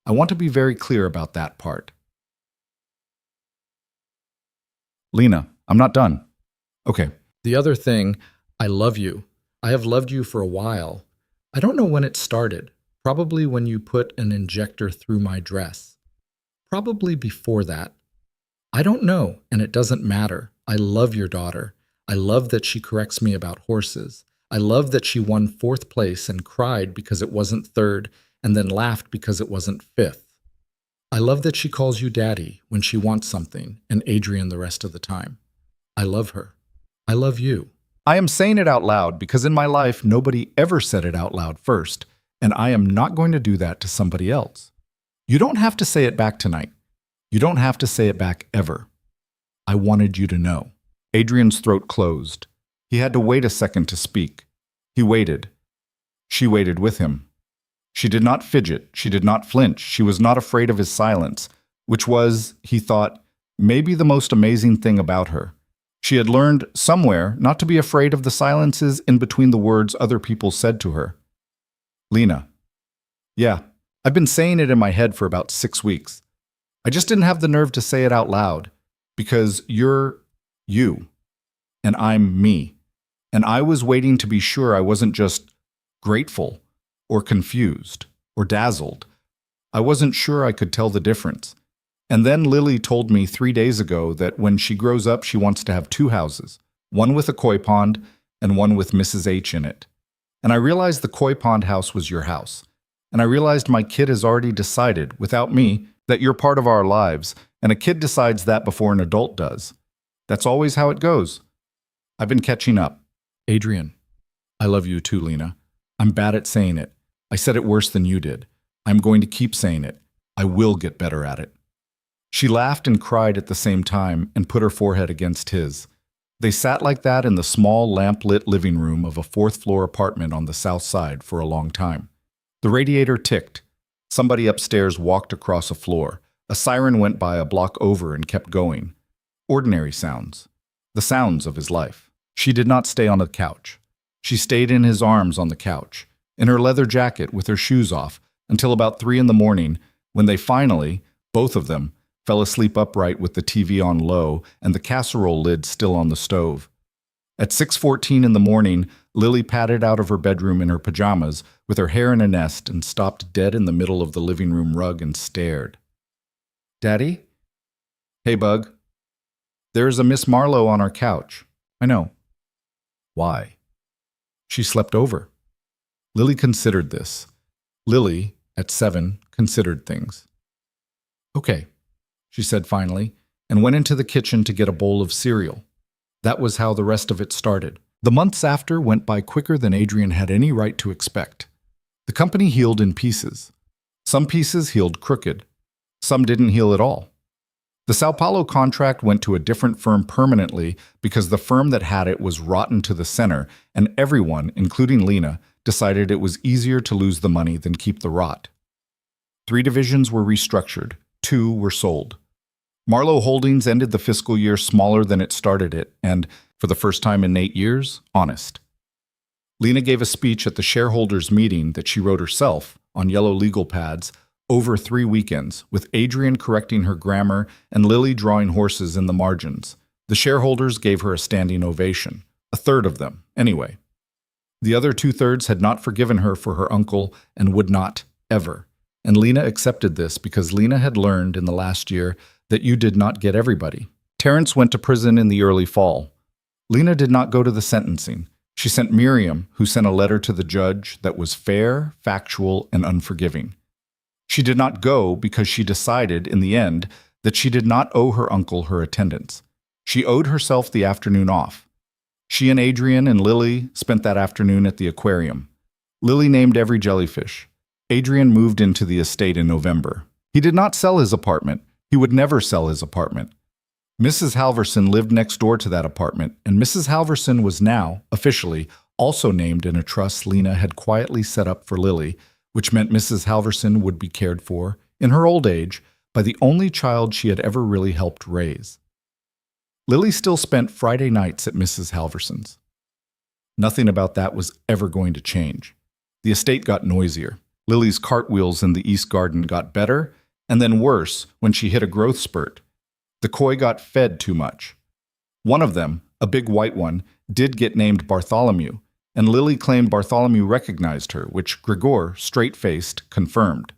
I want to be very clear about that part. Lena, I'm not done. Okay. The other thing, I love you. I have loved you for a while. I don't know when it started. Probably when you put an injector through my dress. Probably before that. I don't know, and it doesn't matter. I love your daughter. I love that she corrects me about horses. I love that she won 4th place and cried because it wasn't 3rd, and then laughed because it wasn't 5th. I love that she calls you Daddy when she wants something, and Adrian the rest of the time. I love her. I love you. I am saying it out loud because in my life nobody ever said it out loud first, and I am not going to do that to somebody else. You don't have to say it back tonight. You don't have to say it back ever. I wanted you to know. Adrian's throat closed. He had to wait a second to speak. He waited. She waited with him. She did not fidget. She did not flinch. She was not afraid of his silence, which was, he thought, maybe the most amazing thing about her. She had learned somewhere not to be afraid of the silences in between the words other people said to her. Lena. Yeah, I've been saying it in my head for about 6 weeks. I just didn't have the nerve to say it out loud, because you're you, and I'm me. And I was waiting to be sure I wasn't just grateful, or confused, or dazzled. I wasn't sure I could tell the difference. And then Lily told me 3 days ago that when she grows up she wants to have 2 houses, one with a koi pond and one with Mrs. H in it. And I realized the koi pond house was your house. And I realized my kid has already decided, without me, that you're part of our lives, and a kid decides that before an adult does. That's always how it goes. I've been catching up. Adrian, I love you too, Lena. I'm bad at saying it. I said it worse than you did. I'm going to keep saying it. I will get better at it. She laughed and cried at the same time and put her forehead against his. They sat like that in the small lamp-lit living room of a fourth-floor apartment on the south side for a long time. The radiator ticked. Somebody upstairs walked across a floor. A siren went by a block over and kept going. Ordinary sounds. The sounds of his life. She did not stay on the couch. She stayed in his arms on the couch, in her leather jacket with her shoes off, until about 3 in the morning, when they finally, both of them, fell asleep upright with the TV on low and the casserole lid still on the stove. At 6:14 in the morning, Lily padded out of her bedroom in her pajamas with her hair in a nest and stopped dead in the middle of the living room rug and stared. "Daddy?" "Hey, Bug. There is a Miss Marlowe on our couch." "I know." "Why?" "She slept over." Lily considered this. Lily, at 7, considered things. "Okay," she said finally, and went into the kitchen to get a bowl of cereal. That was how the rest of it started. The months after went by quicker than Adrian had any right to expect. The company healed in pieces. Some pieces healed crooked. Some didn't heal at all. The Sao Paulo contract went to a different firm permanently because the firm that had it was rotten to the center, and everyone, including Lena, decided it was easier to lose the money than keep the rot. 3 divisions were restructured. 2 were sold. Marlowe Holdings ended the fiscal year smaller than it started it, and, for the first time in 8 years, honest. Lena gave a speech at the shareholders' meeting that she wrote herself, on yellow legal pads, over 3 weekends, with Adrian correcting her grammar and Lily drawing horses in the margins. The shareholders gave her a standing ovation. A third of them, anyway. The other 2/3 had not forgiven her for her uncle and would not, ever. And Lena accepted this because Lena had learned in the last year that you did not get everybody. Terrence went to prison in the early fall. Lena did not go to the sentencing. She sent Miriam, who sent a letter to the judge that was fair, factual, and unforgiving. She did not go because she decided, in the end, that she did not owe her uncle her attendance. She owed herself the afternoon off. She and Adrian and Lily spent that afternoon at the aquarium. Lily named every jellyfish. Adrian moved into the estate in November. He did not sell his apartment. He would never sell his apartment. Mrs. Halverson lived next door to that apartment, and Mrs. Halverson was now, officially, also named in a trust Lena had quietly set up for Lily, which meant Mrs. Halverson would be cared for, in her old age, by the only child she had ever really helped raise. Lily still spent Friday nights at Mrs. Halverson's. Nothing about that was ever going to change. The estate got noisier. Lily's cartwheels in the East Garden got better, and then worse when she hit a growth spurt. The koi got fed too much. One of them, a big white one, did get named Bartholomew, and Lily claimed Bartholomew recognized her, which Gregor, straight-faced, confirmed.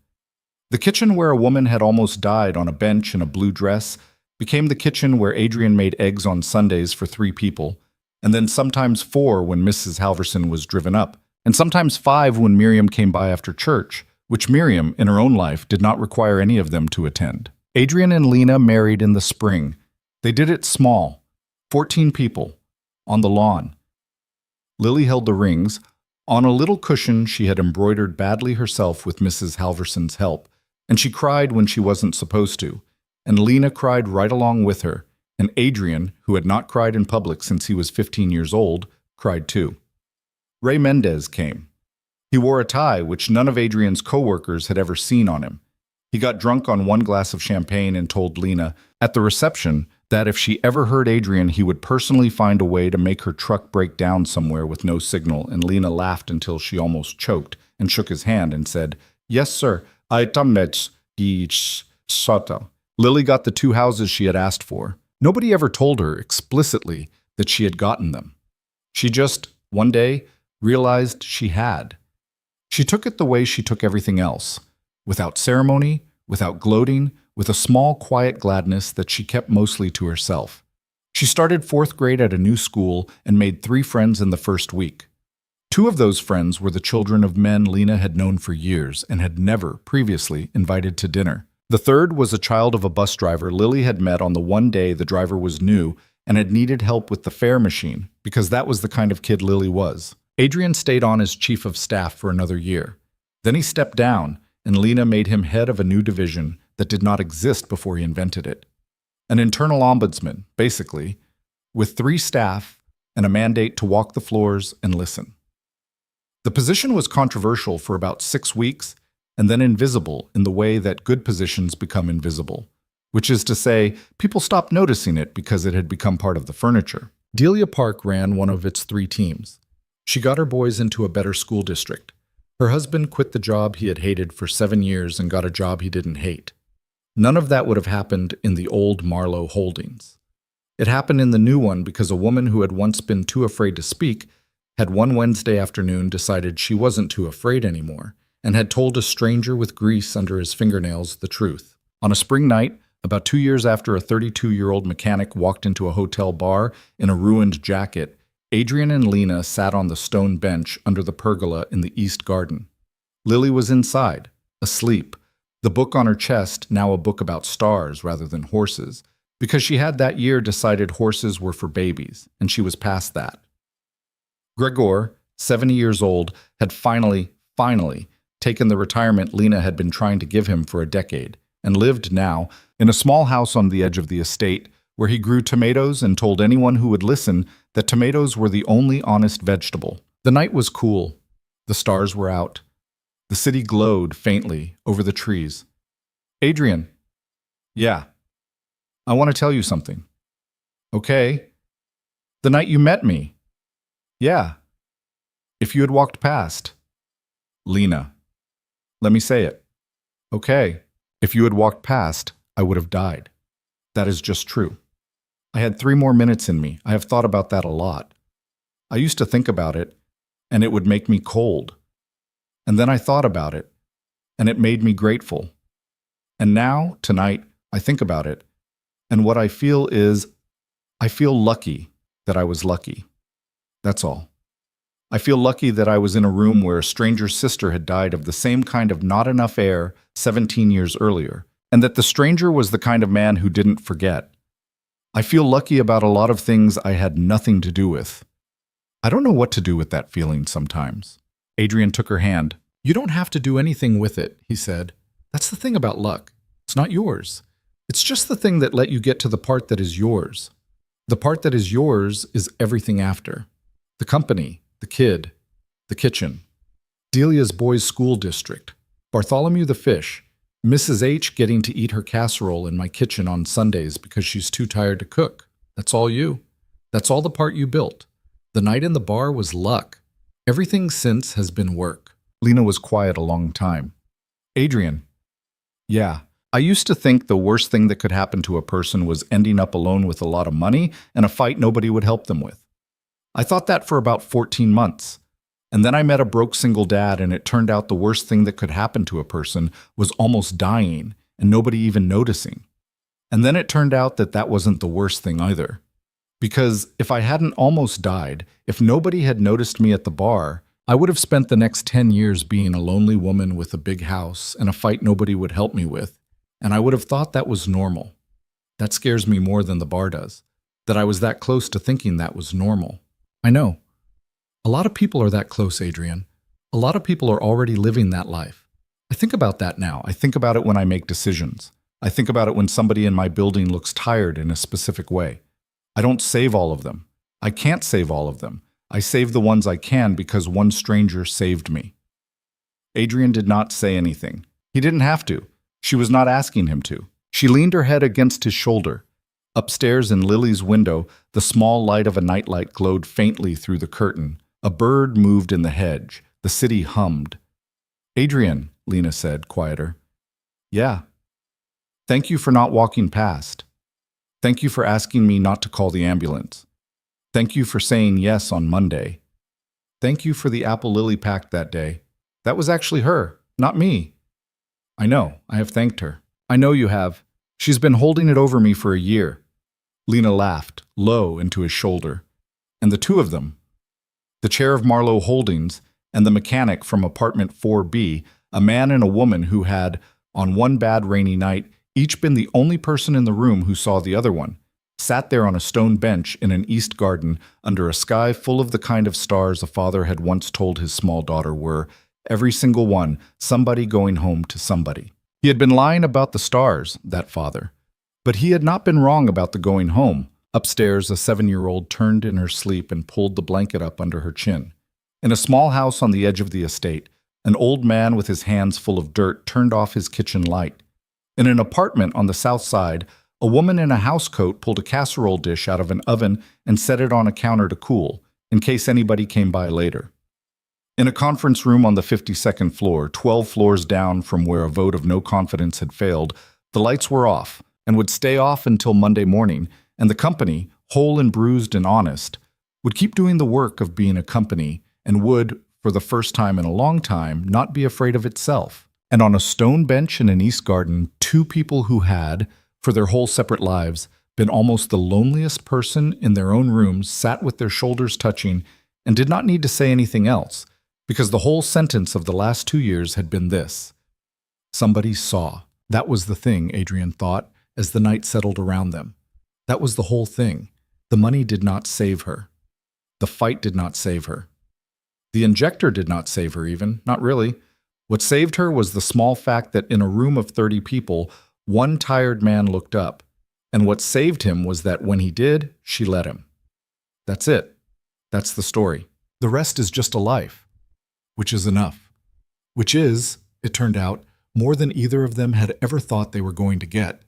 The kitchen where a woman had almost died on a bench in a blue dress became the kitchen where Adrian made eggs on Sundays for 3 people, and then sometimes 4 when Mrs. Halverson was driven up, and sometimes 5 when Miriam came by after church, which Miriam, in her own life, did not require any of them to attend. Adrian and Lena married in the spring. They did it small, 14 people, on the lawn. Lily held the rings. On a little cushion she had embroidered badly herself with Mrs. Halverson's help, and she cried when she wasn't supposed to, and Lena cried right along with her, and Adrian, who had not cried in public since he was 15 years old, cried too. Ray Mendez came. He wore a tie which none of Adrian's co-workers had ever seen on him. He got drunk on 1 glass of champagne and told Lena, at the reception, that if she ever heard Adrian, he would personally find a way to make her truck break down somewhere with no signal, and Lena laughed until she almost choked and shook his hand and said, "Yes, sir, I tamnech di shota." Lily got the 2 houses she had asked for. Nobody ever told her explicitly that she had gotten them. She just, one day, realized she had. She took it the way she took everything else, without ceremony, without gloating, with a small, quiet gladness that she kept mostly to herself. She started 4th grade at a new school and made 3 friends in the first week. 2 of those friends were the children of men Lena had known for years and had never, previously, invited to dinner. The third was a child of a bus driver Lily had met on the one day the driver was new and had needed help with the fare machine, because that was the kind of kid Lily was. Adrian stayed on as chief of staff for another year. Then he stepped down, and Lena made him head of a new division that did not exist before he invented it. An internal ombudsman, basically. with 3 staff and a mandate to walk the floors and listen. The position was controversial for about 6 weeks and then invisible in the way that good positions become invisible, which is to say, people stopped noticing it because it had become part of the furniture. Delia Park ran one of its 3 teams. She got her boys into a better school district. Her husband quit the job he had hated for 7 years and got a job he didn't hate. None of that would have happened in the old Marlowe Holdings. It happened in the new one because a woman who had once been too afraid to speak had one Wednesday afternoon decided she wasn't too afraid anymore and had told a stranger with grease under his fingernails the truth. On a spring night, about 2 years after a 32-year-old mechanic walked into a hotel bar in a ruined jacket, Adrian and Lena sat on the stone bench under the pergola in the East Garden. Lily was inside, asleep, the book on her chest now a book about stars rather than horses, because she had that year decided horses were for babies, and she was past that. Gregor, 70 years old, had finally taken the retirement Lena had been trying to give him for a decade, and lived now in a small house on the edge of the estate where he grew tomatoes and told anyone who would listen that tomatoes were the only honest vegetable. The night was cool. The stars were out. The city glowed faintly over the trees. Adrian. Yeah. I want to tell you something. Okay. The night you met me. Yeah. If you had walked past. Lena. Let me say it. Okay. If you had walked past, I would have died. That is just true. I had 3 more minutes in me. I have thought about that a lot. I used to think about it, and it would make me cold. And then I thought about it, and it made me grateful. And now, tonight, I think about it, and what I feel is, I feel lucky that I was lucky. That's all. I feel lucky that I was in a room where a stranger's sister had died of the same kind of not enough air 17 years earlier, and that the stranger was the kind of man who didn't forget. I feel lucky about a lot of things I had nothing to do with. I don't know what to do with that feeling sometimes. Adrian took her hand. You don't have to do anything with it, he said. That's the thing about luck. It's not yours. It's just the thing that let you get to the part that is yours. The part that is yours is everything after. The company, the kid, the kitchen, Delia's boys' school district, Bartholomew the fish, Mrs. H getting to eat her casserole in my kitchen on Sundays because she's too tired to cook. That's all you. That's all the part you built. The night in the bar was luck. Everything since has been work. Lena was quiet a long time. Adrian. Yeah, I used to think the worst thing that could happen to a person was ending up alone with a lot of money and a fight nobody would help them with. I thought that for about 14 months. And then I met a broke single dad, and it turned out the worst thing that could happen to a person was almost dying and nobody even noticing. And then it turned out that that wasn't the worst thing either. Because if I hadn't almost died, if nobody had noticed me at the bar, I would have spent the next 10 years being a lonely woman with a big house and a fight nobody would help me with, and I would have thought that was normal. That scares me more than the bar does, that I was that close to thinking that was normal. I know. A lot of people are that close, Adrian. A lot of people are already living that life. I think about that now. I think about it when I make decisions. I think about it when somebody in my building looks tired in a specific way. I don't save all of them. I can't save all of them. I save the ones I can because one stranger saved me. Adrian did not say anything. He didn't have to. She was not asking him to. She leaned her head against his shoulder. Upstairs in Lily's window, the small light of a nightlight glowed faintly through the curtain. A bird moved in the hedge. The city hummed. Adrian, Lena said, quieter. Yeah. Thank you for not walking past. Thank you for asking me not to call the ambulance. Thank you for saying yes on Monday. Thank you for the apple Lily packed that day. That was actually her, not me. I know, I have thanked her. I know you have. She's been holding it over me for a year. Lena laughed, low into his shoulder. And the two of them, the chair of Marlowe Holdings and the mechanic from apartment 4B, a man and a woman who had, on one bad rainy night, each been the only person in the room who saw the other one, sat there on a stone bench in an East Garden under a sky full of the kind of stars a father had once told his small daughter were, every single one, somebody going home to somebody. He had been lying about the stars, that father. But he had not been wrong about the going home. Upstairs, a 7-year-old turned in her sleep and pulled the blanket up under her chin. In a small house on the edge of the estate, an old man with his hands full of dirt turned off his kitchen light. In an apartment on the south side, a woman in a housecoat pulled a casserole dish out of an oven and set it on a counter to cool, in case anybody came by later. In a conference room on the 52nd floor, 12 floors down from where a vote of no confidence had failed, the lights were off and would stay off until Monday morning, and the company, whole and bruised and honest, would keep doing the work of being a company and would, for the first time in a long time, not be afraid of itself. And on a stone bench in an East Garden, two people who had, for their whole separate lives, been almost the loneliest person in their own rooms sat with their shoulders touching and did not need to say anything else, because the whole sentence of the last 2 years had been this: somebody saw. That was the thing, Adrian thought, as the night settled around them. That was the whole thing. The money did not save her. The fight did not save her. The injector did not save her even, not really. What saved her was the small fact that in a room of 30 people, one tired man looked up, and what saved him was that when he did, she let him. That's it. That's the story. The rest is just a life, which is enough. Which is, it turned out, more than either of them had ever thought they were going to get.